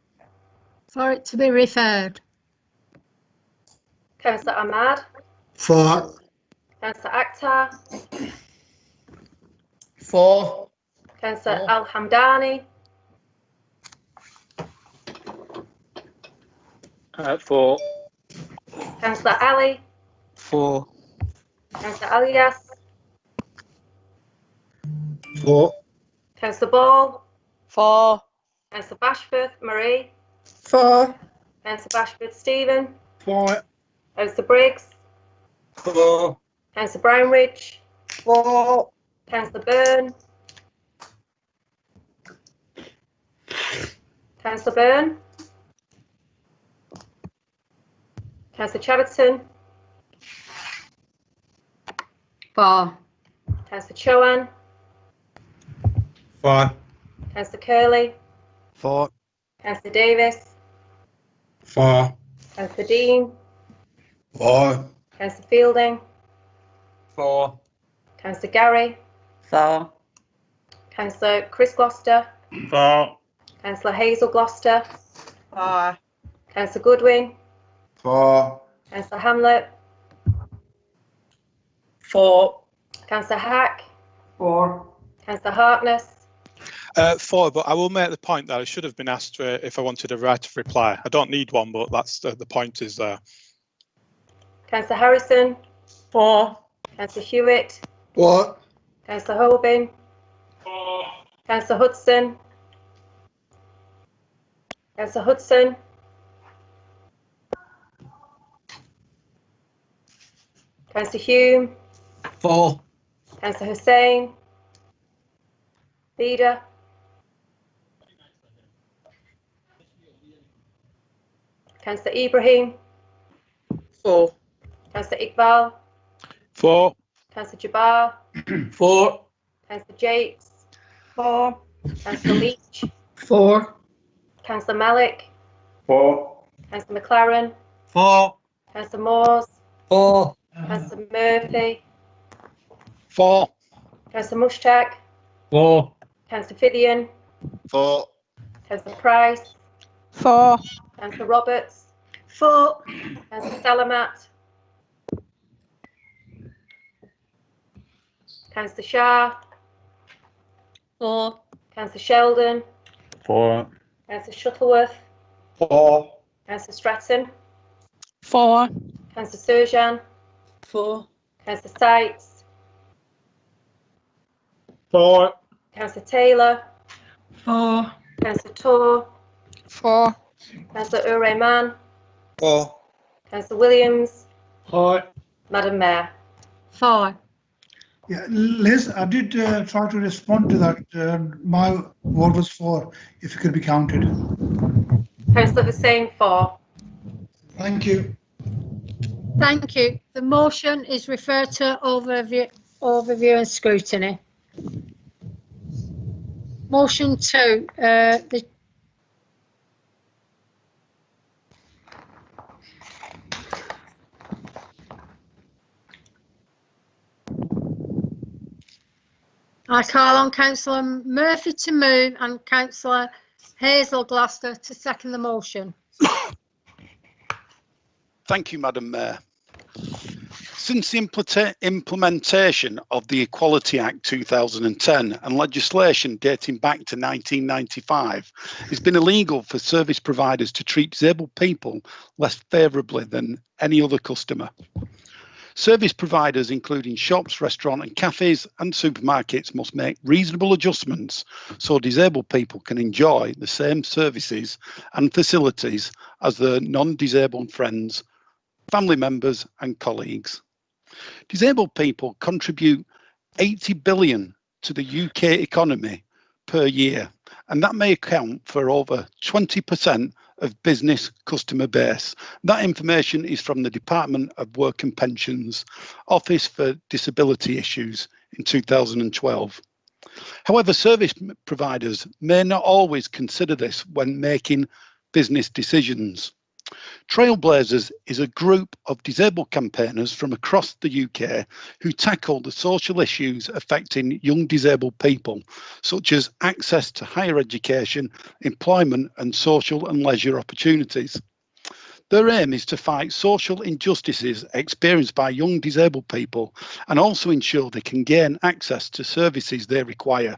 for it to be referred. Councillor Ahmad. For. Councillor Akhtar. For. Councillor Al Hamdani. For. Councillor Ali. For. Councillor Alias. For. Councillor Ball. For. Councillor Bashford Marie. For. Councillor Bashford Stephen. For. Councillor Briggs. For. Councillor Brownridge. For. Councillor Byrne. Councillor Byrne. Councillor Chatterton. For. Councillor Chowan. For. Councillor Curley. For. Councillor Davis. For. Councillor Dean. For. Councillor Fielding. For. Councillor Gary. For. Councillor Chris Gloucester. For. Councillor Hazel Gloucester. For. Councillor Goodwin. For. Councillor Hamlet. 4. Councillor Hack. 4. Councillor Harkness. 4, but I will make the point that I should have been asked if I wanted a right of reply. I don't need one, but that's the point is there. Councillor Harrison. 4. Councillor Hewitt. 4. Councillor Holbein. 4. Councillor Hudson. Councillor Hudson. Councillor Hume. 4. Councillor Hussain. Beda. Councillor Ibrahim. 4. Councillor Iqbal. 4. Councillor Jabbar. 4. Councillor Jakes. 4. Councillor Leach. 4. Councillor Malik. 4. Councillor McLaren. 4. Councillor Moores. 4. Councillor Murphy. 4. Councillor Mushtaq. 4. Councillor Fiddian. 4. Councillor Price. 4. Councillor Roberts. 4. Councillor Salamat. Councillor Shah. 4. Councillor Sheldon. 4. Councillor Shuttleworth. 4. Councillor Stratton. 4. Councillor Surjan. 4. Councillor Sykes. 4. Councillor Taylor. 4. Councillor Torr. 4. Councillor Ureyman. 4. Councillor Williams. 4. Madam Mayor. 4. Yeah, Liz, I did try to respond to that. My vote was 4, if it could be counted. Councillor Hussain, 4. Thank you. Thank you. The motion is referred to overview and scrutiny. Motion 2. I call on Councillor Murphy to move and Councillor Hazel Gloucester to second the motion. Thank you, Madam Mayor. Since the implementation of the Equality Act 2010 and legislation dating back to 1995, it's been illegal for service providers to treat disabled people less favourably than any other customer. Service providers, including shops, restaurants and cafes and supermarkets, must make reasonable adjustments so disabled people can enjoy the same services and facilities as their non-disabled friends, family members and colleagues. Disabled people contribute 80 billion to the UK economy per year, and that may account for over 20% of business customer base. That information is from the Department of Work and Pensions Office for Disability Issues in 2012. However, service providers may not always consider this when making business decisions. Trailblazers is a group of disabled campaigners from across the UK who tackle the social issues affecting young disabled people, such as access to higher education, employment and social and leisure opportunities. Their aim is to fight social injustices experienced by young disabled people and also ensure they can gain access to services they require.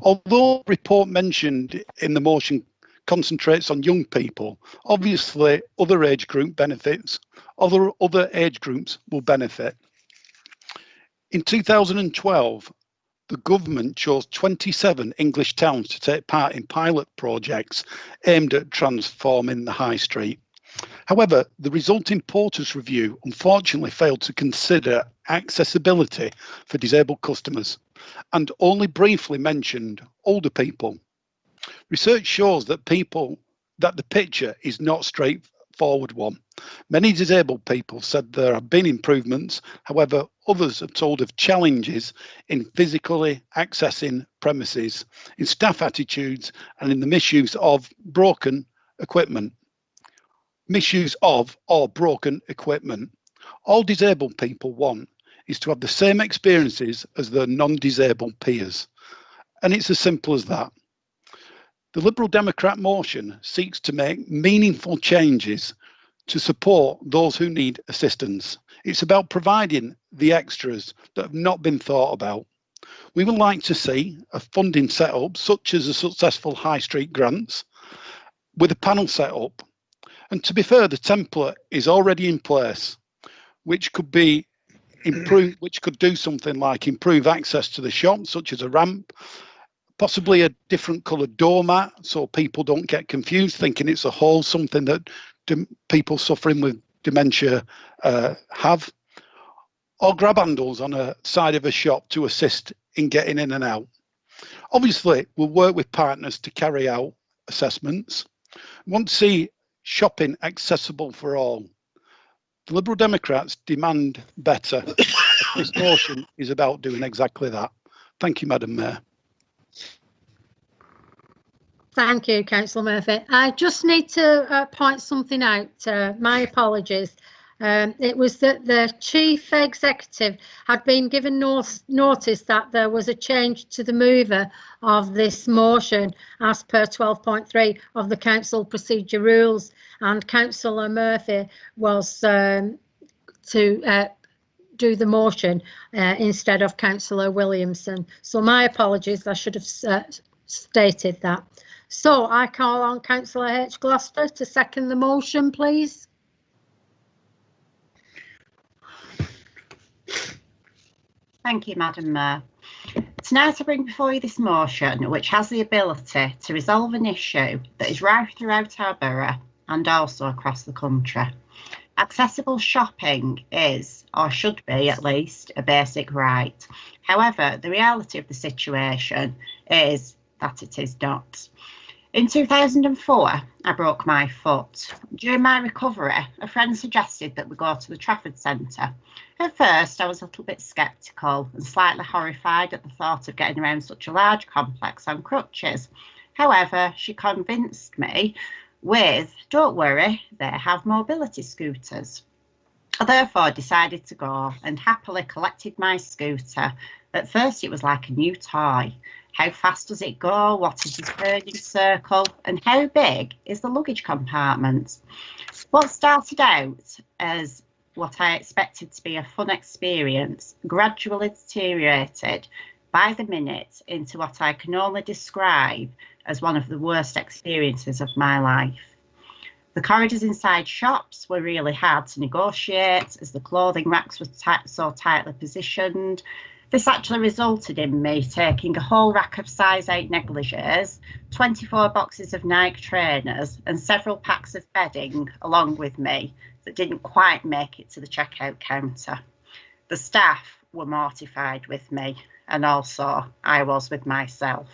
Although the report mentioned in the motion concentrates on young people, obviously other age group benefits, other age groups will benefit. In 2012, the government chose 27 English towns to take part in pilot projects aimed at transforming the high street. However, the resulting Porter's review unfortunately failed to consider accessibility for disabled customers and only briefly mentioned older people. Research shows that the picture is not straightforward one. Many disabled people said there have been improvements. However, others have told of challenges in physically accessing premises, in staff attitudes, and in the misuse of broken equipment. Misuse of or broken equipment. All disabled people want is to have the same experiences as their non-disabled peers. And it's as simple as that. The Liberal Democrat motion seeks to make meaningful changes to support those who need assistance. It's about providing the extras that have not been thought about. We would like to see a funding set up, such as a successful high street grants, with a panel set up. And to be fair, the template is already in place, which could be improved, which could do something like improve access to the shop, such as a ramp, possibly a different coloured doormat, so people don't get confused thinking it's a hole, something that people suffering with dementia have, or grab handles on a side of a shop to assist in getting in and out. Obviously, we'll work with partners to carry out assessments. We want to see shopping accessible for all. The Liberal Democrats demand better. This motion is about doing exactly that. Thank you, Madam Mayor. Thank you, Councillor Murphy. I just need to point something out. My apologies. It was that the Chief Executive had been given notice that there was a change to the mover of this motion as per 12.3 of the Council Procedure Rules, and Councillor Murphy was to do the motion instead of Councillor Williamson. So my apologies, I should have stated that. So I call on Councillor H. Gloucester to second the motion, please. Thank you, Madam Mayor. Tonight I bring before you this motion, which has the ability to resolve an issue that is rife throughout our borough and also across the country. Accessible shopping is, or should be at least, a basic right. However, the reality of the situation is that it is not. In 2004, I broke my foot. During my recovery, a friend suggested that we go to the Trafford Centre. At first, I was a little bit sceptical and slightly horrified at the thought of getting around such a large complex on crutches. However, she convinced me with, "Don't worry, they have mobility scooters." I therefore decided to go and happily collected my scooter. At first, it was like a new toy. How fast does it go? What is the turning circle? And how big is the luggage compartment? What started out as what I expected to be a fun experience gradually deteriorated by the minute into what I can only describe as one of the worst experiences of my life. The corridors inside shops were really hard to negotiate as the clothing racks were so tightly positioned. This actually resulted in me taking a whole rack of size 8 negligees, 24 boxes of Nike trainers and several packs of bedding along with me that didn't quite make it to the checkout counter. The staff were mortified with me, and also I was with myself.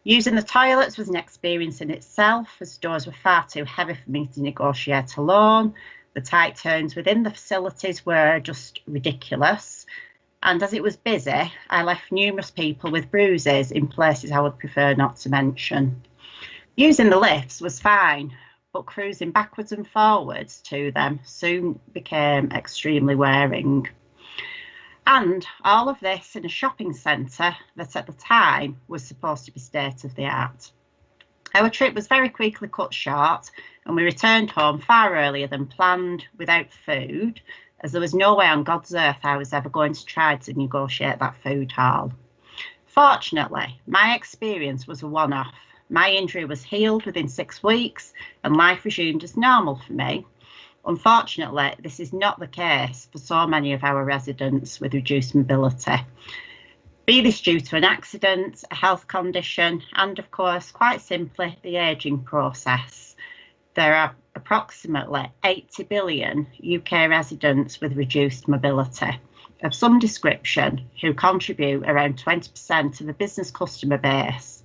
Using the toilets was an experience in itself, as doors were far too heavy for me to negotiate alone. The tight turns within the facilities were just ridiculous. And as it was busy, I left numerous people with bruises in places I would prefer not to mention. Using the lifts was fine, but cruising backwards and forwards to them soon became extremely wearing. And all of this in a shopping centre that at the time was supposed to be state of the art. Our trip was very quickly cut short and we returned home far earlier than planned without food, as there was no way on God's earth I was ever going to try to negotiate that food haul. Fortunately, my experience was a one-off. My injury was healed within 6 weeks and life resumed as normal for me. Unfortunately, this is not the case for so many of our residents with reduced mobility. Be this due to an accident, a health condition, and of course, quite simply, the ageing process. There are approximately 80 billion UK residents with reduced mobility of some description who contribute around 20% of the business customer base.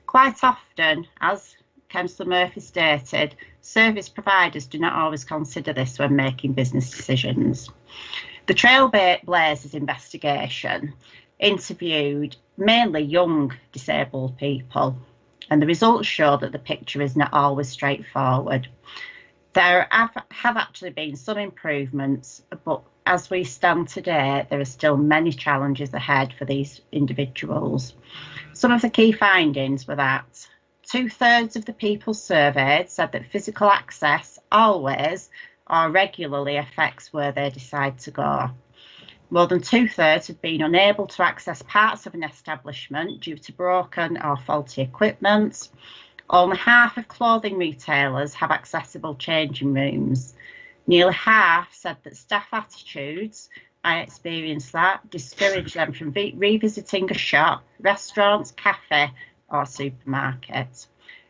Quite often, as Councillor Murphy stated, service providers do not always consider this when making business decisions. The Trailblazers investigation interviewed mainly young disabled people, and the results show that the picture is not always straightforward. There have actually been some improvements, but as we stand today, there are still many challenges ahead for these individuals. Some of the key findings were that 2/3 of the people surveyed said that physical access always or regularly affects where they decide to go. More than 2/3 have been unable to access parts of an establishment due to broken or faulty equipment. Only half of clothing retailers have accessible changing rooms. Nearly half said that staff attitudes, I experienced that, discourage them from revisiting a shop, restaurant, cafe or supermarket.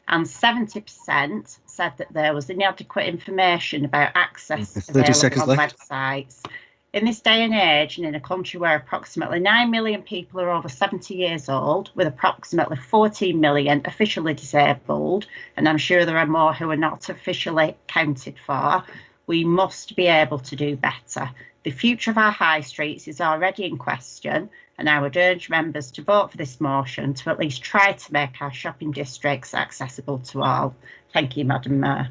And 70% said that there was inadequate information about access 30 seconds available on left. websites. In this day and age, and in a country where approximately 9 million people are over 70 years old, with approximately 14 million officially disabled, and I'm sure there are more who are not officially counted for, we must be able to do better. The future of our high streets is already in question, and I would urge members to vote for this motion to at least try to make our shopping districts accessible to all. Thank you, Madam Mayor.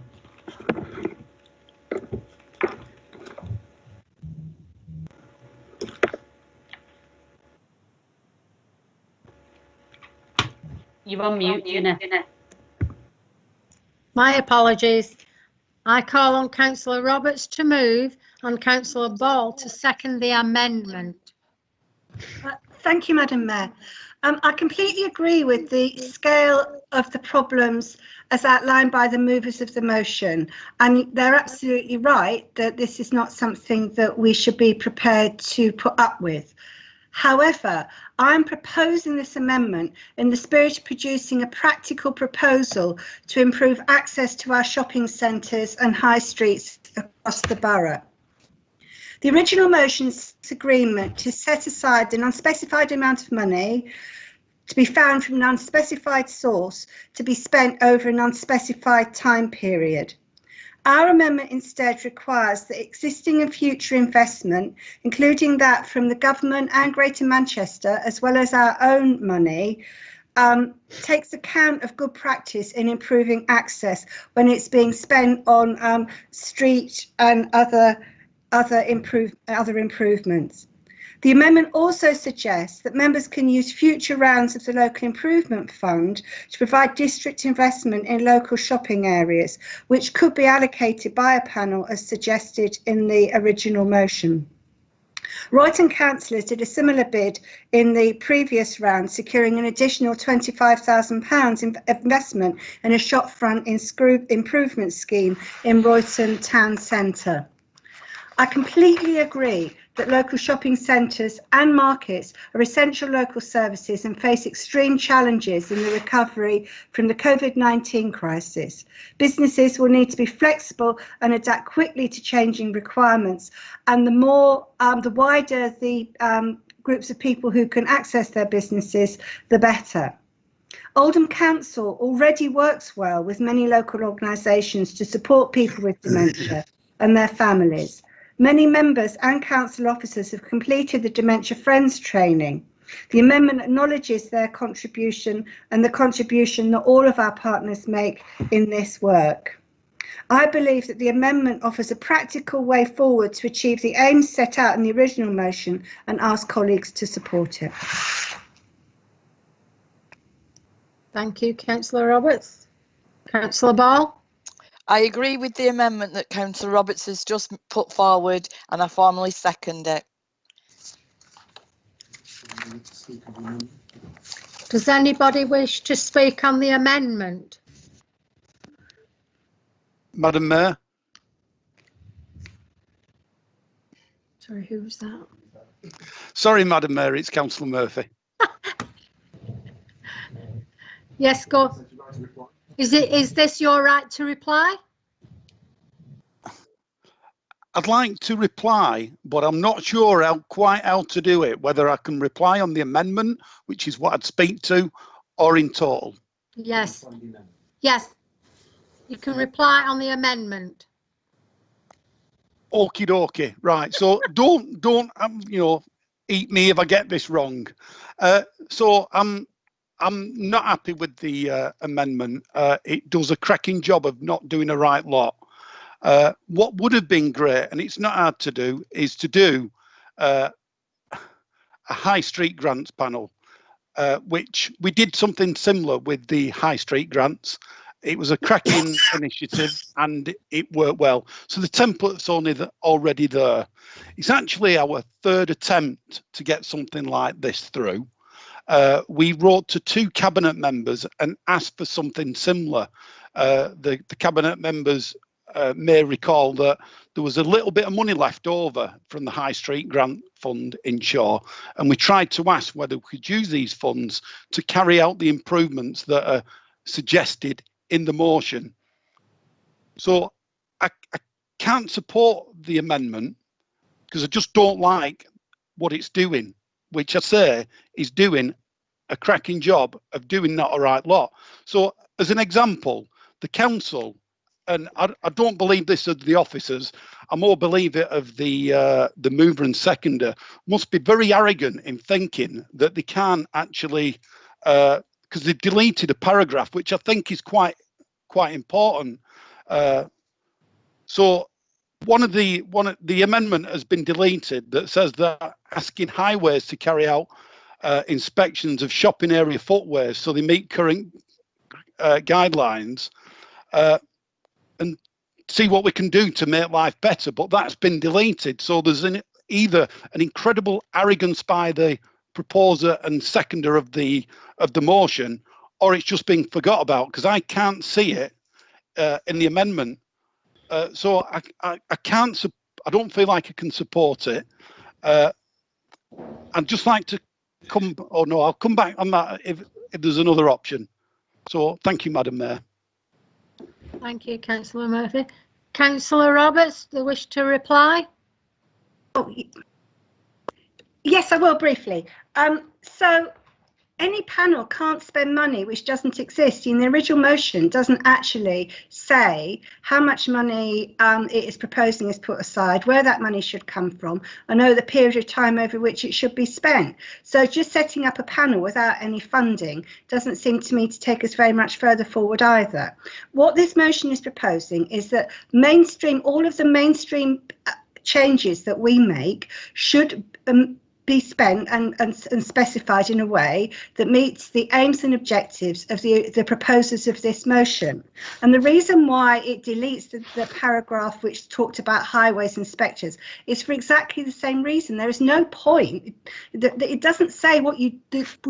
You're on mute, Gina. My apologies. I call on Councillor Roberts to move and Councillor Ball to second the amendment. Thank you, Madam Mayor. I completely agree with the scale of the problems as outlined by the movers of the motion, and they're absolutely right that this is not something that we should be prepared to put up with. However, I'm proposing this amendment in the spirit of producing a practical proposal to improve access to our shopping centres and high streets across the borough. The original motion's agreement to set aside an unspecified amount of money to be found from an unspecified source to be spent over an unspecified time period. Our amendment instead requires that existing and future investment, including that from the government and Greater Manchester, as well as our own money, takes account of good practice in improving access when it's being spent on street and other improvements. The amendment also suggests that members can use future rounds of the Local Improvement Fund to provide district investment in local shopping areas, which could be allocated by a panel as suggested in the original motion. Royton councillors did a similar bid in the previous round, securing an additional £25,000 investment in a shopfront improvement scheme in Royton Town Centre. I completely agree that local shopping centres and markets are essential local services and face extreme challenges in the recovery from the COVID-19 crisis. Businesses will need to be flexible and adapt quickly to changing requirements, and the wider the groups of people who can access their businesses, the better. Oldham Council already works well with many local organisations to support people with dementia and their families. Many members and council officers have completed the Dementia Friends training. The amendment acknowledges their contribution and the contribution that all of our partners make in this work. I believe that the amendment offers a practical way forward to achieve the aims set out in the original motion and ask colleagues to support it. Thank you, Councillor Roberts. Councillor Ball. I agree with the amendment that Councillor Roberts has just put forward, and I formally second it. Does anybody wish to speak on the amendment? Madam Mayor. Sorry, who was that? Sorry, Madam Mayor, it's Councillor Murphy. Yes, go. Is this your right to reply? I'd like to reply, but I'm not sure quite how to do it, whether I can reply on the amendment, which is what I'd speak to, or in total. Yes. Yes. You can reply on the amendment. Okie dokie. Right. So don't eat me if I get this wrong. So I'm not happy with the amendment. It does a cracking job of not doing the right lot. What would have been great, and it's not hard to do, is to do a high street grants panel, which we did something similar with the high street grants. it was a cracking initiative and it worked well. So the template's already there. It's actually our third attempt to get something like this through. We wrote to 2 cabinet members and asked for something similar. The cabinet members may recall that there was a little bit of money left over from the High Street Grant Fund in Shaw, and we tried to ask whether we could use these funds to carry out the improvements that are suggested in the motion. So I can't support the amendment because I just don't like what it's doing, which I say is doing a cracking job of doing not a right lot. So as an example, the council, and I don't believe this of the officers, I more believe it of the mover and seconder, must be very arrogant in thinking that they can't actually, because they've deleted a paragraph, which I think is quite important. So the amendment has been deleted that says that asking highways to carry out inspections of shopping area footways so they meet current guidelines and see what we can do to make life better, but that's been deleted. So there's either an incredible arrogance by the proposer and seconder of the motion, or it's just being forgot about, because I can't see it in the amendment. So I can't. I don't feel like I can support it. I'd just like to come. Oh no, I'll come back on that if there's another option. So thank you, Madam Mayor. Thank you, Councillor Murphy. Councillor Roberts, the wish to reply? Oh, yes, I will briefly. So any panel can't spend money which doesn't exist. In the original motion doesn't actually say how much money it is proposing is put aside, where that money should come from, and the period of time over which it should be spent. So just setting up a panel without any funding doesn't seem to me to take us very much further forward either. What this motion is proposing is that all of the mainstream changes that we make should be spent and specified in a way that meets the aims and objectives of the proposers of this motion. And the reason why it deletes the paragraph which talked about highways inspectors is for exactly the same reason. There is no point that it doesn't say what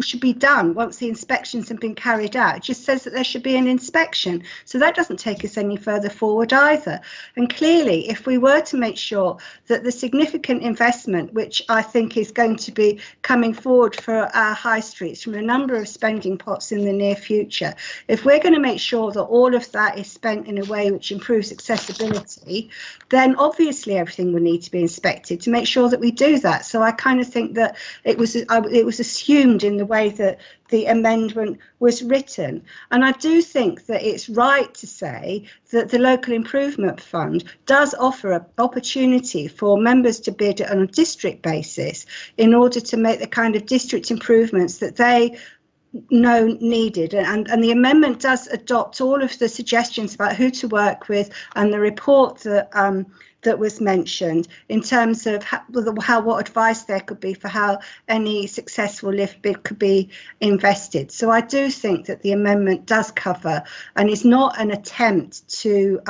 should be done once the inspections have been carried out. It just says that there should be an inspection. So that doesn't take us any further forward either. And clearly, if we were to make sure that the significant investment, which I think is going to be coming forward for our high streets from a number of spending pots in the near future, if we're going to make sure that all of that is spent in a way which improves accessibility, then obviously everything will need to be inspected to make sure that we do that. So I kind of think that it was assumed in the way that the amendment was written. And I do think that it's right to say that the Local Improvement Fund does offer an opportunity for members to bid on a district basis in order to make the kind of district improvements that they know needed, and the amendment does adopt all of the suggestions about who to work with and the report that was mentioned in terms of what advice there could be for how any successful lift bid could be invested. So I do think that the amendment does cover, and is not an attempt to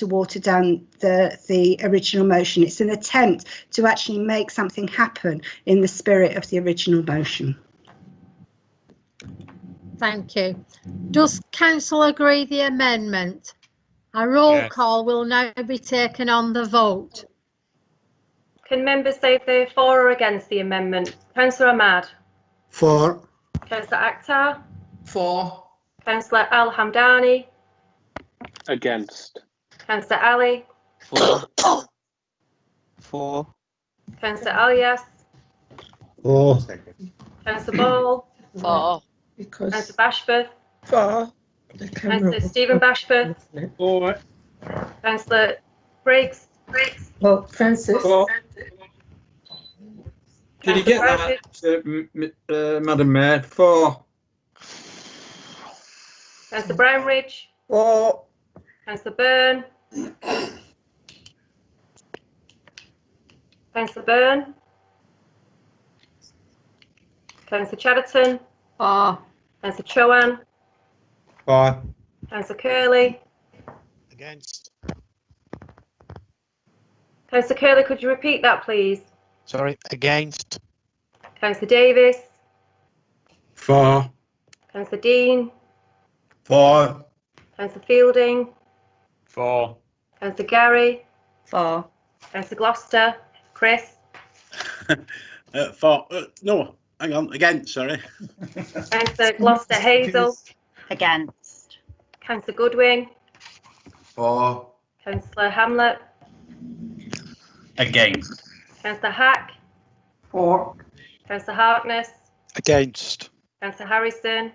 water down the original motion. It's an attempt to actually make something happen in the spirit of the original motion. Thank you. Does Council agree the amendment? A roll call will now be taken on the vote. Can members say if they're for or against the amendment? Councillor Ahmad? For. Councillor Akhtar? For. Councillor Al Hamdani? Against. Councillor Ali? For. For. Councillor Alias? For. Councillor Ball? For. Councillor Bashforth? For. Councillor Stephen Bashforth? For. Councillor Briggs? For. Francis. For. Did you get that, Madam Mayor? For. Councillor Brownridge? For. Councillor Byrne? Councillor Byrne? Councillor Chatterton? For. Councillor Chowan? For. Councillor Curley. Against. Councillor Curley, could you repeat that, please? Sorry, against. Councillor Davis. For. Councillor Dean. For. Councillor Fielding. For. Councillor Gary. For. Councillor Gloucester. Chris. For. No, hang on. Against, sorry. Councillor Gloucester Hazel. Against. Councillor Goodwin. For. Councillor Hamlet. Against. Councillor Hack. For. Councillor Harkness. Against. Councillor Harrison.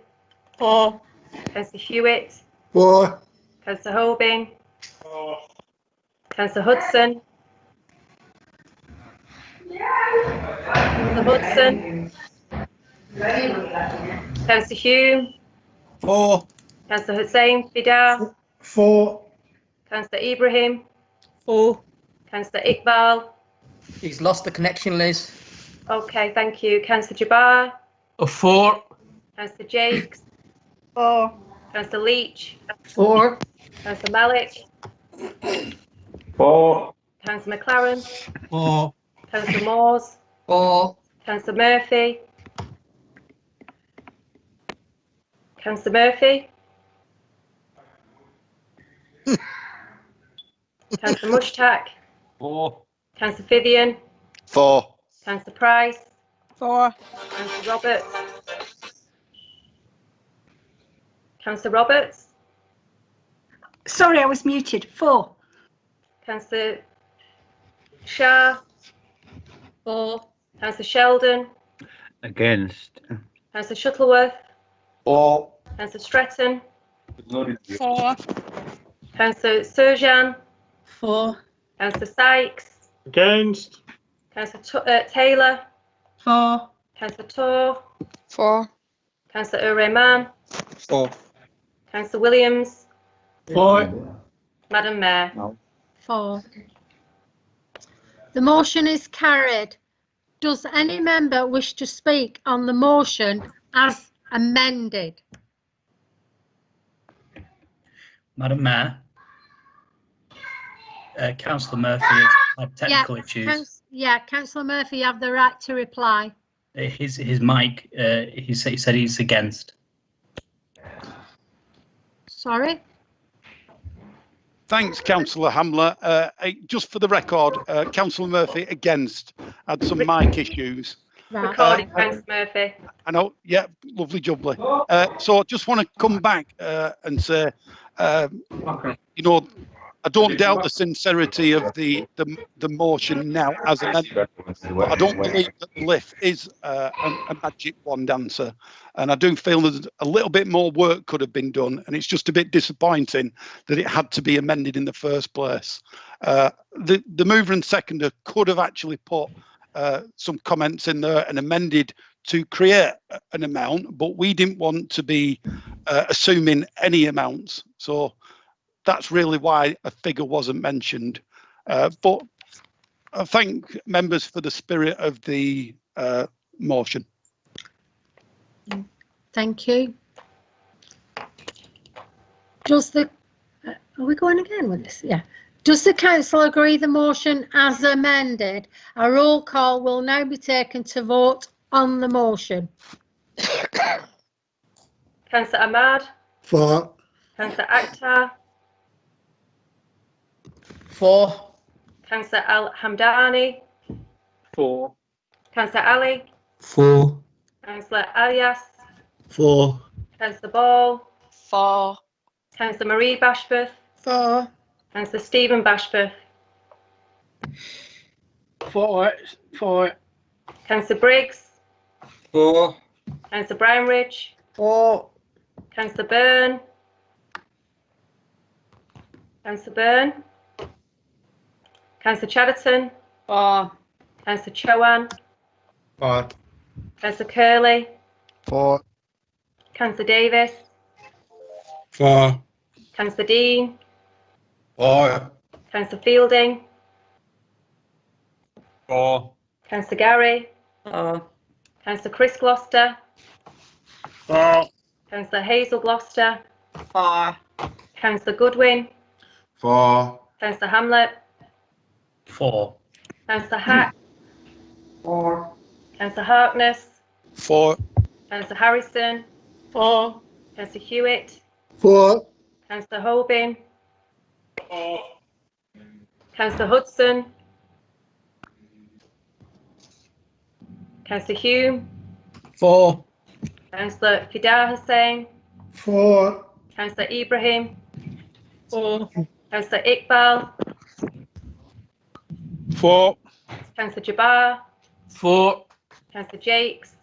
For. Councillor Hewitt. For. Councillor Hobing. Councillor Hudson. Councillor Hudson. Councillor Hume. For. Councillor Hussain Bidar. For. Councillor Ibrahim. For. Councillor Iqbal. He's lost the connection, Liz. Okay, thank you. Councillor Jabbar. For. Councillor Jakes. For. Councillor Leach. For. Councillor Malik. For. Councillor McLaren. For. Councillor Moores. For. Councillor Murphy. Councillor Murphy. Councillor Mushtaq. For. Councillor Vivian. For. Councillor Price. For. Councillor Roberts. Councillor Roberts. Sorry, I was muted. For. Councillor Shah. For. Councillor Sheldon. Against. Councillor Shuttleworth. For. Councillor Stretton. For. Councillor Surjan. For. Councillor Sykes. Against. Councillor Taylor. For. Councillor Torr. For. Councillor Ureyman. For. Councillor Williams. For. Madam Mayor. For. The motion is carried. Does any member wish to speak on the motion as amended? Madam Mayor, Councillor Murphy has had technical issues. Councillor Murphy, you have the right to reply. His mic, he said he's against. Sorry? Thanks, Councillor Hamler. Just for the record, Councillor Murphy against, had some mic issues. Right. Recording, thanks, Murphy. I know, yeah, lovely jubbly. So I just want to come back and say, you know, I don't doubt the sincerity of the motion now as amended, but I don't believe that the LIF is a magic wand answer. And I do feel that a little bit more work could have been done, and it's just a bit disappointing that it had to be amended in the first place. The mover and seconder could have actually put some comments in there and amended to create an amount, but we didn't want to be assuming any amounts. So that's really why a figure wasn't mentioned. But I thank members for the spirit of the motion. Thank you. Does the, are we going again with this? Yeah. Does the council agree the motion as amended? A roll call will now be taken to vote on the motion. Councillor Ahmad. For. Councillor Akhtar. For. Councillor Al Hamdani. For. Councillor Ali. For. Councillor Alias. For. Councillor Ball. For. Councillor Marie Bashforth. For. Councillor Stephen Bashforth. For. For. Councillor Briggs. For. Councillor Brownridge. For. Councillor Byrne. Councillor Byrne. Councillor Chatterton. For. Councillor Chowan. For. Councillor Curley. For. Councillor Davis. For. Councillor Dean. For. Councillor Fielding. For. Councillor Gary. For. Councillor Chris Gloucester. For. Councillor Hazel Gloucester. 4. Councillor Goodwin, 4. Councillor Hamlet, 4. Councillor Hack, 4. Councillor Harkness, 4. Councillor Harrison, 4. Councillor Hewitt, 4. Councillor Holbein, Councillor Hudson, Councillor Hume, 4. Councillor Fidar Hussain, 4. Councillor Ibrahim, 4. Councillor Iqbal, 4. Councillor Jabbar, 4. Councillor Jakes,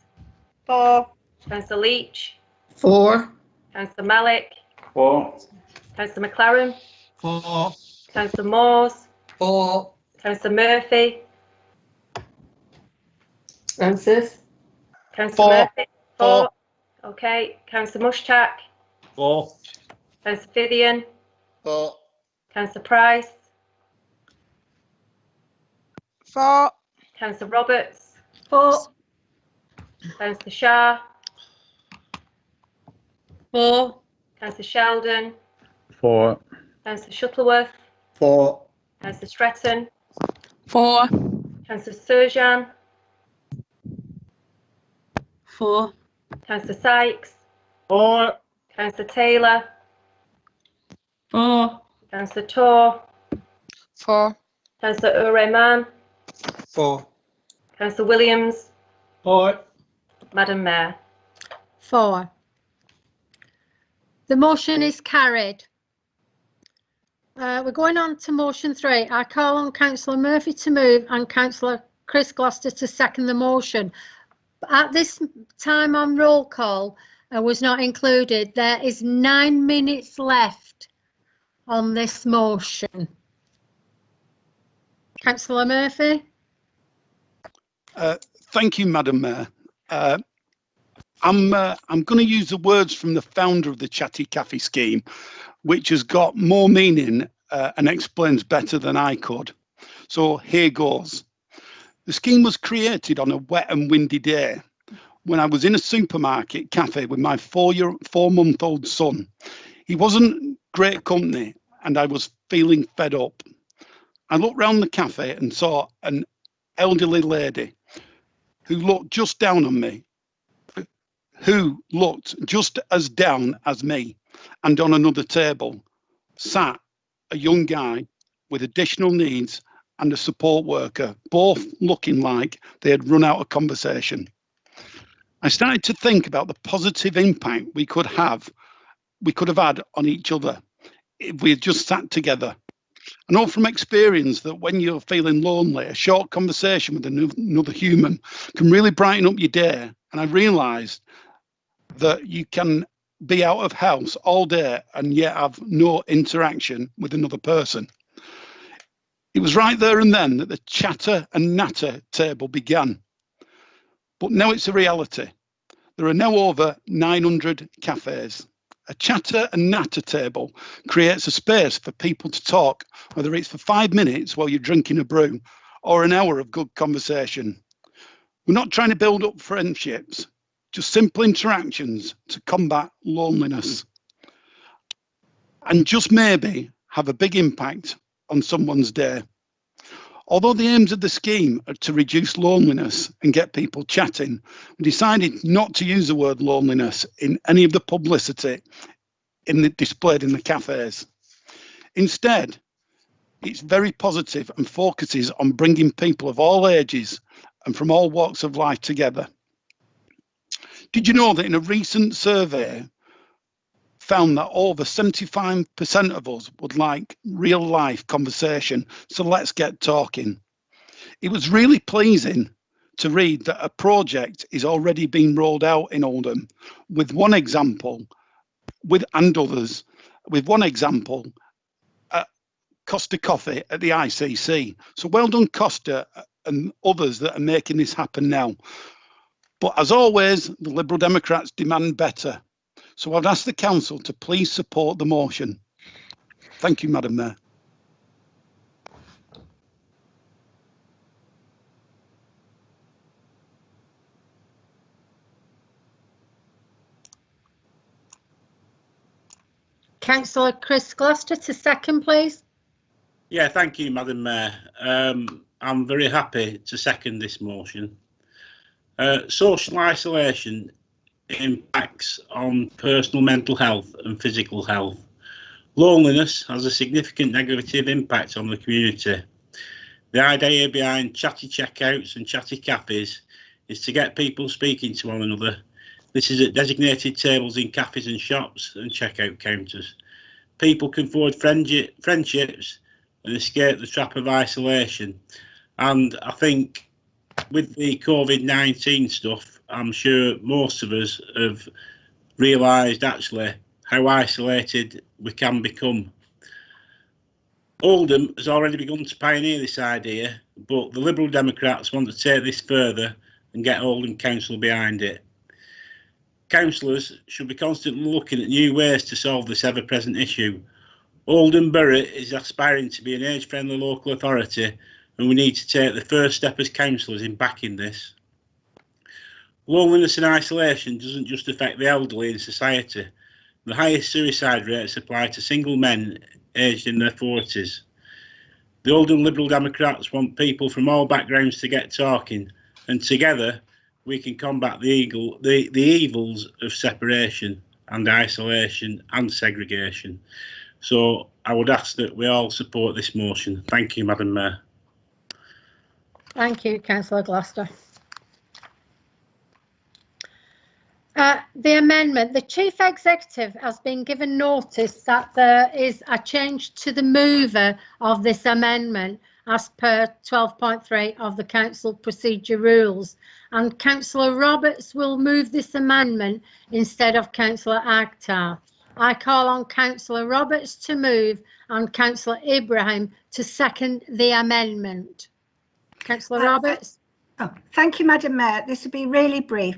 4. Councillor Leach, 4. Councillor Malik, 4. Councillor McLaren, 4. Councillor Moores, 4. Councillor Murphy, Francis? Councillor 4. Murphy, 4. Okay, Councillor Mushtak, 4. Councillor Fithian, 4. Councillor Price, 4. Councillor Roberts, 4. Councillor Shah, 4. Councillor Sheldon, 4. Councillor Shuttleworth, 4. Councillor Stretton, 4. Councillor Surjan, 4. Councillor Sykes, 4. Councillor Taylor, 4. Councillor Tor, 4. Councillor Ureyman, 4. Councillor Williams, 4. Madam Mayor. 4. The motion is carried. We're going on to motion 3. I call on Councillor Murphy to move and Councillor Chris Gloucester to second the motion. At this time on roll call was not included. There is 9 minutes left on this motion. Councillor Murphy. Thank you, Madam Mayor. I'm going to use the words from the founder of the Chatty Cafe scheme, which has got more meaning and explains better than I could. So here goes. The scheme was created on a wet and windy day when I was in a supermarket cafe with my 4-month-old son. He wasn't great company and I was feeling fed up. I looked round the cafe and saw an elderly lady who looked just down on me, who looked just as down as me, and on another table sat a young guy with additional needs and a support worker, both looking like they had run out of conversation. I started to think about the positive impact we could have had on each other if we had just sat together. I know from experience that when you're feeling lonely, a short conversation with another human can really brighten up your day. And I realised that you can be out of house all day and yet have no interaction with another person. It was right there and then that the chatter and natter table began. But now it's a reality. There are now over 900 cafes. A chatter and natter table creates a space for people to talk, whether it's for 5 minutes while you're drinking a brew or an hour of good conversation. We're not trying to build up friendships, just simple interactions to combat loneliness. And just maybe have a big impact on someone's day. Although the aims of the scheme are to reduce loneliness and get people chatting, we decided not to use the word loneliness in any of the publicity displayed in the cafes. Instead, it's very positive and focuses on bringing people of all ages and from all walks of life together. Did you know that in a recent survey found that over 75% of us would like real life conversation, so let's get talking. It was really pleasing to read that a project is already being rolled out in Oldham with one example, and others, with one example, Costa Coffee at the ICC. So well done, Costa and others that are making this happen now. But as always, the Liberal Democrats demand better. So I'd ask the council to please support the motion. Thank you, Madam Mayor. Councillor Chris Gloucester to second, please. Yeah, thank you, Madam Mayor. I'm very happy to second this motion. Social isolation impacts on personal mental health and physical health. Loneliness has a significant negative impact on the community. The idea behind chatty checkouts and chatty cafes is to get people speaking to one another. This is at designated tables in cafes and shops and checkout counters. People can forge friendships and escape the trap of isolation. And I think with the COVID-19 stuff, I'm sure most of us have realised actually how isolated we can become. Oldham has already begun to pioneer this idea, but the Liberal Democrats want to take this further and get Oldham Council behind it. Councillors should be constantly looking at new ways to solve this ever-present issue. Oldham Borough is aspiring to be an age-friendly local authority, and we need to take the first step as councillors in backing this. Loneliness and isolation doesn't just affect the elderly in society. The highest suicide rates apply to single men aged in their 40s. The Oldham Liberal Democrats want people from all backgrounds to get talking, and together we can combat the evils of separation and isolation and segregation. So I would ask that we all support this motion. Thank you, Madam Mayor. Thank you, Councillor Gloucester. The amendment, the Chief Executive has been given notice that there is a change to the mover of this amendment as per 12.3 of the Council Procedure Rules, and Councillor Roberts will move this amendment instead of Councillor Akhtar. I call on Councillor Roberts to move and Councillor Ibrahim to second the amendment. Councillor Roberts. Oh, thank you, Madam Mayor. This will be really brief.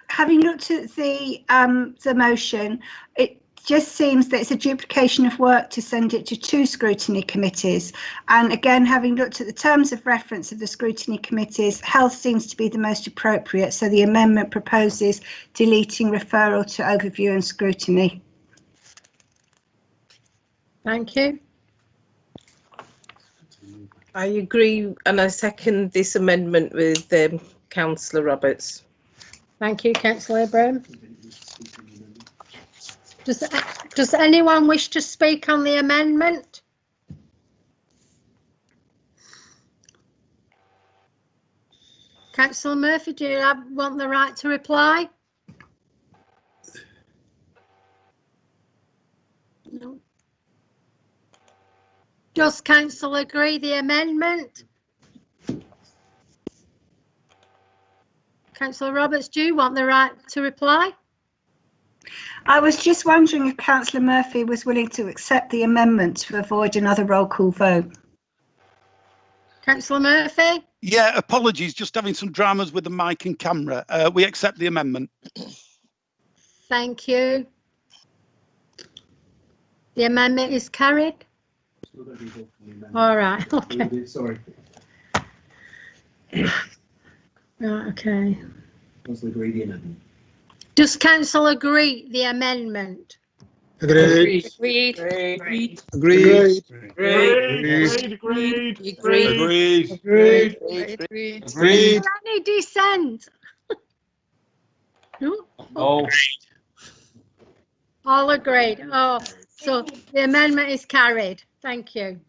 Having looked at the motion, it just seems that it's a duplication of work to send it to 2 scrutiny committees. And again, having looked at the terms of reference of the scrutiny committees, health seems to be the most appropriate. So the amendment proposes deleting referral to overview and scrutiny. Thank you. I agree, and I second this amendment with Councillor Roberts. Thank you, Councillor Ibrahim. Does anyone wish to speak on the amendment? Councillor Murphy, do you want the right to reply? No. Does Council agree the amendment? Councillor Roberts, do you want the right to reply? I was just wondering if Councillor Murphy was willing to accept the amendment to avoid another roll call vote. Councillor Murphy? Yeah, apologies, just having some dramas with the mic and camera. We accept the amendment. Thank you. The amendment is carried. All right, okay. Sorry. Right, okay. Councillor agree the amendment. Does Council agree the amendment? Agreed. Agreed. Agreed. Agreed. Agreed. Is there any dissent? No? Oh. All agreed. Oh, so the amendment is carried. Thank you.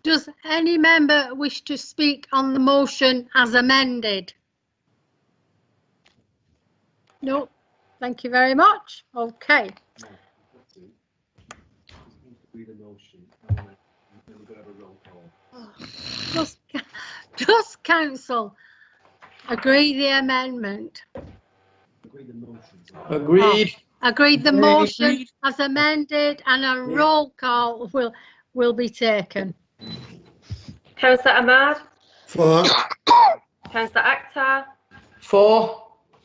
Does any member wish to speak on the motion as amended? No. Thank you very much. Okay. Does Council agree the amendment? Agreed. Agreed the motion as amended, and a roll call will be taken. Councillor Ahmad. For. Councillor Akhtar. For.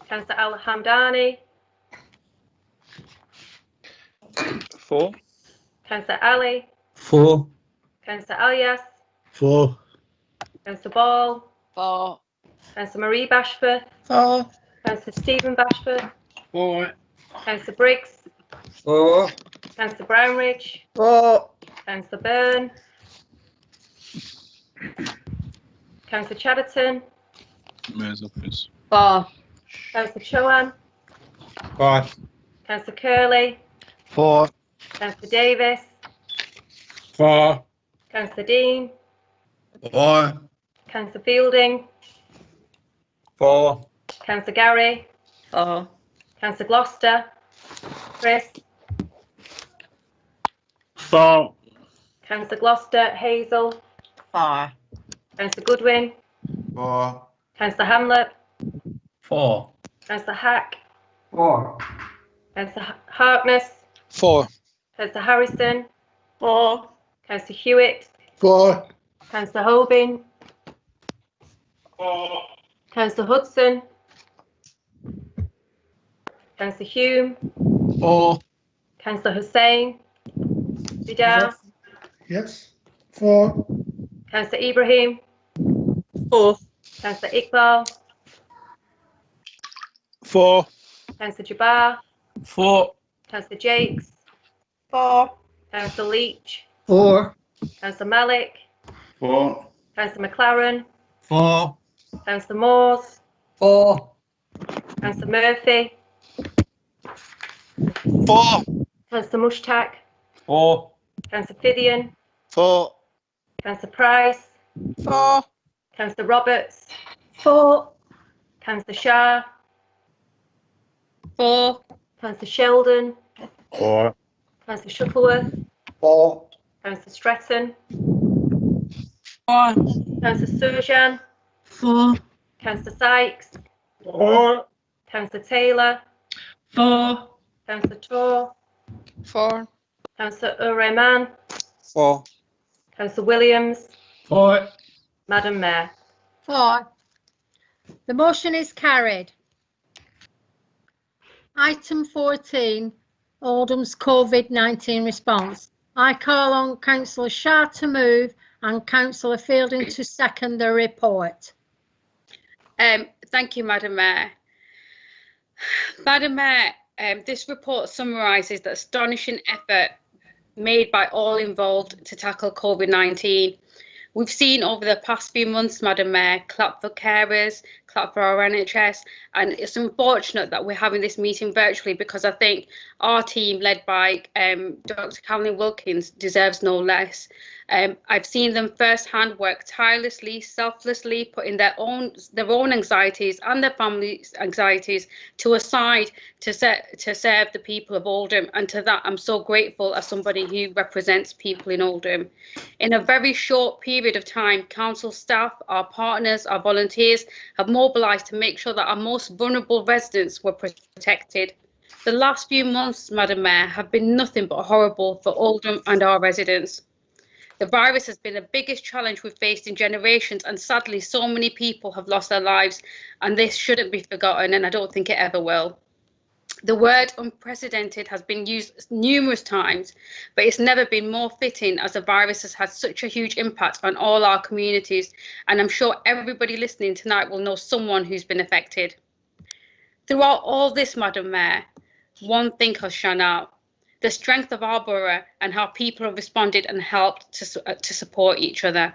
Councillor Al Hamdani. For. Councillor Ali. For. Councillor Alias. For. Councillor Ball. For. Councillor Marie Bashford. For. Councillor Stephen Bashford. 4. Councillor Briggs. 4. Councillor Brownridge. 4. Councillor Byrne. Councillor Chatterton. Mayor's office. 4. Councillor Chohan. 5. Councillor Curley. 4. Councillor Davis. 4. Councillor Dean. 4. Councillor Fielding. 4. Councillor Gary. 4. Councillor Gloucester. Chris. 4. Councillor Gloucester. Hazel. 4. Councillor Goodwin. 4. Councillor Hamlet. 4. Councillor Hack. 4. Councillor Harkness. 4. Councillor Harrison. 4. Councillor Hewitt. 4. Councillor Hobin. 4. Councillor Hudson. Councillor Hume. 4. Councillor Hussain. Vidal. Yes. 4. Councillor Ibrahim. 4. Councillor Iqbal. 4. Councillor Jabbar. 4. Councillor Jakes. 4. Councillor Leach. 4. Councillor Malik. 4. Councillor McLaren. 4. Councillor Moores. 4. Councillor Murphy. 4. Councillor Mushtaq. 4. Councillor Fithian. 4. Councillor Price. 4. Councillor Roberts. 4. Councillor Shah. 4. Councillor Sheldon. 4. Councillor Shuttleworth. 4. Councillor Stretton. 4. Councillor Surjan. 4. Councillor Sykes. 4. Councillor Taylor. 4. Councillor Tor. 4. Councillor Ureyman. 4. Councillor Williams. 4. Madam Mayor. 4. The motion is carried. Item 14, Oldham's COVID-19 response. I call on Councillor Shah to move and Councillor Fielding to second the report. Thank you, Madam Mayor. Madam Mayor, this report summarises the astonishing effort made by all involved to tackle COVID-19. We've seen over the past few months, Madam Mayor, clap for carers, clap for our NHS, and it's unfortunate that we're having this meeting virtually because I think our team, led by Dr. Caroline Wilkins, deserves no less. I've seen them firsthand work tirelessly, selflessly, putting their own anxieties and their families' anxieties to a side to serve the people of Oldham, and to that I'm so grateful as somebody who represents people in Oldham. In a very short period of time, council staff, our partners, our volunteers have mobilised to make sure that our most vulnerable residents were protected. The last few months, Madam Mayor, have been nothing but horrible for Oldham and our residents. The virus has been the biggest challenge we've faced in generations, and sadly so many people have lost their lives, and this shouldn't be forgotten, and I don't think it ever will. The word unprecedented has been used numerous times, but it's never been more fitting as the virus has had such a huge impact on all our communities, and I'm sure everybody listening tonight will know someone who's been affected. Throughout all this, Madam Mayor, one thing has shone out: the strength of our borough and how people have responded and helped to support each other.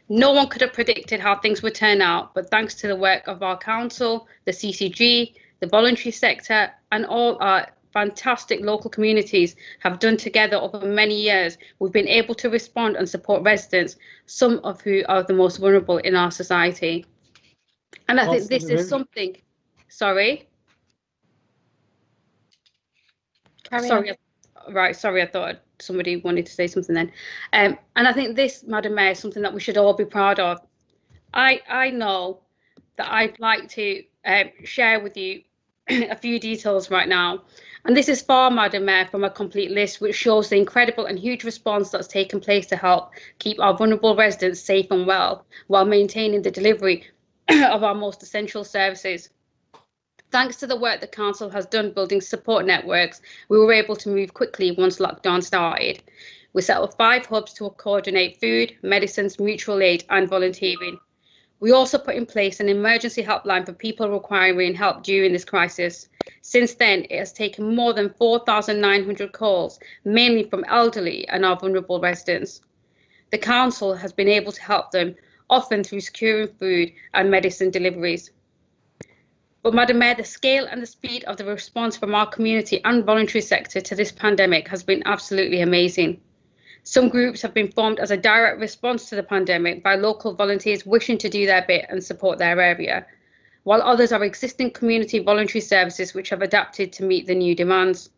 No one could have predicted how things would turn out, but thanks to the work of our council, the CCG, the voluntary sector, and all our fantastic local communities have done together over many years, we've been able to respond and support residents, some of who are the most vulnerable in our society. And I think this is something, sorry. Sorry, I thought somebody wanted to say something then. And I think this, Madam Mayor, is something that we should all be proud of. I know that I'd like to share with you a few details right now. And this is far, Madam Mayor, from a complete list, which shows the incredible and huge response that's taken place to help keep our vulnerable residents safe and well, while maintaining the delivery of our most essential services. Thanks to the work the council has done building support networks, we were able to move quickly once lockdown started. We set up 5 hubs to coordinate food, medicines, mutual aid and volunteering. We also put in place an emergency helpline for people requiring help during this crisis. Since then, it has taken more than 4,900 calls, mainly from elderly and our vulnerable residents. The council has been able to help them, often through securing food and medicine deliveries. But Madam Mayor, the scale and the speed of the response from our community and voluntary sector to this pandemic has been absolutely amazing. Some groups have been formed as a direct response to the pandemic by local volunteers wishing to do their bit and support their area, while others are existing community voluntary services which have adapted to meet the new demands.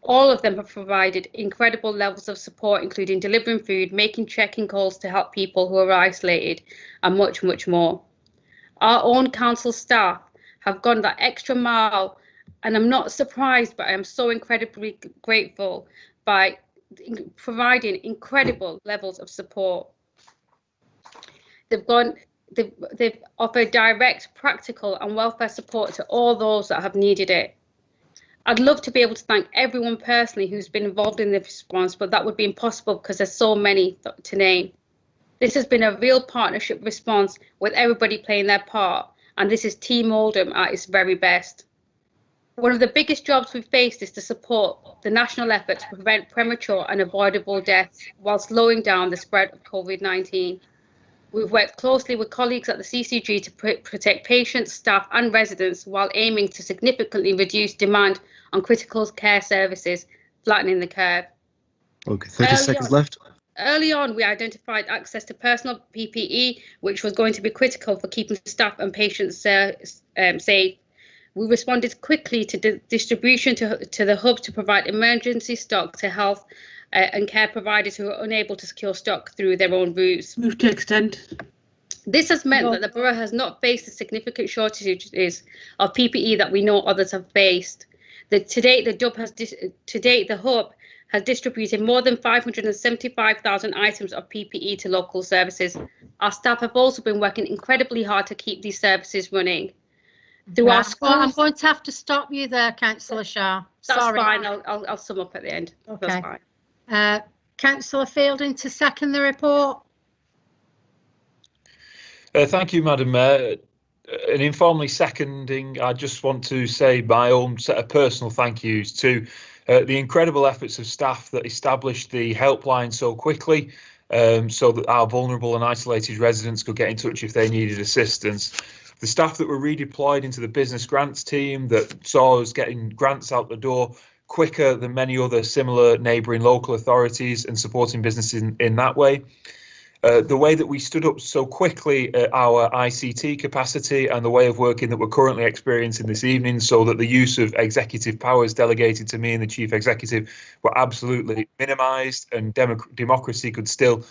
All of them have provided incredible levels of support, including delivering food, making check-in calls to help people who are isolated, and much, much more. Our own council staff have gone that extra mile, and I'm not surprised, but I am so incredibly grateful by providing incredible levels of support. They've offered direct, practical and welfare support to all those that have needed it. I'd love to be able to thank everyone personally who's been involved in the response, but that would be impossible because there's so many to name. This has been a real partnership response with everybody playing their part, and this is Team Oldham at its very best. One of the biggest jobs we've faced is to support the national effort to prevent premature and avoidable deaths while slowing down the spread of COVID-19. We've worked closely with colleagues at the CCG to protect patients, staff and residents while aiming to significantly reduce demand on critical care services, flattening the curve. Okay, 30 seconds left. Early on, we identified access to personal PPE, which was going to be critical for keeping staff and patients safe. We responded quickly to distribution to the hub to provide emergency stock to health and care providers who are unable to secure stock through their own routes. Move to extend. This has meant that the borough has not faced the significant shortages of PPE that we know others have faced. To date, the hub has distributed more than 575,000 items of PPE to local services. Our staff have also been working incredibly hard to keep these services running. Through our schools, I'm going to have to stop you there, Councillor Shah. That's Sorry. fine. I'll sum up at the end. Okay. That's fine. Councillor Fielding to second the report. Thank you, Madam Mayor. And informally seconding, I just want to say my own set of personal thank yous to the incredible efforts of staff that established the helpline so quickly, so that our vulnerable and isolated residents could get in touch if they needed assistance. The staff that were redeployed into the business grants team that saw us getting grants out the door quicker than many other similar neighbouring local authorities and supporting businesses in that way. The way that we stood up so quickly at our ICT capacity and the way of working that we're currently experiencing this evening, so that the use of executive powers delegated to me and the chief executive were absolutely minimised and democracy could still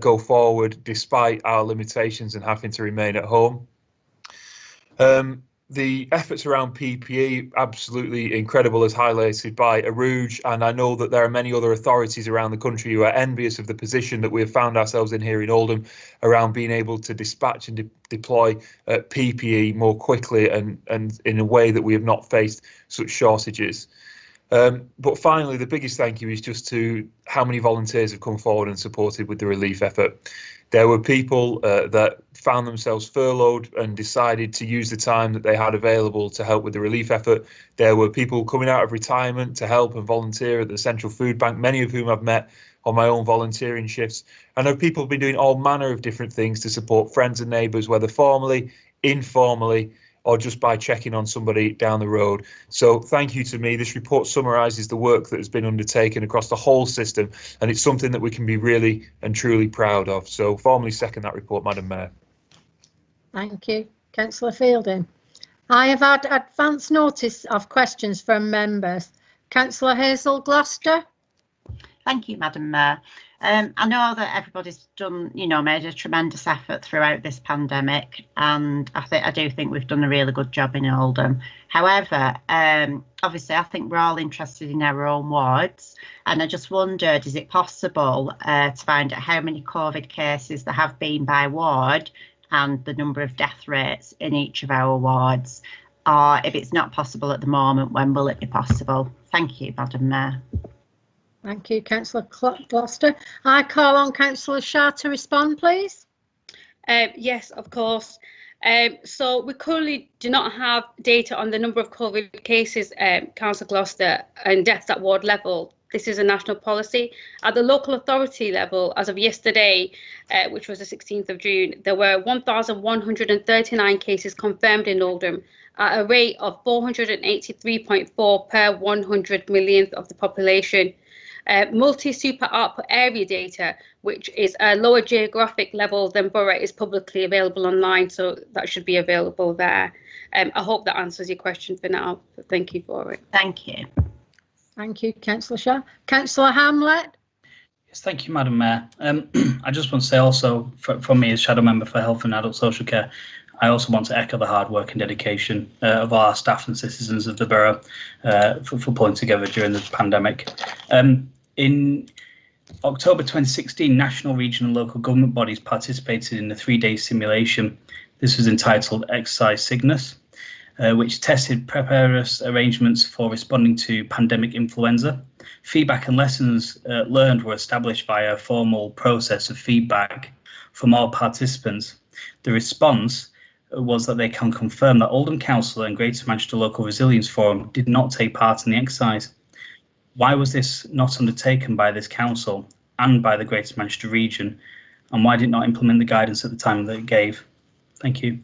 go forward despite our limitations and having to remain at home. The efforts around PPE, absolutely incredible, as highlighted by Aruj, and I know that there are many other authorities around the country who are envious of the position that we have found ourselves in here in Oldham around being able to dispatch and deploy PPE more quickly and in a way that we have not faced such shortages. But finally, the biggest thank you is just to how many volunteers have come forward and supported with the relief effort. There were people that found themselves furloughed and decided to use the time that they had available to help with the relief effort. There were people coming out of retirement to help and volunteer at the Central Food Bank, many of whom I've met on my own volunteering shifts. And there are people who've been doing all manner of different things to support friends and neighbours, whether formally, informally, or just by checking on somebody down the road. So thank you to me. This report summarises the work that has been undertaken across the whole system, and it's something that we can be really and truly proud of. So formally second that report, Madam Mayor. Thank you. Councillor Fielding. I have had advance notice of questions from members. Councillor Hazel Gloucester. Thank you, Madam Mayor. I know that everybody's done, made a tremendous effort throughout this pandemic, and I do think we've done a really good job in Oldham. However, obviously, I think we're all interested in our own wards, and I just wondered, is it possible to find out how many COVID cases there have been by ward and the number of death rates in each of our wards? Or if it's not possible at the moment, when will it be possible? Thank you, Madam Mayor. Thank you, Councillor Gloucester. I call on Councillor Shah to respond, please. Yes, of course. So we currently do not have data on the number of COVID cases, Councillor Gloucester, and deaths at ward level. This is a national policy. At the local authority level, as of yesterday, which was the 16th of June, there were 1,139 cases confirmed in Oldham at a rate of 483.4 per 100 millionth of the population. Multi-super output area data, which is a lower geographic level than borough, is publicly available online, so that should be available there. I hope that answers your question for now, but thank you for it. Thank you. Thank you, Councillor Shaw. Councillor Hamlet? Yes, thank you, Madam Mayor. I just want to say also, from me as Shadow Member for Health and Adult Social Care, I also want to echo the hard work and dedication of our staff and citizens of the borough for pulling together during the pandemic. In October 2016, national, regional and local government bodies participated in a 3-day simulation. This was entitled Exercise Cygnus, which tested preparedness arrangements for responding to pandemic influenza. Feedback and lessons learned were established via a formal process of feedback from all participants. The response was that they can confirm that Oldham Council and Greater Manchester Local Resilience Forum did not take part in the exercise. Why was this not undertaken by this council and by the Greater Manchester region, and why did it not implement the guidance at the time that it gave? Thank you.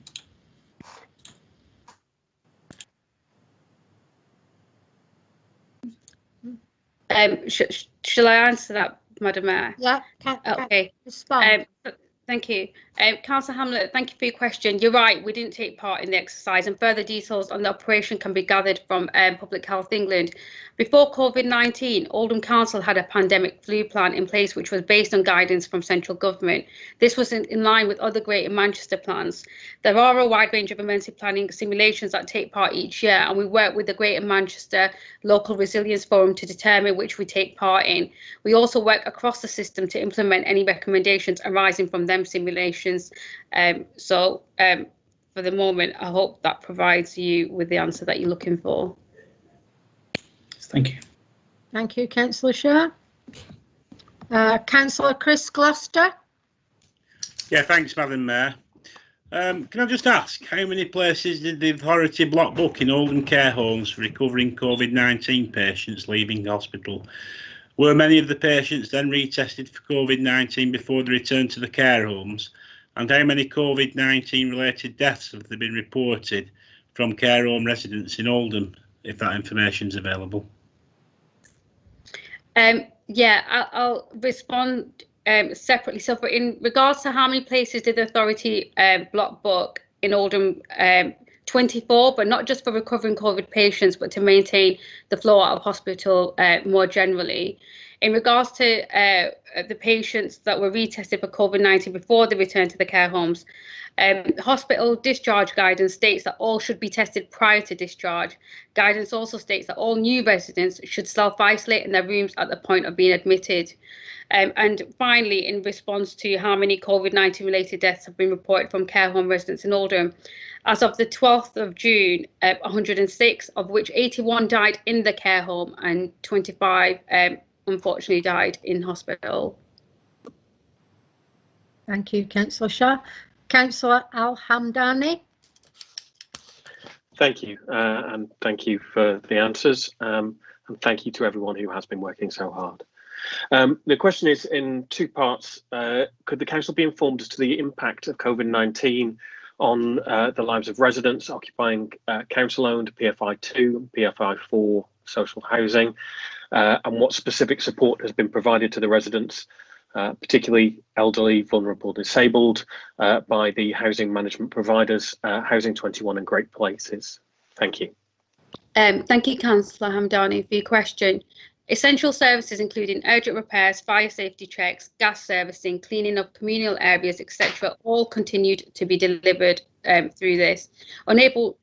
Shall I answer that, Madam Mayor? Yeah. Okay. Respond. Thank you. Councillor Hamlet, thank you for your question. You're right, we didn't take part in the exercise, and further details on the operation can be gathered from Public Health England. Before COVID-19, Oldham Council had a pandemic flu plan in place, which was based on guidance from central government. This was in line with other Greater Manchester plans. There are a wide range of emergency planning simulations that take part each year, and we work with the Greater Manchester Local Resilience Forum to determine which we take part in. We also work across the system to implement any recommendations arising from them simulations. For the moment, I hope that provides you with the answer that you're looking for. Thank you. Thank you, Councillor Shaw. Councillor Chris Gloucester? Yeah, thanks, Madam Mayor. Can I just ask, how many places did the authority block book in Oldham care homes for recovering COVID-19 patients leaving hospital? Were many of the patients then retested for COVID-19 before they returned to the care homes? And how many COVID-19 related deaths have there been reported from care home residents in Oldham, if that information is available? Yeah, I'll respond separately. So in regards to how many places did the authority block book in Oldham, 24, but not just for recovering COVID patients, but to maintain the flow out of hospital more generally. In regards to the patients that were retested for COVID-19 before they returned to the care homes, hospital discharge guidance states that all should be tested prior to discharge. Guidance also states that all new residents should self-isolate in their rooms at the point of being admitted. And finally, in response to how many COVID-19 related deaths have been reported from care home residents in Oldham, as of the 12th of June, 106, of which 81 died in the care home and 25 unfortunately died in hospital. Thank you, Councillor Shaw. Councillor Al Hamdani? Thank you, and thank you for the answers, and thank you to everyone who has been working so hard. The question is in two parts. Could the council be informed as to the impact of COVID-19 on the lives of residents occupying council-owned PFI2 and PFI4 social housing, and what specific support has been provided to the residents, particularly elderly, vulnerable, disabled, by the housing management providers, Housing 21 and Great Places? Thank you. Thank you, Councillor Hamdani, for your question. Essential services including urgent repairs, fire safety checks, gas servicing, cleaning of communal areas, etc., all continued to be delivered through this. We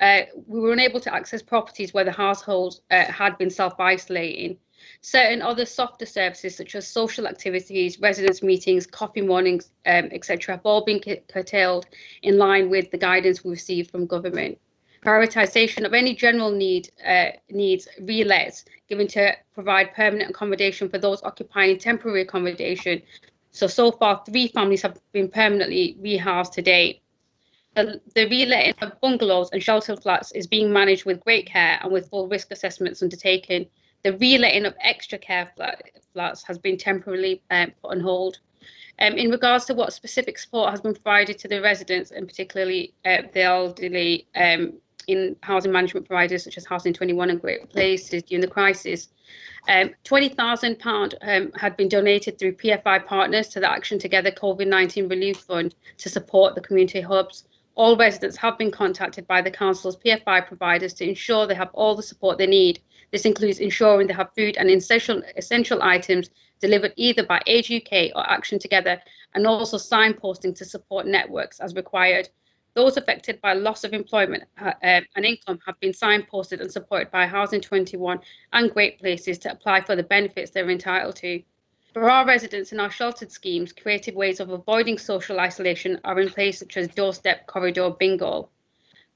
were unable to access properties where the households had been self-isolating. Certain other softer services such as social activities, residence meetings, coffee mornings, etc., have all been curtailed in line with the guidance we received from government. Prioritisation of any general needs relets given to provide permanent accommodation for those occupying temporary accommodation, So far, 3 families have been permanently rehoused to date. The reletting of bungalows and shelter flats is being managed with great care and with full risk assessments undertaken. The reletting of extra care flats has been temporarily put on hold. In regards to what specific support has been provided to the residents, and particularly the elderly, in housing management providers such as Housing 21 and Great Places during the crisis, £20,000 had been donated through PFI partners to the Action Together COVID-19 Relief Fund to support the community hubs. All residents have been contacted by the council's PFI providers to ensure they have all the support they need. This includes ensuring they have food and essential items delivered either by Age UK or Action Together, and also signposting to support networks as required. Those affected by loss of employment and income have been signposted and supported by Housing 21 and Great Places to apply for the benefits they're entitled to. For our residents in our sheltered schemes, creative ways of avoiding social isolation are in place, such as doorstep corridor bingo.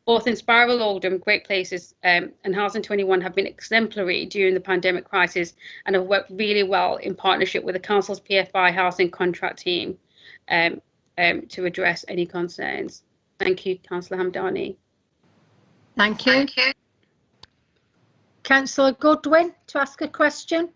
Both in Spiral Oldham, Great Places and Housing 21 have been exemplary during the pandemic crisis and have worked really well in partnership with the council's PFI housing contract team to address any concerns. Thank you, Councillor Hamdani. Thank you. Councillor Goodwin to ask a question.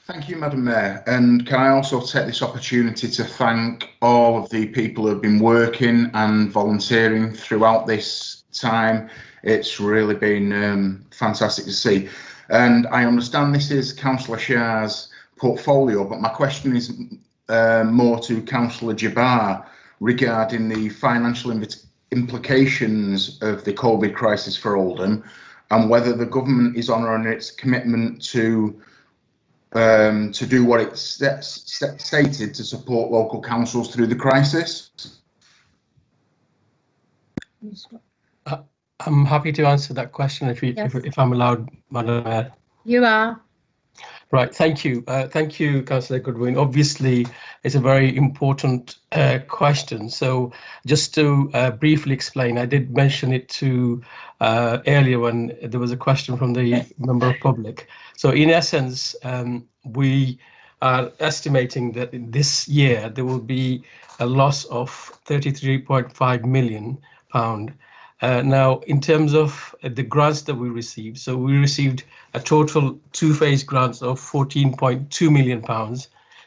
Thank you, Madam Mayor. And can I also take this opportunity to thank all of the people who have been working and volunteering throughout this time. It's really been fantastic to see. And I understand this is Councillor Shah's portfolio, but my question is more to Councillor Jabbar regarding the financial implications of the COVID crisis for Oldham, and whether the government is honouring its commitment to do what it stated to support local councils through the crisis. I'm happy to answer that question if I'm allowed, Madam Mayor. You are. Right, thank you. Thank you, Councillor Goodwin. Obviously, it's a very important question. So just to briefly explain, I did mention it to earlier when there was a question from the member of public. So in essence, we are estimating that in this year there will be a loss of £33.5 million. Now, in terms of the grants that we received, so we received a total two-phase grants of £14.2 million.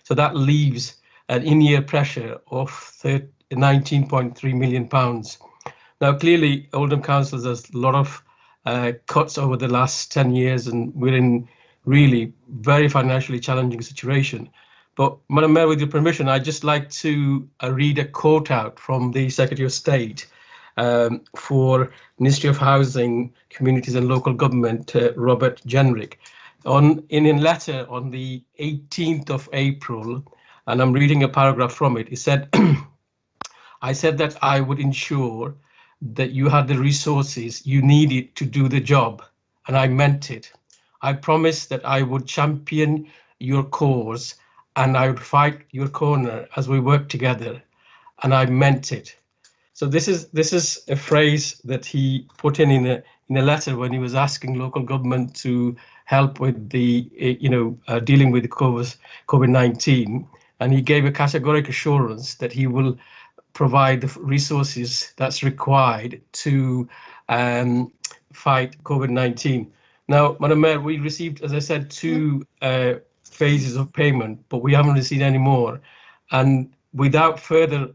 So that leaves an in-year pressure of £19.3 million. Now, clearly, Oldham Council has a lot of cuts over the last 10 years, and we're in really very financially challenging situation. But, Madam Mayor, with your permission, I'd just like to read a quote out from the Secretary of State for Ministry of Housing, Communities and Local Government, Robert Jenrick, in a letter on the 18th of April, and I'm reading a paragraph from it. He said, I said that I would ensure that you had the resources you needed to do the job, and I meant it. I promised that I would champion your cause and I would fight your corner as we work together, and I meant it. So this is a phrase that he put in a letter when he was asking local government to help with the dealing with the COVID-19, and he gave a categoric assurance that he will provide the resources that's required to fight COVID-19. Now, Madam Mayor, we received, as I said, two phases of payment, but we haven't received any more, and without further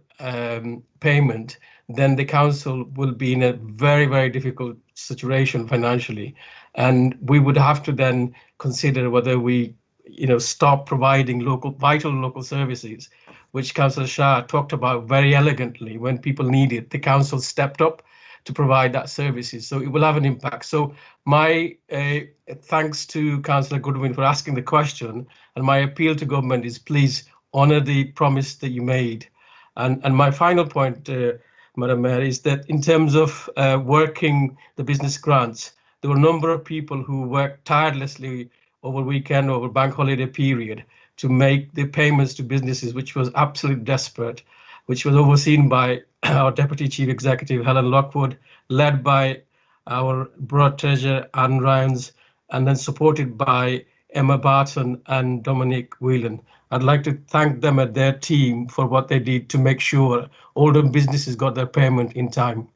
payment, then the council will be in a very, very difficult situation financially, and we would have to then consider whether we, stop providing vital local services, which Councillor Shah talked about very elegantly. When people need it, the council stepped up to provide that services, so it will have an impact. So my thanks to Councillor Goodwin for asking the question, and my appeal to government is please honour the promise that you made. And my final point, Madam Mayor, is that in terms of working the business grants, there were a number of people who worked tirelessly over weekend, over bank holiday period, to make the payments to businesses, which was absolutely desperate, which was overseen by our Deputy Chief Executive, Helen Lockwood, led by our Broad Treasurer, Anne Rounds, and then supported by Emma Barton and Dominic Whelan. I'd like to thank them and their team for what they did to make sure Oldham businesses got their payment in time.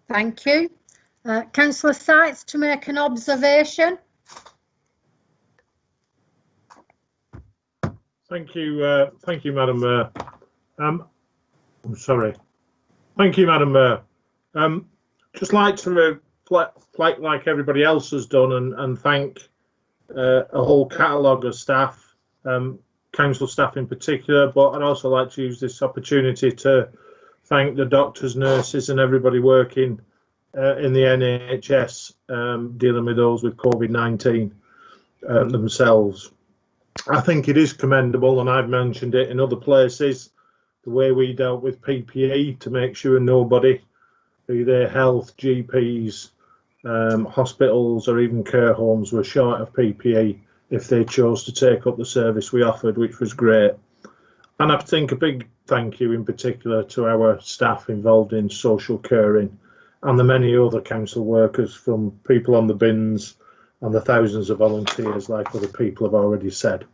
Thank you. Councillor Sykes to make an observation. Thank you, Madam Mayor. I'm sorry. Thank you, Madam Mayor. Just like to reflect, like everybody else has done, and thank a whole catalogue of staff, council staff in particular, but I'd also like to use this opportunity to thank the doctors, nurses and everybody working in the NHS dealing with those with COVID-19 themselves. I think it is commendable, and I've mentioned it in other places, the way we dealt with PPE to make sure nobody, be they health, GPs, hospitals or even care homes, were short of PPE if they chose to take up the service we offered, which was great. And I think a big thank you in particular to our staff involved in social caring and the many other council workers, from people on the bins and the thousands of volunteers, like other people have already said.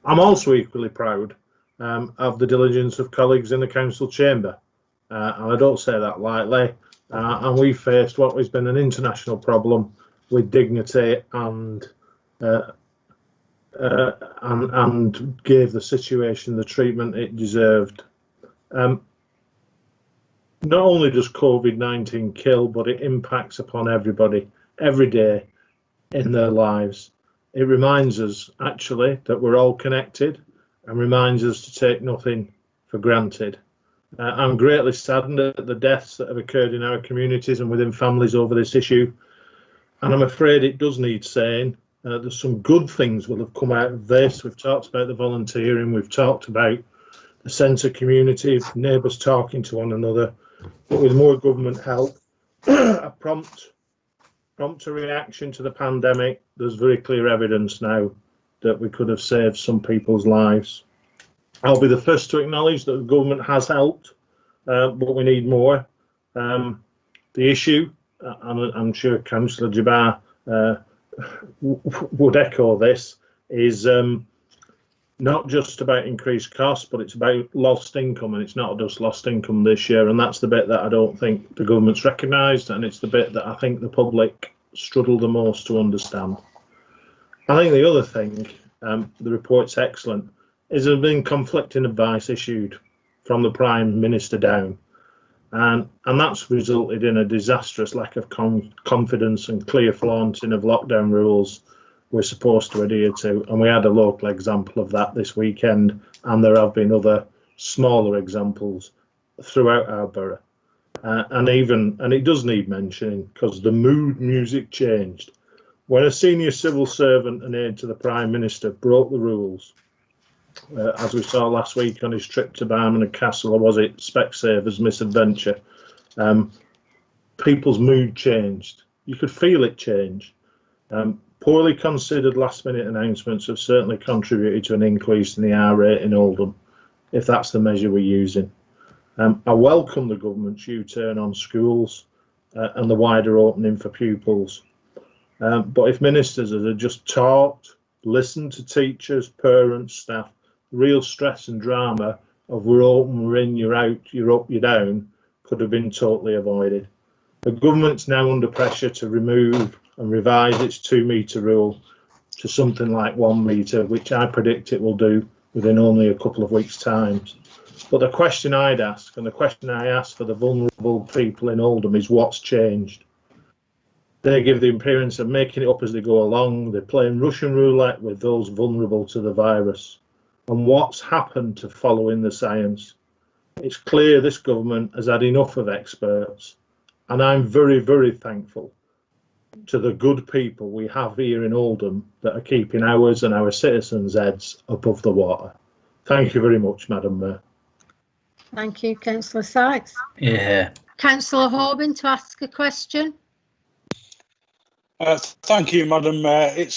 I'm also equally proud of the diligence of colleagues in the council chamber, and I don't say that lightly, and we faced what has been an international problem with dignity and gave the situation the treatment it deserved. Not only does COVID-19 kill, but it impacts upon everybody every day in their lives. It reminds us actually that we're all connected and reminds us to take nothing for granted. I'm greatly saddened at the deaths that have occurred in our communities and within families over this issue, and I'm afraid it does need saying. There's some good things will have come out of this. We've talked about the volunteering, we've talked about the sense of community, neighbours talking to one another, but with more government help, a prompt reaction to the pandemic, there's very clear evidence now that we could have saved some people's lives. I'll be the first to acknowledge that the government has helped, but we need more. The issue, and I'm sure Councillor Jabbar would echo this, is not just about increased costs, but it's about lost income, and it's not just lost income this year, and that's the bit that I don't think the government's recognised, and it's the bit that I think the public struggle the most to understand. I think the other thing, the report's excellent, is there have been conflicting advice issued from the Prime Minister down, and that's resulted in a disastrous lack of confidence and clear flaunting of lockdown rules we're supposed to adhere to, and we had a local example of that this weekend, and there have been other smaller examples throughout our borough. And it does need mentioning, because the mood music changed when a senior civil servant and aide to the Prime Minister broke the rules, as we saw last week on his trip to Barman Castle, or was it Specsavers misadventure. People's mood changed. You could feel it change. Poorly considered last-minute announcements have certainly contributed to an increase in the R rate in Oldham, if that's the measure we're using. I welcome the government's U-turn on schools and the wider opening for pupils. But if ministers had just talked, listened to teachers, parents, staff, real stress and drama of we're open, we're in, you're out, you're up, you're down, could have been totally avoided. The government's now under pressure to remove and revise its 2-metre rule to something like 1 metre, which I predict it will do within only a couple of weeks' time. But the question I'd ask, and the question I ask for the vulnerable people in Oldham, is what's changed? They give the appearance of making it up as they go along. They're playing Russian roulette with those vulnerable to the virus. And what's happened to following the science? It's clear this government has had enough of experts, and I'm very, very thankful to the good people we have here in Oldham that are keeping ours and our citizens' heads above the water. Thank you very much, Madam Mayor. Thank you, Councillor Sykes. Yeah. Councillor Hoban to ask a question. Thank you, Madam Mayor.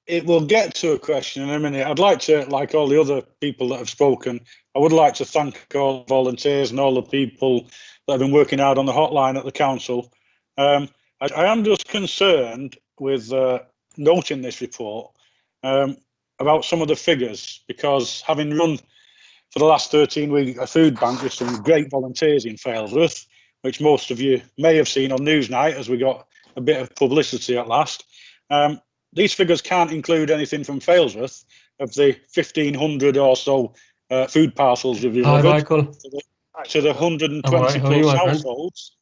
It will get to a question in a minute. I'd like to, like all the other people that have spoken, I would like to thank all the volunteers and all the people that have been working hard on the hotline at the council. I am just concerned with note in this report about some of the figures, because having run for the last 13 weeks a food bank with some great volunteers in Failsworth, which most of you may have seen on Newsnight as we got a bit of publicity at last. These figures can't include anything from Failsworth of the 1,500 or so food parcels we've Hi, delivered Michael. to the 120 I'm all right. How are you, plus my friend? households.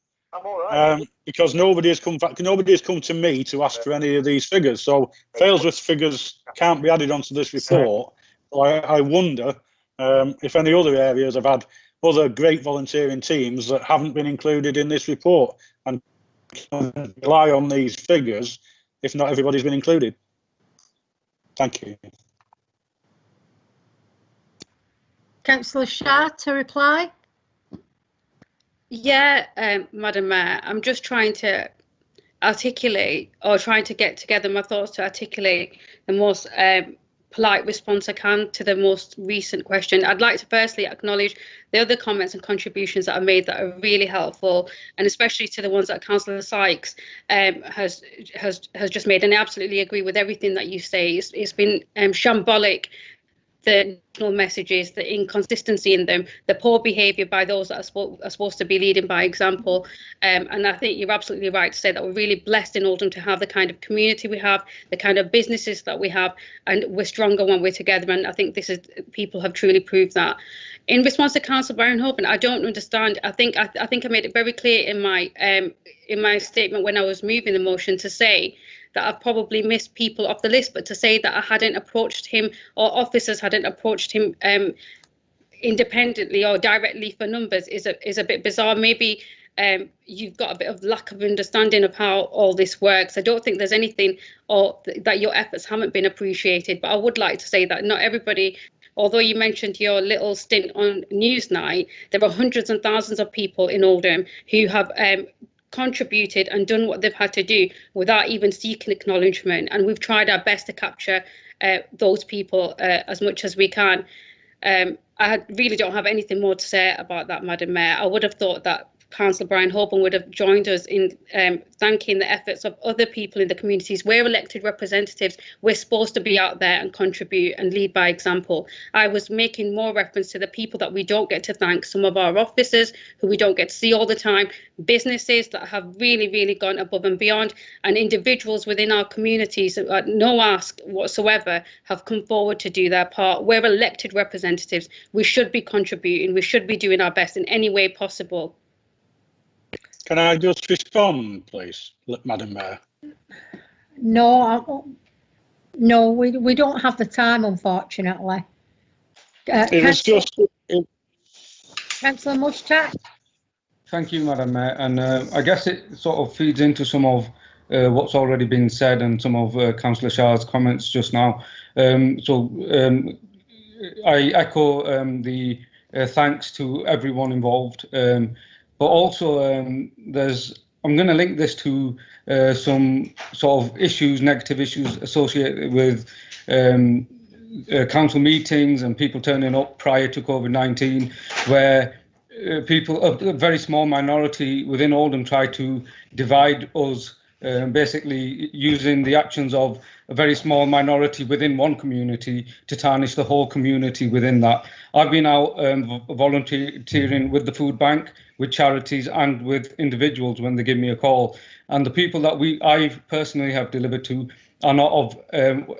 Because nobody has come to me to ask for any of these figures. So Failsworth figures can't be added onto this report. So I wonder if any other areas have had other great volunteering teams that haven't been included in this report, and rely on these figures if not everybody's been included. Thank you. Councillor Shah to reply. Yeah, Madam Mayor, I'm just trying to articulate or trying to get together my thoughts to articulate the most polite response I can to the most recent question. I'd like to firstly acknowledge the other comments and contributions that are made that are really helpful, and especially to the ones that Councillor Sykes has just made. And I absolutely agree with everything that you say. It's been shambolic, the national messages, the inconsistency in them, the poor behaviour by those that are supposed to be leading by example. And I think you're absolutely right to say that we're really blessed in Oldham to have the kind of community we have, the kind of businesses that we have, and we're stronger when we're together. And I think people have truly proved that. In response to Councillor Byron Hoban, I don't understand. I think I made it very clear in my statement when I was moving the motion to say that I've probably missed people off the list, but to say that I hadn't approached him or officers hadn't approached him independently or directly for numbers is a bit bizarre. Maybe you've got a bit of lack of understanding of how all this works. I don't think there's anything or that your efforts haven't been appreciated, but I would like to say that not everybody, although you mentioned your little stint on Newsnight, there are hundreds and thousands of people in Oldham who have contributed and done what they've had to do without even seeking acknowledgement, and we've tried our best to capture those people as much as we can. I really don't have anything more to say about that, Madam Mayor. I would have thought that Councillor Brian Hoban would have joined us in thanking the efforts of other people in the communities. We're elected representatives. We're supposed to be out there and contribute and lead by example. I was making more reference to the people that we don't get to thank, some of our officers who we don't get to see all the time, businesses that have really, really gone above and beyond, and individuals within our communities that at no ask whatsoever have come forward to do their part. We're elected representatives. We should be contributing. We should be doing our best in any way possible. Can I just respond, please, Madam Mayor? No, we don't have the time, unfortunately. It was just. Councillor Mushtaq. Thank you, Madam Mayor, and I guess it sort of feeds into some of what's already been said and some of Councillor Shah's comments just now. I echo the thanks to everyone involved. But also, I'm going to link this to some sort of negative issues associated with council meetings and people turning up prior to COVID-19, where people, a very small minority within Oldham, try to divide us, basically using the actions of a very small minority within one community to tarnish the whole community within that. I've been out volunteering with the food bank, with charities and with individuals when they give me a call. And the people that I personally have delivered to are not of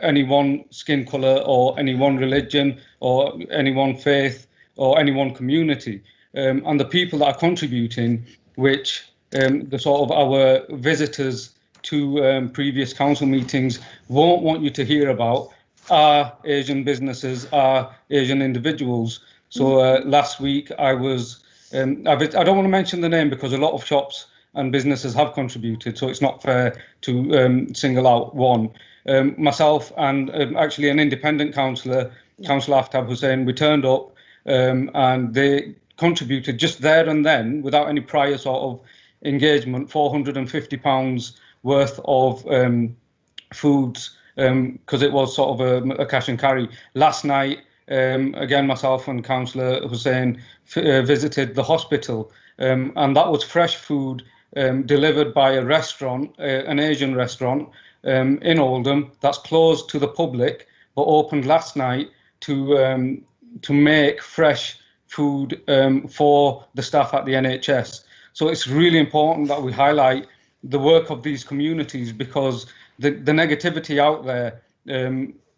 any one skin colour or any one religion or any one faith or any one community. And the people that are contributing, which the sort of our visitors to previous council meetings won't want you to hear about, are Asian businesses, are Asian individuals. So last week I was, I don't want to mention the name because a lot of shops and businesses have contributed, so it's not fair to single out one. Myself and actually an independent councillor, Councillor Aftab Hussain, we turned up and they contributed just there and then, without any prior sort of engagement, £450 worth of foods, because it was sort of a cash and carry. Last night, again, myself and Councillor Hussain visited the hospital, and that was fresh food delivered by a restaurant, an Asian restaurant, in Oldham that's closed to the public but opened last night to make fresh food for the staff at the NHS. So it's really important that we highlight the work of these communities, because the negativity out there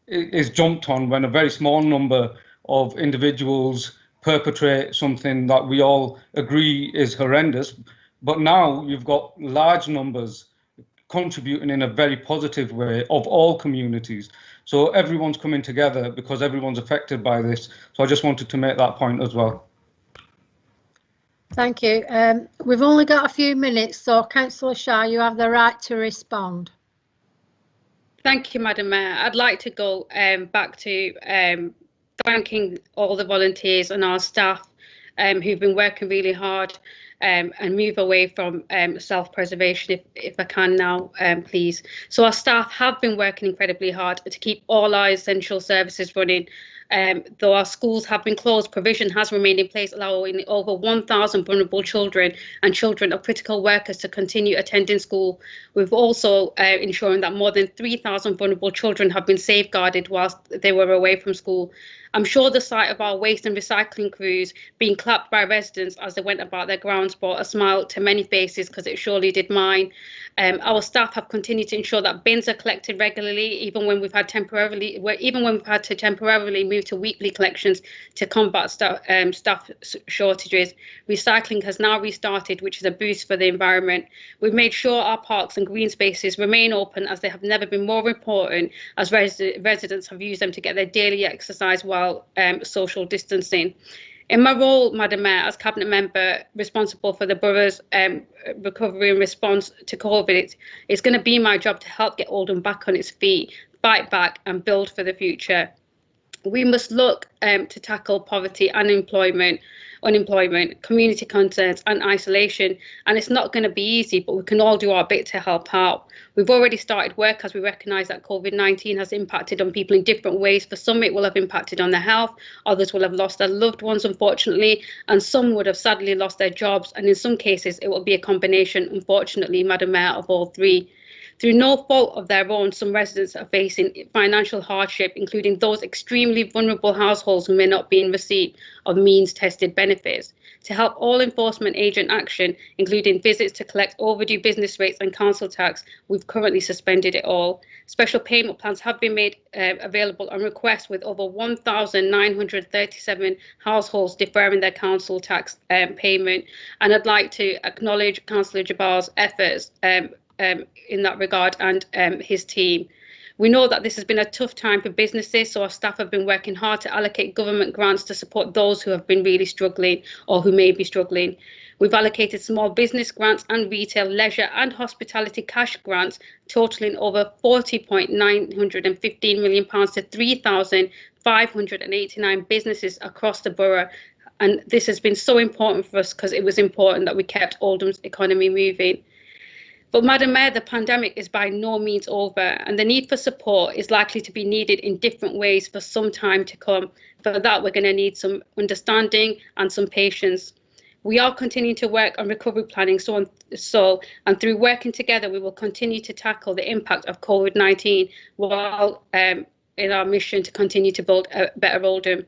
is jumped on when a very small number of individuals perpetrate something that we all agree is horrendous. But now you've got large numbers contributing in a very positive way of all communities. So everyone's coming together because everyone's affected by this. So I just wanted to make that point as well. Thank you. We've only got a few minutes, so Councillor Shah, you have the right to respond. Thank you, Madam Mayor. I'd like to go back to thanking all the volunteers and our staff who've been working really hard and move away from self-preservation if I can now, please. So our staff have been working incredibly hard to keep all our essential services running. Though our schools have been closed, provision has remained in place, allowing over 1,000 vulnerable children and children of critical workers to continue attending school. We've also ensuring that more than 3,000 vulnerable children have been safeguarded whilst they were away from school. I'm sure the sight of our waste and recycling crews being clapped by residents as they went about their grounds brought a smile to many faces, because it surely did mine. Our staff have continued to ensure that bins are collected regularly, even when we've had to temporarily move to weekly collections to combat staff shortages. Recycling has now restarted, which is a boost for the environment. We've made sure our parks and green spaces remain open, as they have never been more important, as residents have used them to get their daily exercise while social distancing. In my role, Madam Mayor, as Cabinet Member responsible for the borough's recovery and response to COVID, it's going to be my job to help get Oldham back on its feet, fight back and build for the future. We must look to tackle poverty, unemployment, community concerns and isolation. And it's not going to be easy, but we can all do our bit to help out. We've already started work as we recognise that COVID-19 has impacted on people in different ways. For some, it will have impacted on their health. Others will have lost their loved ones, unfortunately, and some would have sadly lost their jobs. And in some cases, it will be a combination, unfortunately, Madam Mayor, of all three. Through no fault of their own, some residents are facing financial hardship, including those extremely vulnerable households who may not be in receipt of means-tested benefits. To help all enforcement agent action, including visits to collect overdue business rates and council tax, we've currently suspended it all. Special payment plans have been made available on request, with over 1,937 households deferring their council tax payment. And I'd like to acknowledge Councillor Jabbar's efforts in that regard and his team. We know that this has been a tough time for businesses, so our staff have been working hard to allocate government grants to support those who have been really struggling or who may be struggling. We've allocated small business grants and retail, leisure and hospitality cash grants totalling over £40.915 million to 3,589 businesses across the borough. And this has been so important for us, because it was important that we kept Oldham's economy moving. But Madam Mayor, the pandemic is by no means over, and the need for support is likely to be needed in different ways for some time to come. For that, we're going to need some understanding and some patience. We are continuing to work on recovery planning, and through working together, we will continue to tackle the impact of COVID-19 while in our mission to continue to build a better Oldham.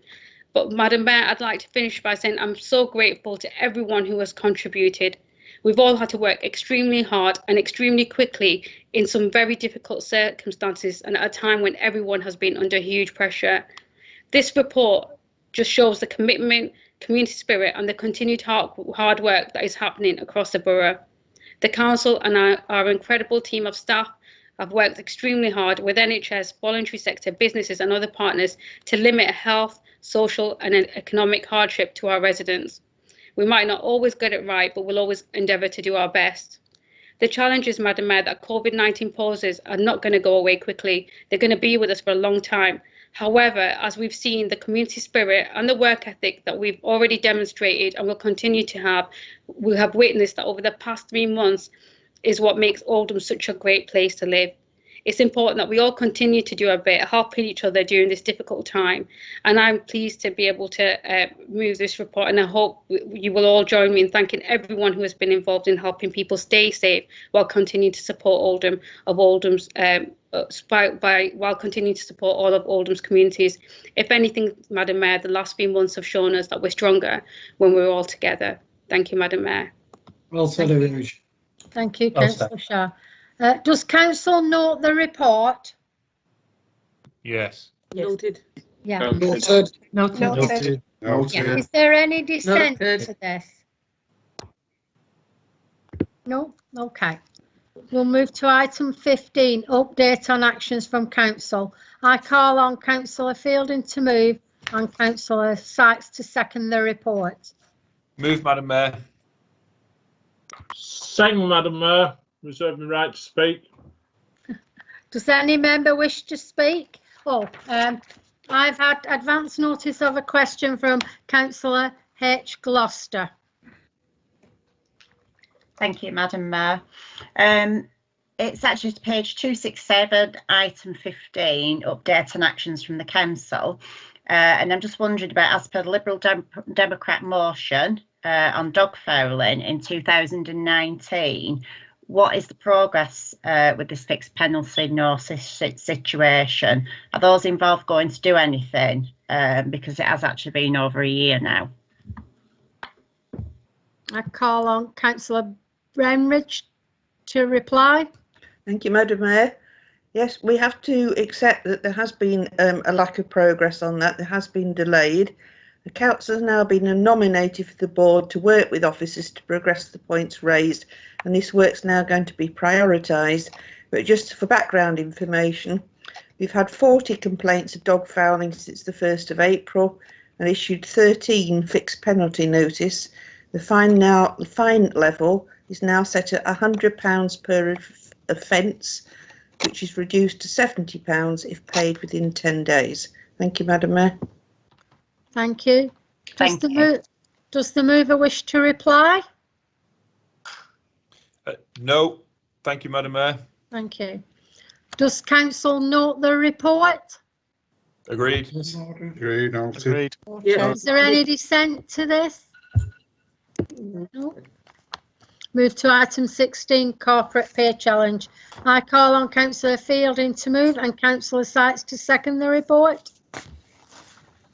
But Madam Mayor, I'd like to finish by saying I'm so grateful to everyone who has contributed. We've all had to work extremely hard and extremely quickly in some very difficult circumstances, and at a time when everyone has been under huge pressure. This report just shows the commitment, community spirit and the continued hard work that is happening across the borough. The council and our incredible team of staff have worked extremely hard with NHS, voluntary sector, businesses and other partners to limit health, social and economic hardship to our residents. We might not always get it right, but we'll always endeavour to do our best. The challenges, Madam Mayor, that COVID-19 poses are not going to go away quickly. They're going to be with us for a long time. However, as we've seen, the community spirit and the work ethic that we've already demonstrated and will continue to have, we have witnessed that over the past 3 months is what makes Oldham such a great place to live. It's important that we all continue to do our bit, helping each other during this difficult time. And I'm pleased to be able to move this report, and I hope you will all join me in thanking everyone who has been involved in helping people stay safe while continuing to support Oldham's while continuing to support all of Oldham's communities. If anything, Madam Mayor, the last few months have shown us that we're stronger when we're all together. Thank you, Madam Mayor. Well said, Rouge. Thank you, Well Councillor Shah. Does council note the report? Yes. Noted. Yeah. Noted. Noted. Yeah. Is there any dissent to this? No? Okay. We'll move to item 15, update on actions from council. I call on Councillor Fielding to move and Councillor Sykes to second the report. Move, Madam Mayor. Second, Madam Mayor. Reserve the right to speak. Does any member wish to speak? Oh, I've had advance notice of a question from Councillor H. Gloucester. Thank you, Madam Mayor. It's actually page 267, item 15, update on actions from the council. And I'm just wondering about, as per the Liberal Democrat motion on dog fouling in 2019, what is the progress with this fixed penalty notice situation? Are those involved going to do anything? Because it has actually been over a year now. I call on Councillor Brenridge to reply. Thank you, Madam Mayor. Yes, we have to accept that there has been a lack of progress on that. There has been delayed. The council has now been nominated for the board to work with officers to progress the points raised, and this work's now going to be prioritised. But just for background information, we've had 40 complaints of dog fouling since the 1st of April and issued 13 fixed penalty notice. The fine level is now set at £100 per offence, which is reduced to £70 if paid within 10 days. Thank you, Madam Mayor. Thank you. Does the mover wish to reply? No. Thank you, Madam Mayor. Thank you. Does council note the report? Agreed. Agreed. Agreed. Is there any dissent to this? No. Move to item 16, corporate pay challenge. I call on Councillor Fielding to move and Councillor Sykes to second the report.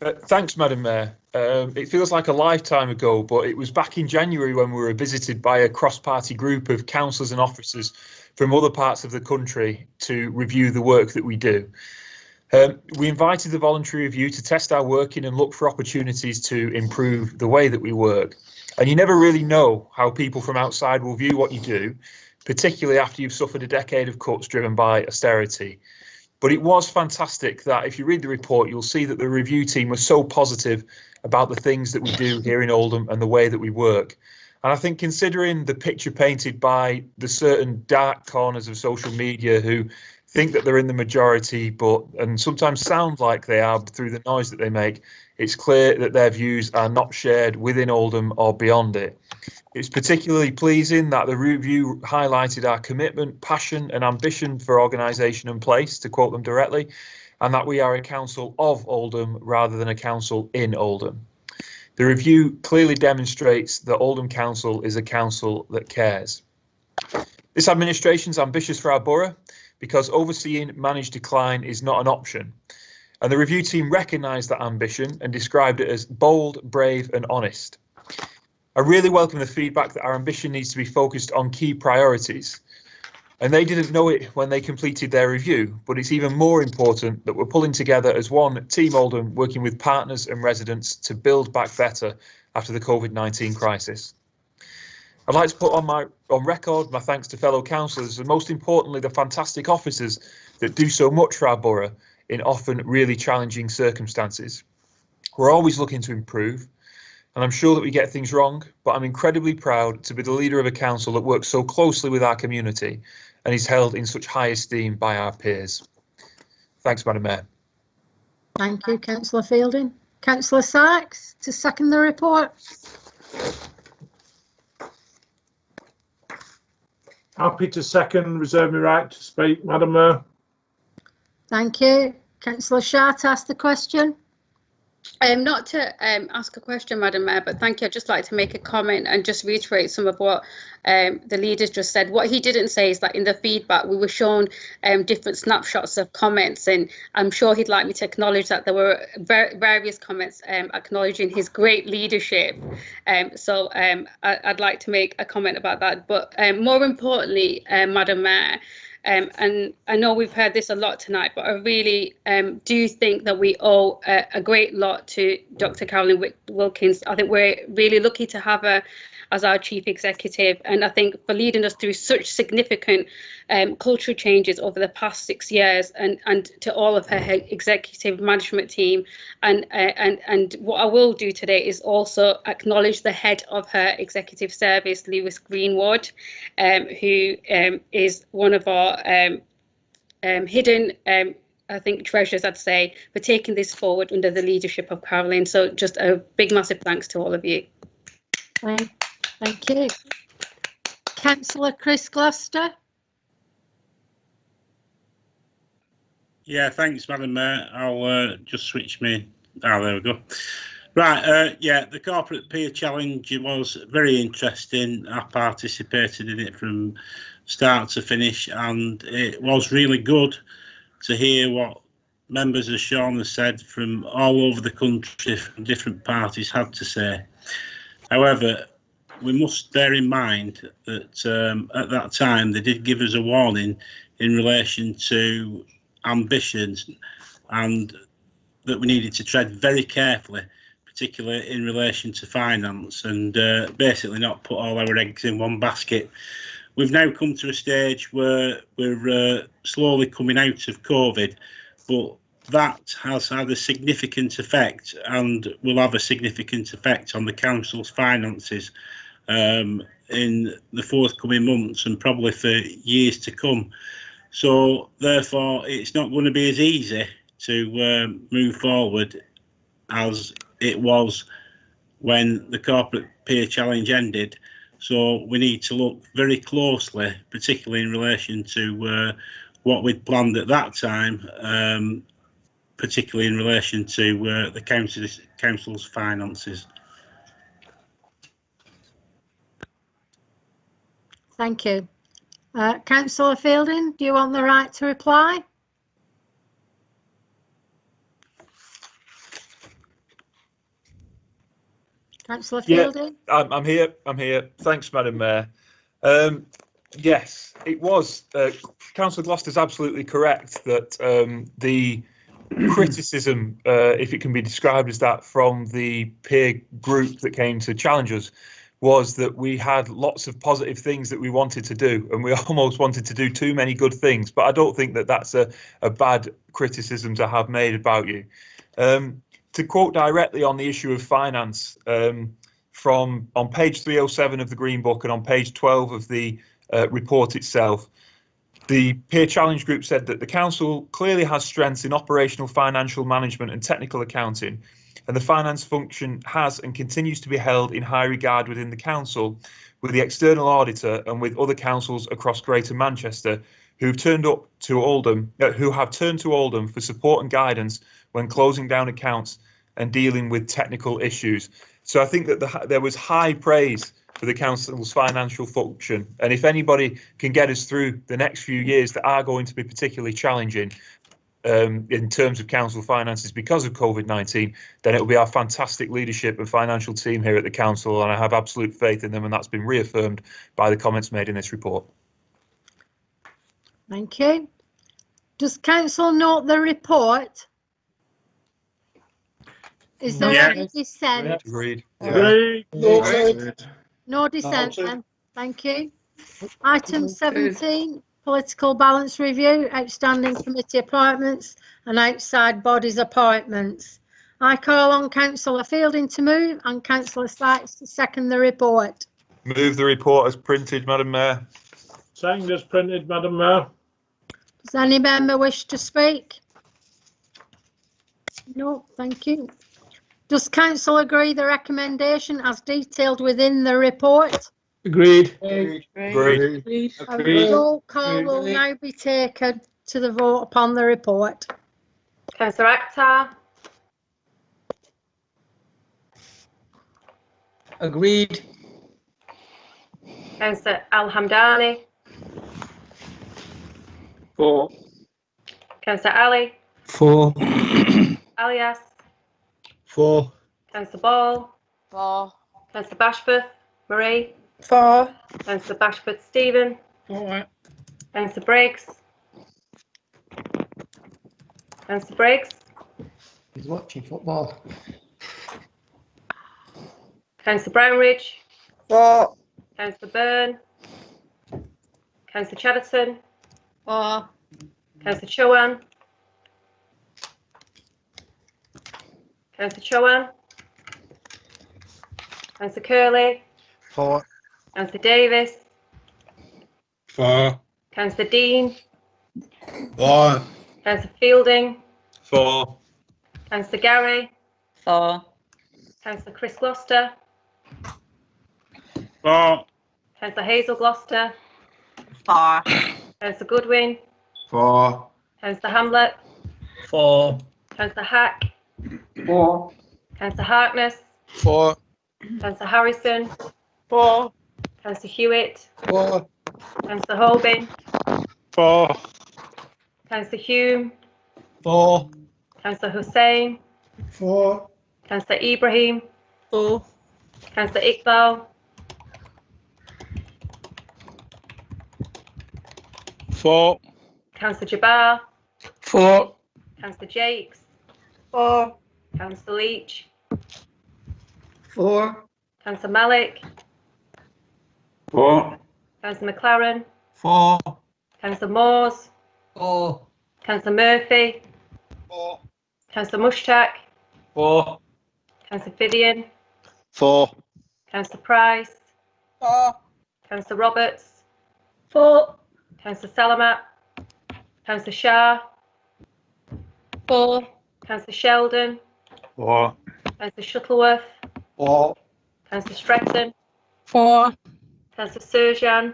Thanks, Madam Mayor. It feels like a lifetime ago, but it was back in January when we were visited by a cross-party group of councillors and officers from other parts of the country to review the work that we do. We invited the voluntary review to test our working and look for opportunities to improve the way that we work. And you never really know how people from outside will view what you do, particularly after you've suffered a decade of cuts driven by austerity. But it was fantastic that if you read the report, you'll see that the review team was so positive about the things that we do here in Oldham and the way that we work. And I think considering the picture painted by the certain dark corners of social media who think that they're in the majority, and sometimes sound like they are through the noise that they make, it's clear that their views are not shared within Oldham or beyond it. It's particularly pleasing that the review highlighted our commitment, passion and ambition for organisation and place, to quote them directly, and that we are a council of Oldham rather than a council in Oldham. The review clearly demonstrates that Oldham Council is a council that cares. This administration is ambitious for our borough because overseeing managed decline is not an option. And the review team recognised that ambition and described it as bold, brave and honest. I really welcome the feedback that our ambition needs to be focused on key priorities. And they didn't know it when they completed their review, but it's even more important that we're pulling together as one Team Oldham, working with partners and residents to build back better after the COVID-19 crisis. I'd like to put on record my thanks to fellow councillors and most importantly the fantastic officers that do so much for our borough in often really challenging circumstances. We're always looking to improve, and I'm sure that we get things wrong, but I'm incredibly proud to be the leader of a council that works so closely with our community and is held in such high esteem by our peers. Thanks, Madam Mayor. Thank you, Councillor Fielding. Councillor Sykes to second the report. Happy to second, reserve my right to speak, Madam Mayor. Thank you. Councillor Shart asked the question. Not to ask a question, Madam Mayor, but thank you. I'd just like to make a comment and just reiterate some of what the leaders just said. What he didn't say is that in the feedback we were shown different snapshots of comments, and I'm sure he'd like me to acknowledge that there were various comments acknowledging his great leadership. So I'd like to make a comment about that. But more importantly, Madam Mayor, and I know we've heard this a lot tonight, but I really do think that we owe a great lot to Dr. Carolyn Wilkins. I think we're really lucky to have her as our chief executive, and I think for leading us through such significant cultural changes over the past 6 years, and to all of her executive management team. And what I will do today is also acknowledge the head of her executive service, Lewis Greenwood, who is one of our hidden I think treasures, I'd say, for taking this forward under the leadership of Caroline. So just a big massive thanks to all of you. Thank you. Councillor Chris Gloucester. Yeah, thanks, Madam Mayor. I'll just switch me. There we go. Right, yeah, the Corporate Peer Challenge was very interesting. I participated in it from start to finish, and it was really good to hear what members, as Sean has said, from all over the country, from different parties, had to say. However, we must bear in mind that at that time they did give us a warning in relation to ambitions, and that we needed to tread very carefully, particularly in relation to finance, and basically not put all our eggs in one basket. We've now come to a stage where we're slowly coming out of COVID, but that has had a significant effect and will have a significant effect on the council's finances in the forthcoming months and probably for years to come. So therefore, it's not going to be as easy to move forward as it was when the Corporate Peer Challenge ended. So we need to look very closely, particularly in relation to what we'd planned at that time, particularly in relation to the council's finances. Thank you. Councillor Fielding, do you want the right to reply? Councillor Fielding? Yeah, I'm here. Thanks, Madam Mayor. Yes, it was. Councillor Gloucester's absolutely correct that the criticism, if it can be described as that, from the peer group that came to challenge us was that we had lots of positive things that we wanted to do, and we almost wanted to do too many good things. But I don't think that that's a bad criticism to have made about you. To quote directly on the issue of finance, from on page 307 of the Green Book and on page 12 of the report itself, the Peer Challenge Group said that the council clearly has strengths in operational financial management and technical accounting, and the finance function has and continues to be held in high regard within the council, with the external auditor and with other councils across Greater Manchester who've turned to Oldham for support and guidance when closing down accounts and dealing with technical issues. So I think that there was high praise for the council's financial function, and if anybody can get us through the next few years that are going to be particularly challenging in terms of council finances because of COVID-19, then it will be our fantastic leadership and financial team here at the council, and I have absolute faith in them, and that's been reaffirmed by the comments made in this report. Thank you. Does council note the report? Is there any dissent? Agreed. Agreed. No dissent then. Thank you. Item 17, political balance review, outstanding committee appointments and outside bodies appointments. I call on Councillor Fielding to move and Councillor Sykes to second the report. Move the report as printed, Madam Mayor. Second as printed, Madam Mayor. Does any member wish to speak? No, thank you. Does council agree the recommendation as detailed within the report? Agreed. Agreed. A roll call will now be taken to the vote upon the report. Councillor Akhtar, Agreed. Councillor Al Hamdani, 4. Councillor Ali, 4. Alias, 4. Councillor Ball, 4. Councillor Bashforth, Marie, 4. Councillor Bashforth Stephen, 4. Councillor Briggs, Councillor Briggs, He's watching football. Councillor Brownridge, 4. Councillor Byrne, Councillor Chatterton, 4. Councillor Chowan, Councillor Chowan, Councillor Curley, 4. Councillor Davis, 4. Councillor Dean, 4. Councillor Fielding, 4. Councillor Gary, 4. Councillor Chris Gloucester, 4. Councillor Hazel Gloucester, 4. Councillor Goodwin, 4. Councillor Hamlet, 4. Councillor Hack, 4. Councillor Harkness, 4. Councillor Harrison, 4. Councillor Hewitt, 4. Councillor Holbin, 4. Councillor Hume, 4. Councillor Hussain, 4. Councillor Ibrahim, 4. Councillor Iqbal, 4. Councillor Jabbar, 4. Councillor Jakes, 4. Councillor Leach, 4. Councillor Malik, 4. Councillor McLaren, 4. Councillor Moores, 4. Councillor Murphy, 4. Councillor Mushtaq, 4. Councillor Fidian, 4. Councillor Price, 4. Councillor Roberts, 4. Councillor Salamat, Councillor Shah, 4. Councillor Sheldon, 4. Councillor Shuttleworth, 4. Councillor Stretton, 4. Councillor Surjan,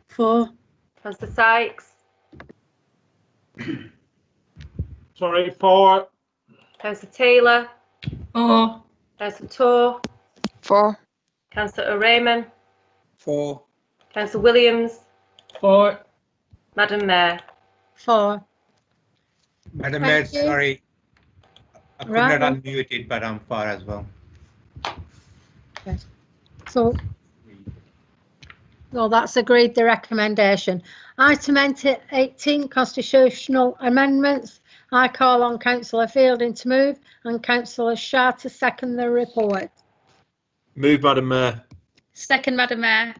4. Councillor Sykes, Sorry, 4. Councillor Taylor, 4. Councillor Torr, 4. Councillor O'Rayman, 4. Councillor Williams, 4. Madam Mayor. 4. Madam Thank Mayor, you. sorry. I could Right, not unmute it, but I'm for as well. So, no, that's agreed, the recommendation. Item 18, constitutional amendments. I call on Councillor Fielding to move and Councillor Shah to second the report. Move, Madam Mayor. Second, Madam Mayor.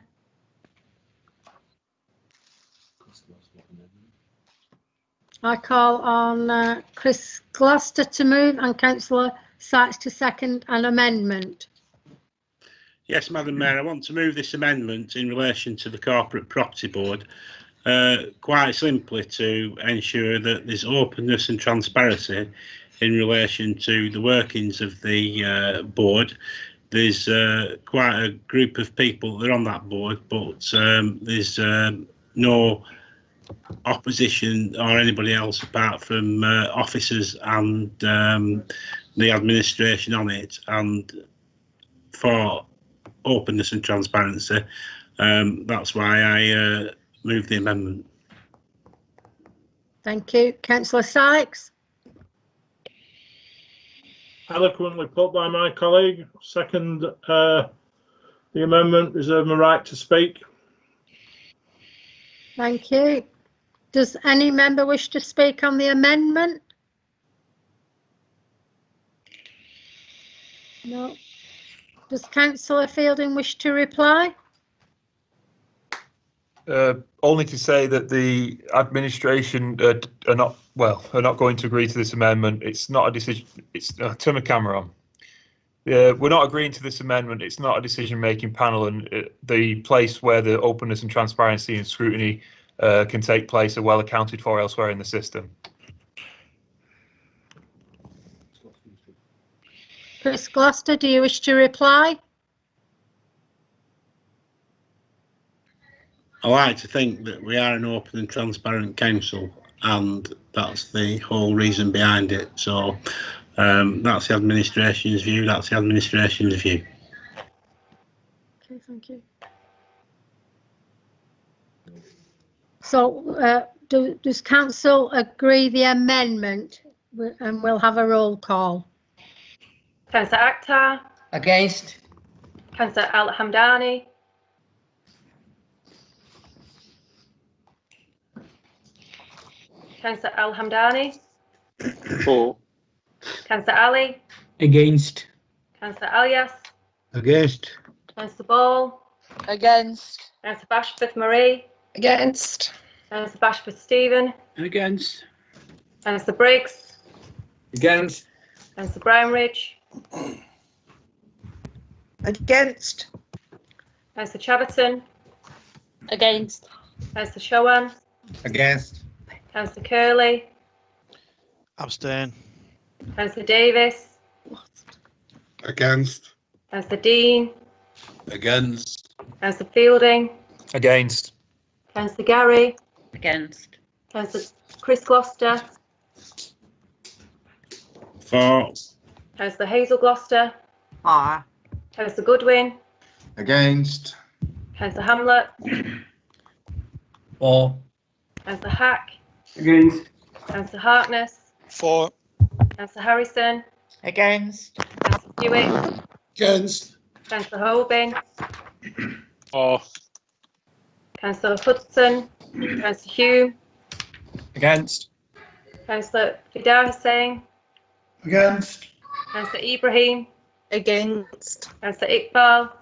I call on Chris Gloucester to move and Councillor Sykes to second an amendment. Yes, Madam Mayor, I want to move this amendment in relation to the Corporate Property Board, quite simply to ensure that there's openness and transparency in relation to the workings of the board. There's quite a group of people that are on that board, but there's no opposition or anybody else apart from officers and the administration on it. And for openness and transparency, that's why I move the amendment. Thank you. Councillor Sykes. Eloquently put by my colleague. Second the amendment, reserve my right to speak. Thank you. Does any member wish to speak on the amendment? No. Does Councillor Fielding wish to reply? Only to say that the administration are not going to agree to this amendment. It's not a decision. It's turn the camera on. We're not agreeing to this amendment. It's not a decision-making panel, and the place where the openness and transparency and scrutiny can take place are well accounted for elsewhere in the system. Chris Gloucester, do you wish to reply? I like to think that we are an open and transparent council, and that's the whole reason behind it. So that's the administration's view. That's the administration's view. Okay, thank you. So does council agree the amendment? And we'll have a roll call. Councillor Akhtar. Against. Councillor Al Hamdani. Councillor Al Hamdani. For. Councillor Ali. Against. Councillor Alias. Against. Councillor Ball. Against. Councillor Bashforth Marie. Against. Councillor Bashforth Stephen. Against. Councillor Briggs. Against. Councillor Brownridge. Against. Councillor Chatterton. Against. Councillor Showan. Against. Councillor Curley. Abstain. Councillor Davis. Against. Councillor Dean. Against. Councillor Fielding. Against. Councillor Gary. Against. Councillor Chris Gloucester. For. Councillor Hazel Gloucester. For. Councillor Goodwin. Against. Councillor Hamlet. For. Councillor Hack. Against. Councillor Harkness. For. Councillor Harrison. Against. Councillor Hewitt. Against. Councillor Holbin. For. Councillor Hudson. Councillor Hume. Against. Councillor Fidar Hussain. Against. Councillor Ibrahim. Against. Councillor Iqbal.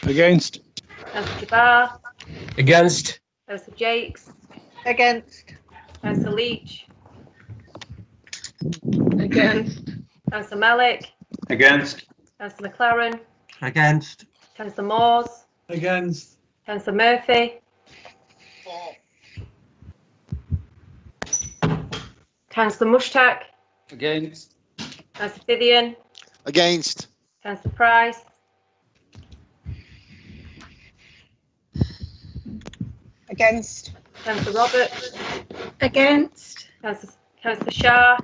Against. Councillor Jabbar. Against. Councillor Jakes. Against. Councillor Leach. Against. Councillor Malik. Against. Councillor McLaren. Against. Councillor Moores. Against. Councillor Murphy. Councillor Mushtaq. Against. Councillor Fithian. Against. Councillor Price. Against. Councillor Roberts. Against. Councillor Shah.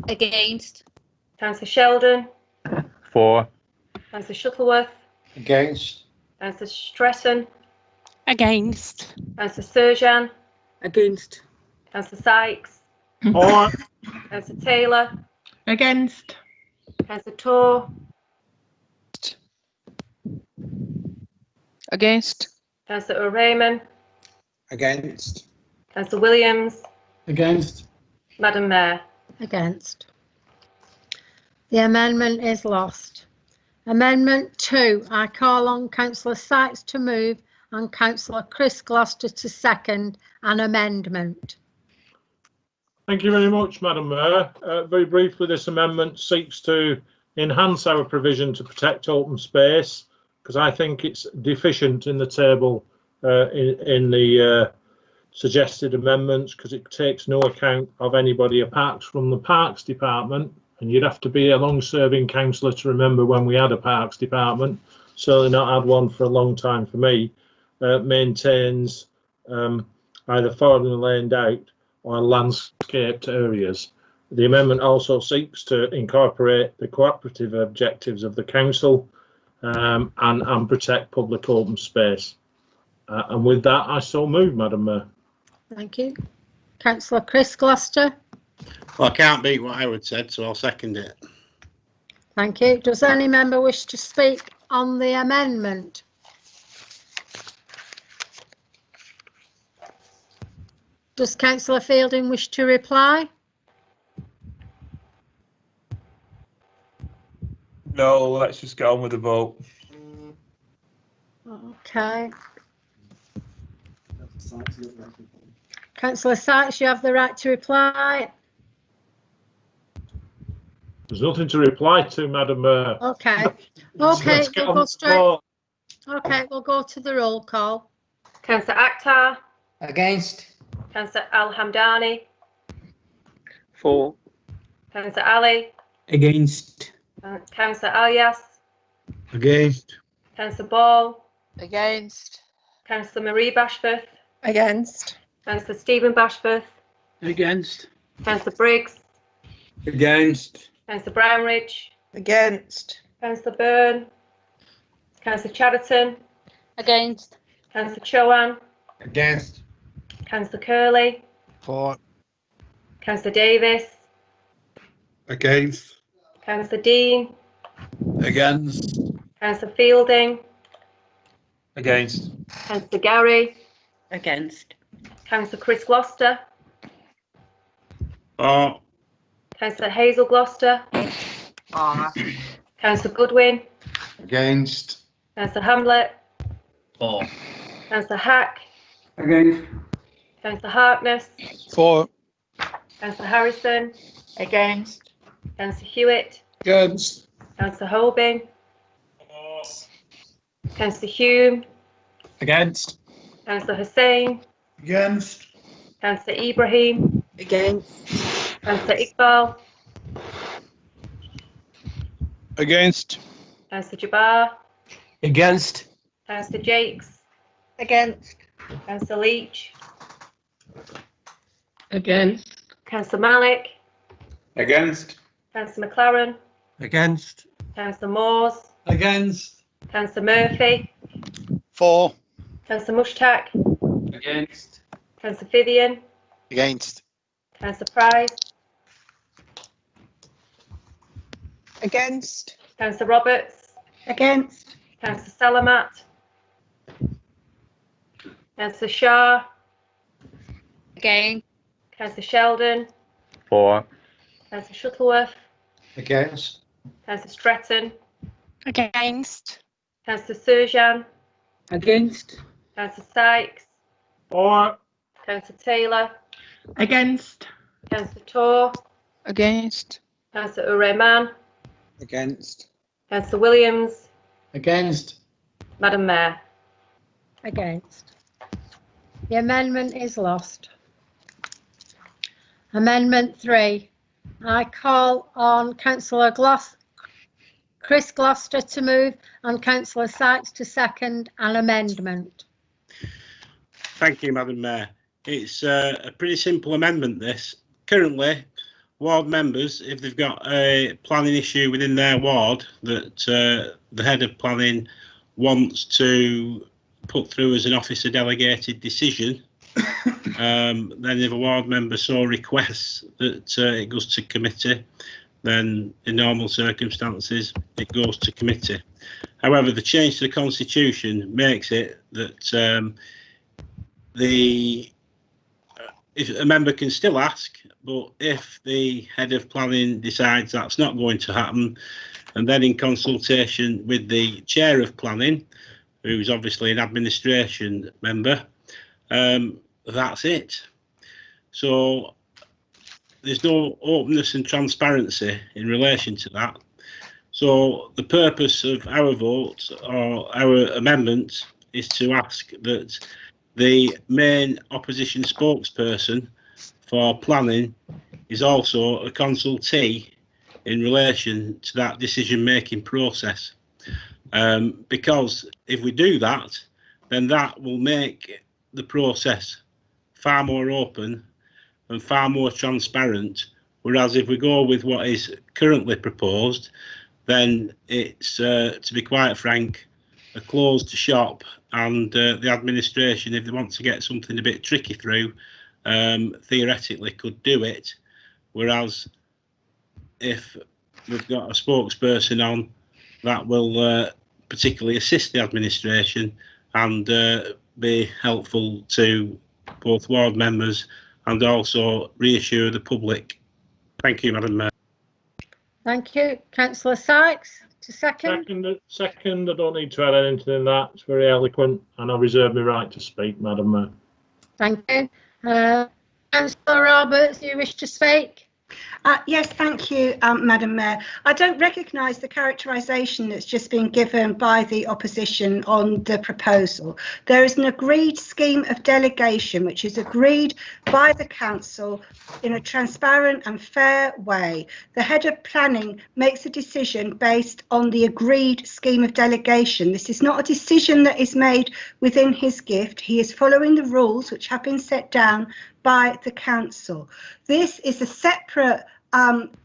Against. Councillor Sheldon. For. Councillor Shuttleworth. Against. Councillor Stretton. Against. Councillor Surjan. Against. Councillor Sykes. For. Councillor Taylor. Against. Councillor Torr. Against. Councillor O'Rayman. Against. Councillor Williams. Against. Madam Mayor. Against. The amendment is lost. Amendment 2, I call on Councillor Sykes to move and Councillor Chris Gloucester to second an amendment. Thank you very much, Madam Mayor. Very briefly, this amendment seeks to enhance our provision to protect open space, because I think it's deficient in the table in the suggested amendments, because it takes no account of anybody apart from the Parks Department, and you'd have to be a long-serving councillor to remember when we had a Parks Department, certainly not had one for a long time for me, maintains either forwardly laid out or landscaped areas. The amendment also seeks to incorporate the cooperative objectives of the council and protect public open space. And with that, I so move, Madam Mayor. Thank you. Councillor Chris Gloucester. Well, I can't beat what Howard said, so I'll second it. Thank you. Does any member wish to speak on the amendment? Does Councillor Fielding wish to reply? No, let's just get on with the vote. Okay. Councillor Sykes, you have the right to reply. There's nothing to reply to, Madam Mayor. Okay. Let's Okay, get we'll on go with the straight. vote. Okay, we'll go to the roll call. Councillor Akhtar. Against. Councillor Al Hamdani. For. Councillor Ali. Against. Councillor Alias. Against. Councillor Ball. Against. Councillor Marie Bashforth. Against. Councillor Stephen Bashforth. Against. Councillor Briggs. Against. Councillor Brownridge. Against. Councillor Byrne. Councillor Chatterton. Against. Councillor Chowan. Against. Councillor Curley. For. Councillor Davis. Against. Councillor Dean. Against. Councillor Fielding. Against. Councillor Gary. Against. Councillor Chris Gloucester. For. Councillor Hazel Gloucester. Councillor Goodwin. Against. Councillor Hamlet. For. Councillor Hack. Against. Councillor Harkness. For. Councillor Harrison. Against. Councillor Hewitt. Against. Councillor Holbing. Councillor Hume. Against. Councillor Hussain. Against. Councillor Ibrahim. Against. Councillor Iqbal. Against. Councillor Jabbar. Against. Councillor Jakes. Against. Councillor Leach. Against. Councillor Malik. Against. Councillor McLaren. Against. Councillor Moores. Against. Councillor Murphy. For. Councillor Mushtaq. Against. Councillor Fithian. Against. Councillor Price. Against. Councillor Roberts. Against. Councillor Salamat. Councillor Shah. Again. Councillor Sheldon. For. Councillor Shuttleworth. Against. Councillor Stretton. Against. Councillor Surjan. Against. Councillor Sykes. For. Councillor Taylor. Against. Councillor Torr. Against. Councillor Ureyman. Against. Councillor Williams. Against. Madam Mayor. Against. The amendment is lost. Amendment 3. I call on Councillor Chris Gloucester to move and Councillor Sykes to second an amendment. Thank you, Madam Mayor. It's a pretty simple amendment, this. Currently, ward members, if they've got a planning issue within their ward that the head of planning wants to put through as an officer delegated decision, then if a ward member so requests that it goes to committee, then in normal circumstances it goes to committee. However, the change to the constitution makes it that if a member can still ask, but if the head of planning decides that's not going to happen, and then in consultation with the chair of planning, who's obviously an administration member, that's it. So there's no openness and transparency in relation to that. So the purpose of our vote or our amendment is to ask that the main opposition spokesperson for planning is also a consultee in relation to that decision-making process. Because if we do that, then that will make the process far more open and far more transparent. Whereas if we go with what is currently proposed, then it's, to be quite frank, a closed shop, and the administration, if they want to get something a bit tricky through, theoretically could do it. Whereas if we've got a spokesperson on, that will particularly assist the administration and be helpful to both ward members and also reassure the public. Thank you, Madam Mayor. Thank you. Councillor Sykes to second. Second, I don't need to add anything to that. It's very eloquent, and I reserve my right to speak, Madam Mayor. Thank you. Councillor Roberts, do you wish to speak? Yes, thank you, Madam Mayor. I don't recognise the characterisation that's just been given by the opposition on the proposal. There is an agreed scheme of delegation which is agreed by the council in a transparent and fair way. The head of planning makes a decision based on the agreed scheme of delegation. This is not a decision that is made within his gift. He is following the rules which have been set down by the council. This is a separate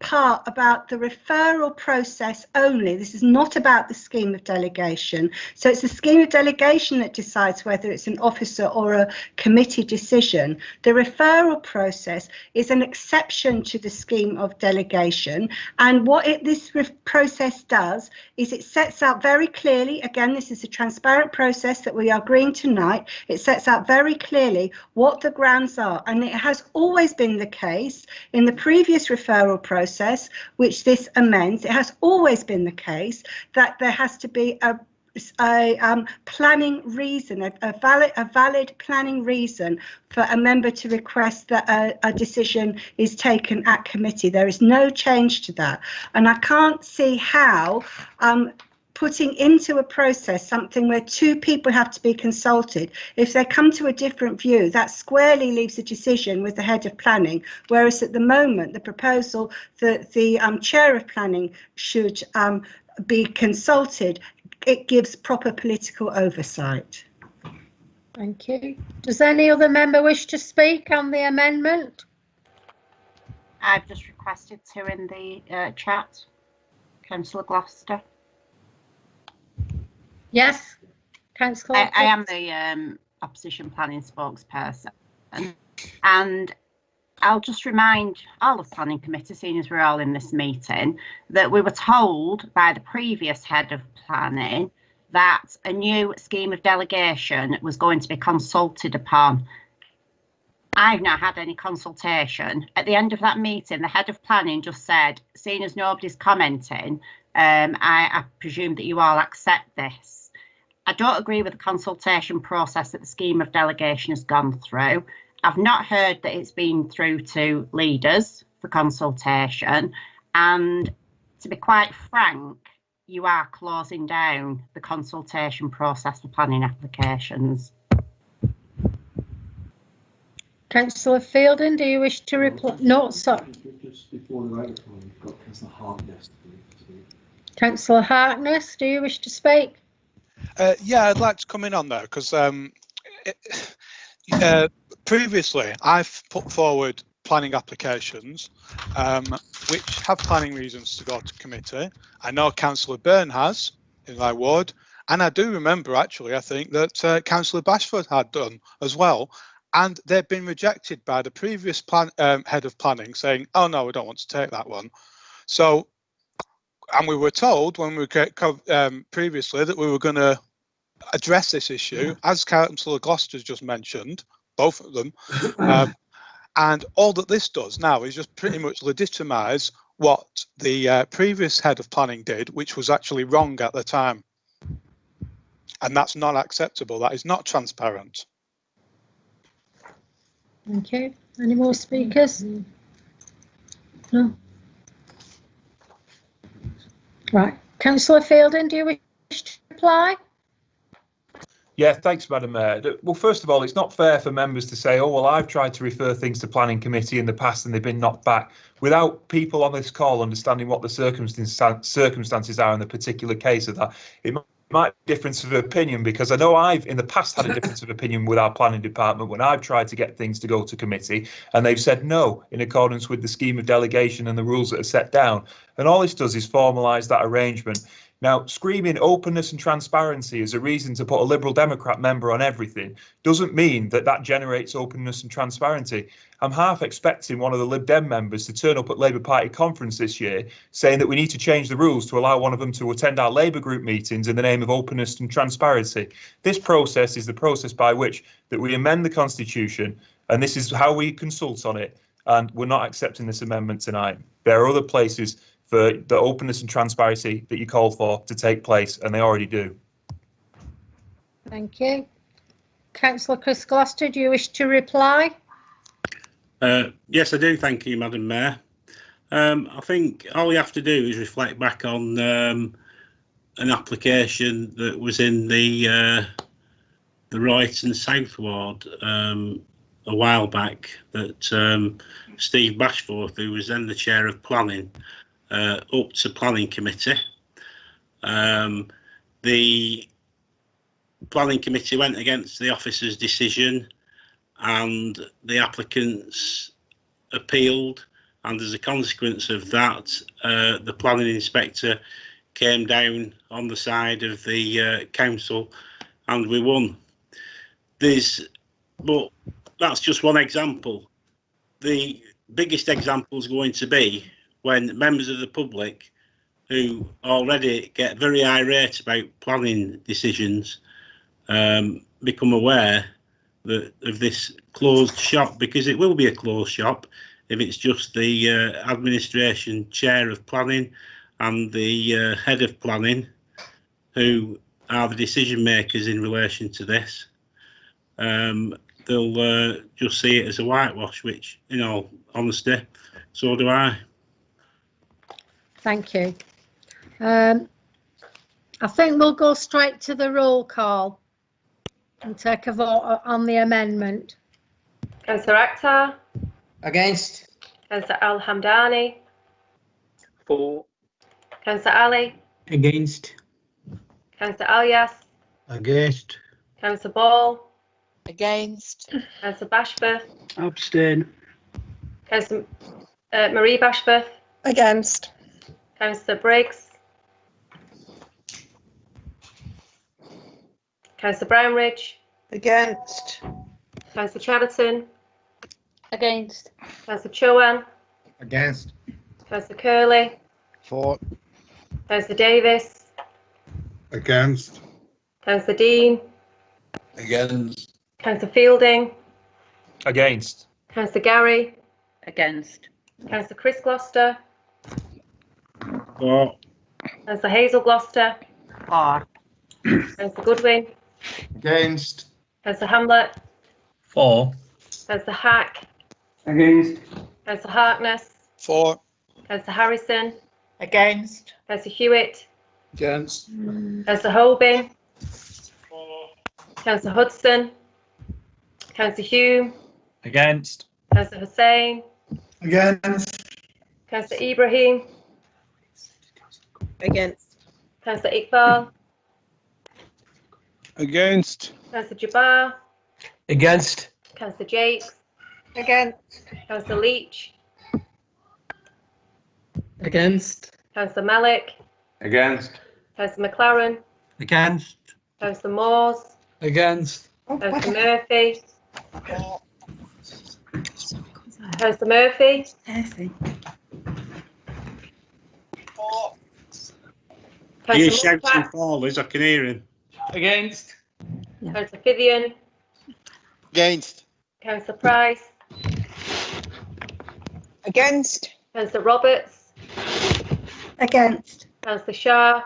part about the referral process only. This is not about the scheme of delegation. So it's the scheme of delegation that decides whether it's an officer or a committee decision. The referral process is an exception to the scheme of delegation. And what this process does is it sets out very clearly, again, this is a transparent process that we are agreeing tonight. It sets out very clearly what the grounds are. And it has always been the case in the previous referral process, which this amends, it has always been the case that there has to be a planning reason, a valid planning reason for a member to request that a decision is taken at committee. There is no change to that. And I can't see how putting into a process something where two people have to be consulted, if they come to a different view, that squarely leaves a decision with the head of planning, whereas at the moment the proposal that the chair of planning should be consulted, it gives proper political oversight. Thank you. Does any other member wish to speak on the amendment? I've just requested to in the chat. Councillor Gloucester. Yes, Councillor. I am the opposition planning spokesperson, and I'll just remind all of planning committee, seeing as we're all in this meeting, that we were told by the previous head of planning that a new scheme of delegation was going to be consulted upon. I've not had any consultation. At the end of that meeting, the head of planning just said, seeing as nobody's commenting, I presume that you all accept this. I don't agree with the consultation process that the scheme of delegation has gone through. I've not heard that it's been through to leaders for consultation. And to be quite frank, you are closing down the consultation process for planning applications. Councillor Fielding, do you wish to reply? No, sorry. Councillor Harkness, do you wish to speak? Yeah, I'd like to come in on there because previously I've put forward planning applications which have planning reasons to go to committee. I know Councillor Byrne has in my ward, and I do remember actually I think that Councillor Bashford had done as well, and they've been rejected by the previous head of planning saying, oh no, we don't want to take that one. So, and we were told when we previously that we were going to address this issue, as Councillor Gloucester's just mentioned, both of them, and all that this does now is just pretty much legitimise what the previous head of planning did, which was actually wrong at the time. And that's not acceptable. That is not transparent. Thank you. Any more speakers? No. Right. Councillor Fielding, do you wish to reply? Yeah, thanks, Madam Mayor. Well, first of all, it's not fair for members to say, oh, well, I've tried to refer things to planning committee in the past and they've been knocked back, without people on this call understanding what the circumstances are in the particular case of that. It might be a difference of opinion, because I know I've in the past had a difference of opinion with our planning department when I've tried to get things to go to committee and they've said no in accordance with the scheme of delegation and the rules that are set down. And all this does is formalise that arrangement. Now, screaming openness and transparency as a reason to put a Liberal Democrat member on everything doesn't mean that that generates openness and transparency. I'm half expecting one of the Lib Dem members to turn up at Labour Party conference this year saying that we need to change the rules to allow one of them to attend our Labour group meetings in the name of openness and transparency. This process is the process by which that we amend the Constitution, and this is how we consult on it, and we're not accepting this amendment tonight. There are other places for the openness and transparency that you call for to take place, and they already do. Thank you. Councillor Chris Gloucester, do you wish to reply? Yes, I do. Thank you, Madam Mayor. I think all you have to do is reflect back on an application that was in the Royton South Ward a while back that Steve Bashforth, who was then the chair of planning, up to planning committee. The planning committee went against the officer's decision and the applicants appealed, and as a consequence of that the planning inspector came down on the side of the council and we won. But that's just one example. The biggest example is going to be when members of the public who already get very irate about planning decisions become aware of this closed shop, because it will be a closed shop if it's just the administration chair of planning and the head of planning who are the decision makers in relation to this. They'll just see it as a whitewash, which, in all honesty, so do I. Thank you. I think we'll go straight to the roll call and take a vote on the amendment. Councillor Akhtar. Against. Councillor Al Hamdani. For. Councillor Ali. Against. Councillor Alias. Against. Councillor Ball. Against. Councillor Bashforth. Abstain. Councillor Marie Bashforth. Against. Councillor Briggs. Councillor Brownridge. Against. Councillor Chatterton. Against. Councillor Chowan. Against. Councillor Curley. For. Councillor Davis. Against. Councillor Dean. Against. Councillor Fielding. Against. Councillor Gary. Against. Councillor Chris Gloucester. For. Councillor Hazel Gloucester. For. Councillor Goodwin. Against. Councillor Hamlet. For. Councillor Hack. Against. Councillor Harkness. For. Councillor Harrison. Against. Councillor Hewitt. Against. Councillor Holbin. Councillor Hudson. Councillor Hume. Against. Councillor Hussain. Against. Councillor Ibrahim. Against. Councillor Iqbal. Against. Councillor Jabbar. Against. Councillor Jakes. Against. Councillor Leach. Against. Councillor Malik. Against. Councillor McLaren. Against. Councillor Moores. Against. Councillor Murphy. Councillor Murphy. Are you Councillor shouting Mutlaq. for, Liz? I can hear him. Against. Councillor Fithian. Against. Councillor Price. Against. Councillor Roberts. Against. Councillor Shah.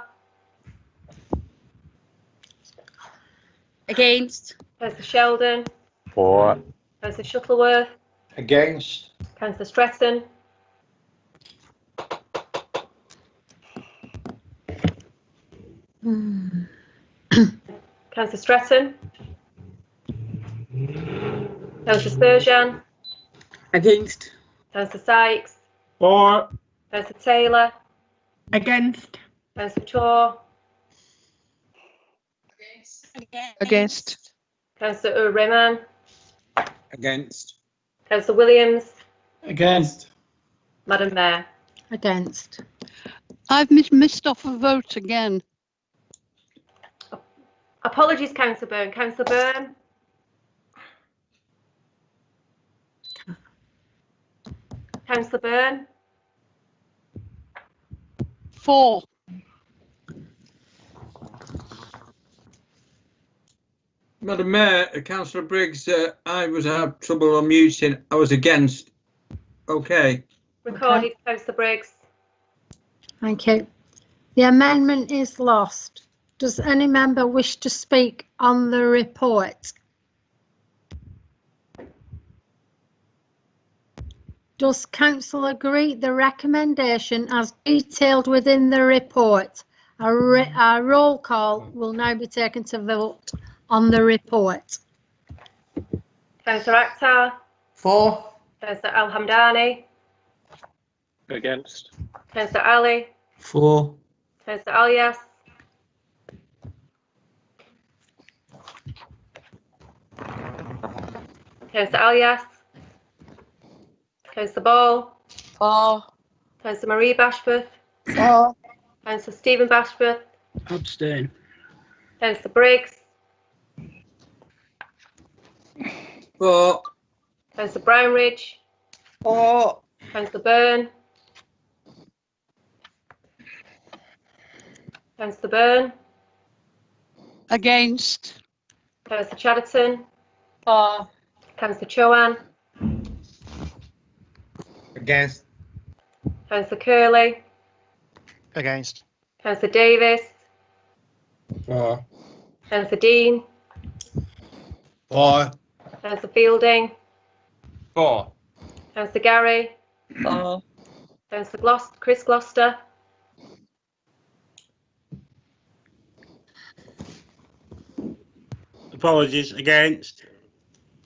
Against. Councillor Sheldon. For. Councillor Shuttleworth. Against. Councillor Stretton. Councillor Stretton. Councillor Spurgeon. Against. Councillor Sykes. For. Councillor Taylor. Against. Councillor Tor. Against. Councillor Rehman. Against. Councillor Williams. Against. Madam Mayor. Against. I've missed off a vote again. Apologies, Councillor Byrne. Councillor Byrne. Councillor Byrne. For. Madam Mayor, Councillor Briggs, I was having trouble unmuting. I was against. Okay. Recorded, Councillor Briggs. Thank you. The amendment is lost. Does any member wish to speak on the report? Does council agree the recommendation as detailed within the report? A roll call will now be taken to vote on the report. Councillor Akhtar, For. Councillor Al Hamdani, Against. Councillor Ali, For. Councillor Alias, Councillor Alias, Councillor Ball, For. Councillor Marie Bashforth, For. Councillor Stephen Bashforth, Abstain. Councillor Briggs, For. Councillor Brownridge, For. Councillor Byrne, Councillor Byrne, Against. Councillor Chatterton, For. Councillor Chowan, Against. Councillor Curley, Against. Councillor Davis, For. Councillor Dean, For. Councillor Fielding, For. Councillor Gary, For. Councillor Chris Gloucester, Apologies. Against.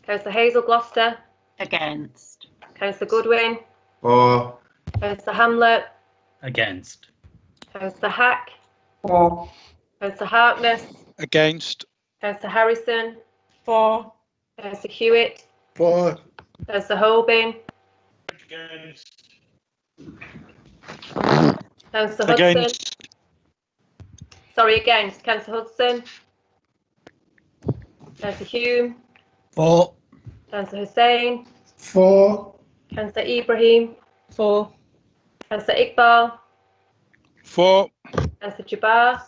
Councillor Hazel Gloucester, Against. Councillor Goodwin, For. Councillor Hamlet, Against. Councillor Hack, For. Councillor Harkness, Against. Councillor Harrison, For. Councillor Hewitt, For. Councillor Holbein, Against. Councillor Hudson, Against. sorry, against, Councillor Hudson, Councillor Hume, For. Councillor Hussain, For. Councillor Ibrahim, For. Councillor Iqbal, For. Councillor Jabbar,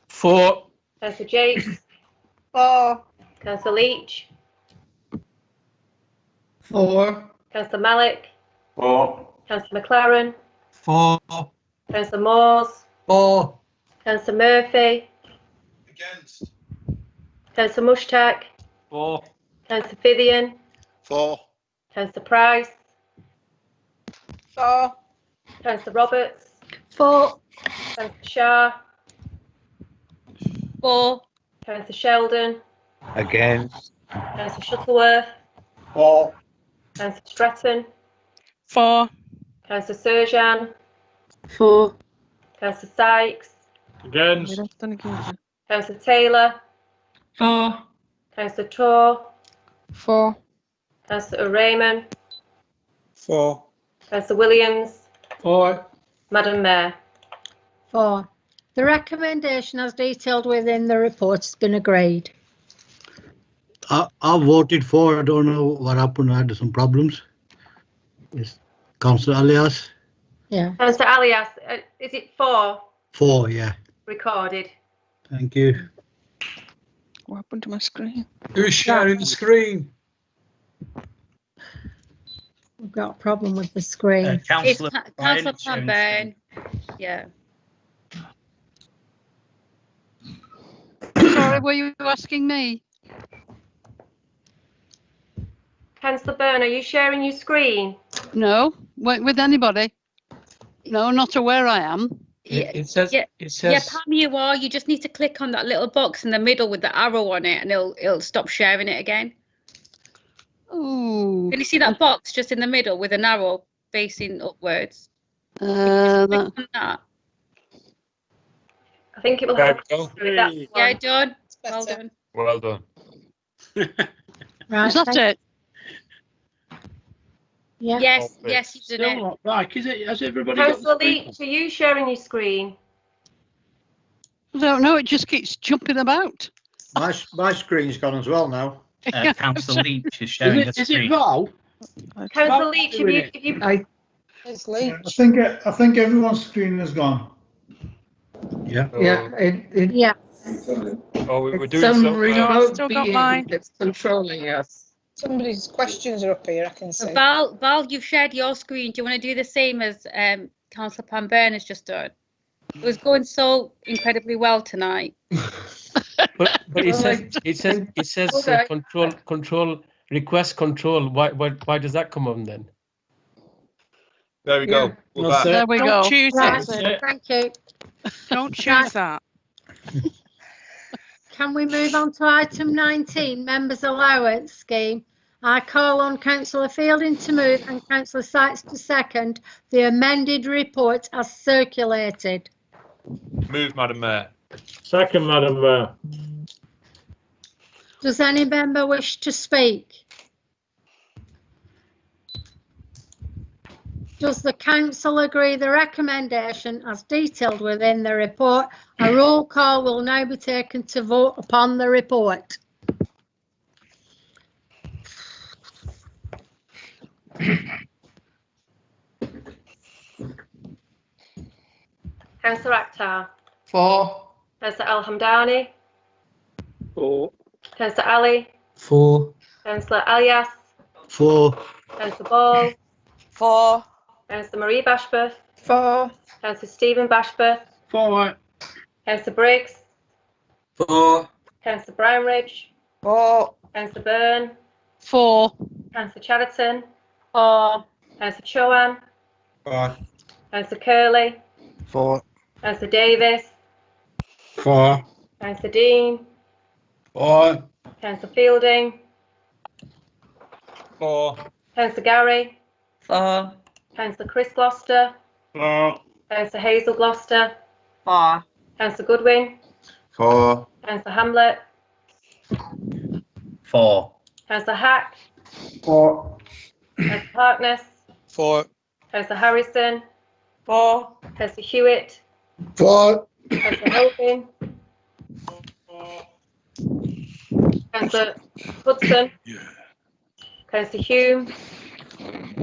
For. Councillor Jakes, For. Councillor Leach, For. Councillor Malik, For. Councillor McLaren, For. Councillor Moores, For. Councillor Murphy, Against. Councillor Mushtaq, For. Councillor Fithian, For. Councillor Price, For. Councillor Roberts, For. Councillor Shah, For. Councillor Sheldon, Against. Councillor Shuttleworth, For. Councillor Stratton, For. Councillor Surjan, For. Councillor Sykes, Against. Councillor Taylor, For. Councillor Tor, For. Councillor Raymond, For. Councillor Williams, For. Madam Mayor. For. The recommendation as detailed within the report has been agreed. I voted for. I don't know what happened. I had some problems. Yes. Councillor Alias. Yeah. Councillor Alias, is it for For. Yeah. recorded? Thank you. What happened to my screen? Who's sharing the screen? We've got a problem with the screen. Councillor Councillor Panburn. Yeah. Sorry, were you asking me? Councillor Byrne, are you sharing your screen? No, with anybody. No, not aware I am. It says. Yeah, It yeah, says. Pam, you are. You just need to click on that little box in the middle with the arrow on it, and it'll stop sharing it again. Ooh. Can you see that box just in the middle with an arrow facing upwards? Click on that. I think it will There help. we go. With that one. Yeah, done. Well done. Well done. Right. Is that it? Yeah. Yes, yes, you've done it. Still not back, is it? Has everybody got Councillor the screen? Leach, are you sharing your screen? I don't know. It just keeps jumping about. My screen's gone as well now. Councillor Leach is sharing the Is it screen. Val? Councillor Leach, have you It's late. I think everyone's screen is gone. Yeah. Yeah. Yeah. Oh, we were doing Some some. remote still got being mine. that's controlling us. Somebody's questions are up here, I can see. Val, you've shared your screen. Do you want to do the same as Councillor Panburn has just done? It was going so incredibly well tonight. But it says Okay. control request control. Why does that come on then? There we go. We're That's back. There we Don't go. choose Right, it. thank you. Don't choose Right. that. Can we move on to item 19, members' allowance scheme? I call on Councillor Fielding to move and Councillor Sykes to second the amended report as circulated. Move, Madam Mayor. Second, Madam Mayor. Does any member wish to speak? Does the council agree the recommendation as detailed within the report? A roll call will now be taken to vote upon the report. Councillor Akhtar, For. Councillor Al Hamdani, 4. Councillor Ali, 4, Councillor Alias, 4, Councillor Ball, 4. Councillor Marie Bashworth, 4. Councillor Stephen Bashworth, 4. Councillor Briggs, 4. Councillor Brownridge, 4. Councillor Byrne, 4. Councillor Chatterton, 4. Councillor Chowan, 4. Councillor Curley, 4. Councillor Davis, 4. Councillor Dean, 4. Councillor Fielding, 4. Councillor Gary, 4. Councillor Chris Gloucester, 4. Councillor Hazel Gloucester, 4. Councillor Goodwin, 4. Councillor Hamlet, 4. Councillor Hack, 4. Councillor Harkness, 4. Councillor Harrison, 4. Councillor Hewitt, 4. Councillor Helping, Councillor Hudson, Councillor Hume,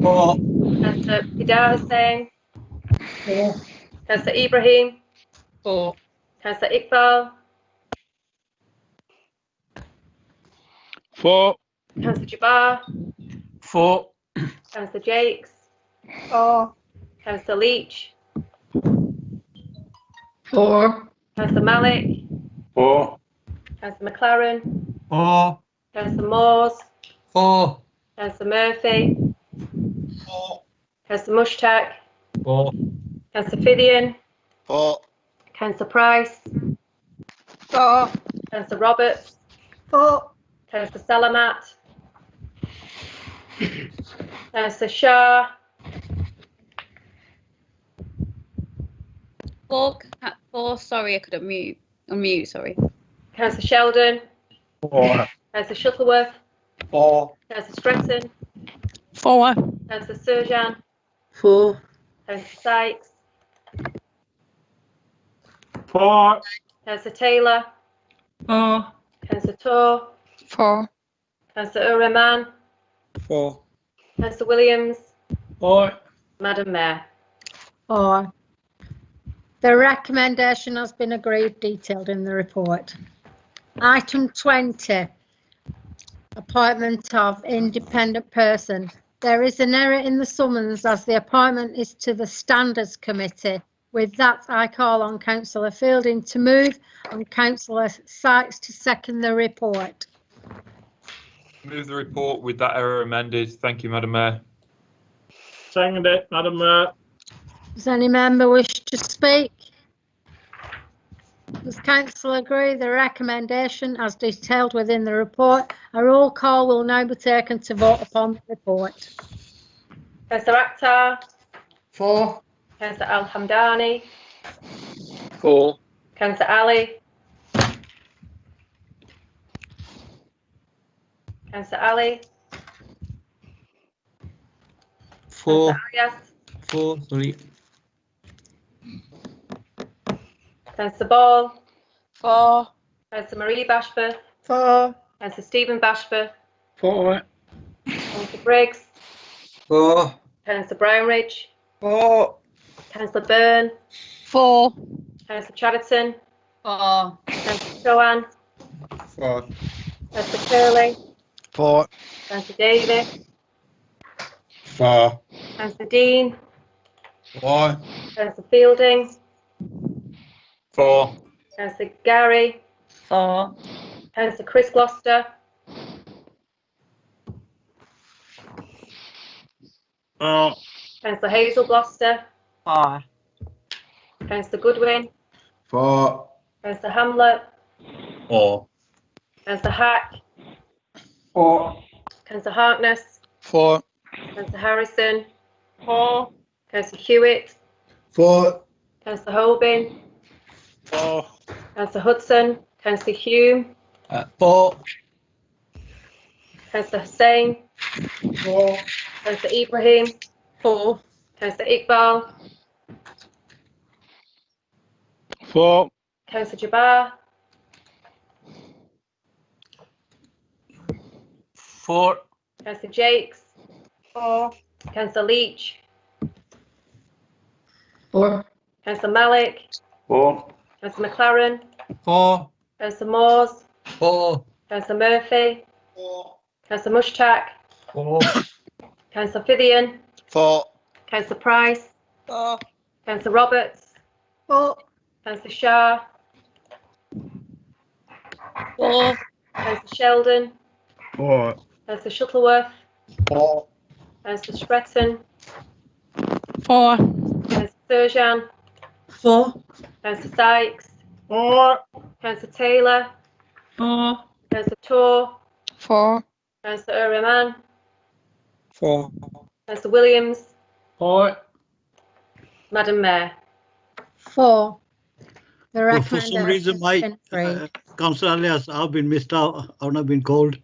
4. Councillor Pidar Hussain, 4. Councillor Ibrahim, 4. Councillor Iqbal, 4. Councillor Jabbar, 4. Councillor Jakes, 4. Councillor Leach, 4. Councillor Malik, 4. Councillor McLaren, 4. Councillor Moores, 4. Councillor Murphy, 4. Councillor Mushtaq, 4. Councillor Fiddian, 4. Councillor Price, 4. Councillor Roberts, 4. Councillor Salamat, Councillor Shah, 4. Sorry, I couldn't unmute. Sorry. Councillor Sheldon, 4. Councillor Shuttleworth, 4. Councillor Stretton, 4. Councillor Surjan, 4. Councillor Sykes, 4. Councillor Taylor, 4. Councillor Tor, 4. Councillor Uraman, 4. Councillor Williams, 4. Madam Mayor. 4. The recommendation has been agreed, detailed in the report. Item 20, appointment of independent person. There is an error in the summons as the appointment is to the Standards Committee. With that, I call on Councillor Fielding to move and Councillor Sykes to second the report. Move the report with that error amended. Thank you, Madam Mayor. Second it, Madam Mayor. Does any member wish to speak? Does council agree the recommendation as detailed within the report? A roll call will now be taken to vote upon the report. Councillor Akhtar, 4. Councillor Al Hamdani, 4. Councillor Ali, Councillor Ali, 4. Alias, 4. Sorry. Councillor Ball, 4. Councillor Marie Bashworth, 4. Councillor Stephen Bashworth, 4. Councillor Briggs, 4. Councillor Brownridge, 4. Councillor Byrne, 4. Councillor Chatterton, 4. Councillor Chowan, 4. Councillor Curley, 4. Councillor Davis, 4. Councillor Dean, 4. Councillor Fielding, 4. Councillor Gary, 4. Councillor Chris Gloucester, 4. Councillor Hazel Gloucester. 4. Councillor Goodwin. 4. Councillor Hamlet. 4. Councillor Hack. 4. Councillor Harkness. 4. Councillor Harrison. 4. Councillor Hewitt. 4. Councillor Holbin. 4. Councillor Hudson. Councillor Hume. 4. Councillor Hussain. 4. Councillor Ibrahim. 4. Councillor Iqbal. 4. Councillor Jabbar. 4. Councillor Jakes. 4. Councillor Leach. 4. Councillor Malik. 4. Councillor McLaren. 4. Councillor Moores. 4. Councillor Murphy. 4. Councillor Mushtaq. 4. Councillor Fithian. 4. Councillor Price. 4. Councillor Roberts. 4. Councillor Shah. 4. Councillor Sheldon. 4. Councillor Shuttleworth. 4. Councillor Stretton. 4. Councillor Surjan. 4. Councillor Sykes. 4. Councillor Taylor. 4. Councillor Torr. 4. Councillor Uriman. 4. Councillor Williams. 4. Madam Mayor. 4. The Well, for some reason, recommendation my has been Councillor Alias, I've been missed out. I've not been called.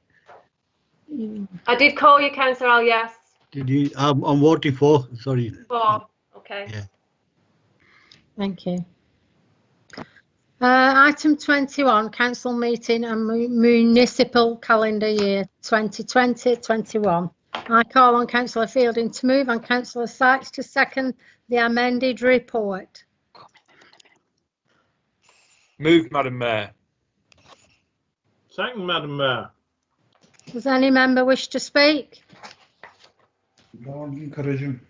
agreed. I did call you, Councillor Al, yes. Did you? I'm voting for. Sorry. 4. Okay. Yeah. Thank you. Item 21, council meeting and municipal calendar year 2020-21. I call on Councillor Fielding to move and Councillor Sykes to second the amended report. Move, Madam Mayor. Second, Madam Mayor. Does any member wish to speak? Lord, encourage him.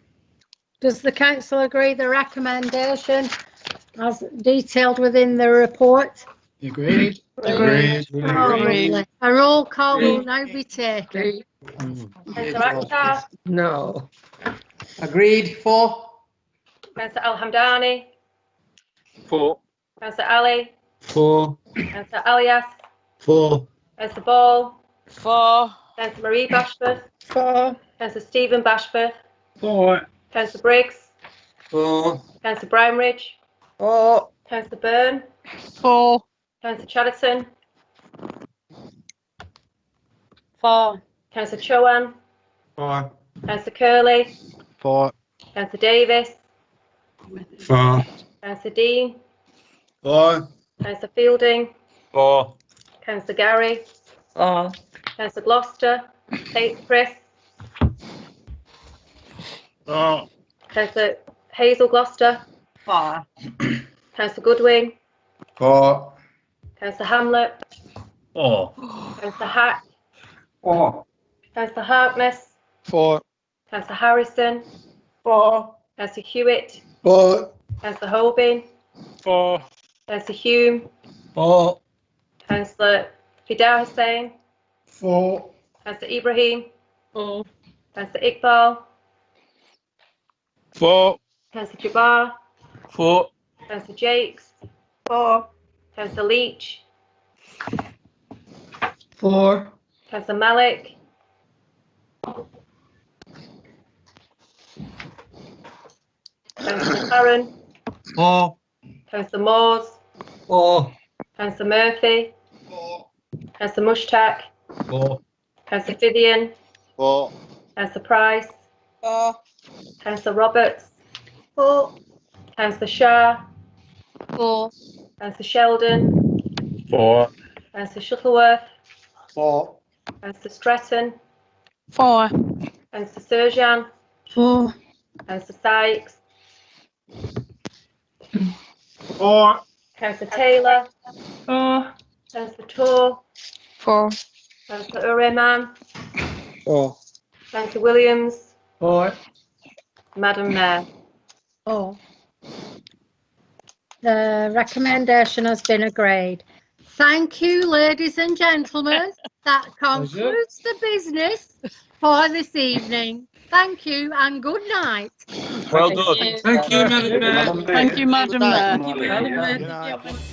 Does the council agree the recommendation as detailed within the report? Agreed. Agreed. Oh, lovely. A roll call will now be taken. Councillor Akhtar. No. Agreed. 4. Councillor Al Hamdani. 4. Councillor Ali. 4. Councillor Alias. 4. Councillor Ball. 4. Councillor Marie Bashford. 4. Councillor Stephen Bashford. 4. Councillor Briggs. 4. Councillor Brownridge. 4. Councillor Byrne. 4. Councillor Chatterton. 4. Councillor Chowan. 4. Councillor Curley. 4. Councillor Davis. 4. Councillor Dean. 4. Councillor Fielding. 4. Councillor Gary. 4. Councillor Gloucester. Chris. Councillor Hazel Gloucester. 4. Councillor Goodwin. 4. Councillor Hamlet. 4. Councillor Hack. 4. Councillor Harkness. 4. Councillor Harrison. 4. Councillor Hewitt. 4. Councillor Holbin. 4. Councillor Hume. 4. Councillor Fidel Hussain. 4. Councillor Ibrahim. 4. Councillor Iqbal. 4. Councillor Jabbar. 4. Councillor Jakes. 4. Councillor Leach. 4. Councillor Malik. Councillor McLaren. 4. Councillor Moores. 4. Councillor Murphy. 4. Councillor Mushtaq. 4. Councillor Fithian. 4. Councillor Price. 4. Councillor Roberts. 4. Councillor Shah. 4. Councillor Sheldon. 4. Councillor Shuttleworth. 4. Councillor Stretton. 4. Councillor Surjan. 4. Councillor Sykes. 4. Councillor Taylor. 4. Councillor Torr. 4. Councillor Uriman. 4. Councillor Williams. 4. Madam Mayor. 4. The recommendation has been agreed. Thank you, ladies and gentlemen. That concludes the business for this evening. Thank you and good night. Well done. Thank you, Madam Mayor. Thank you, Madam Mayor. Madam Mayor. Good night.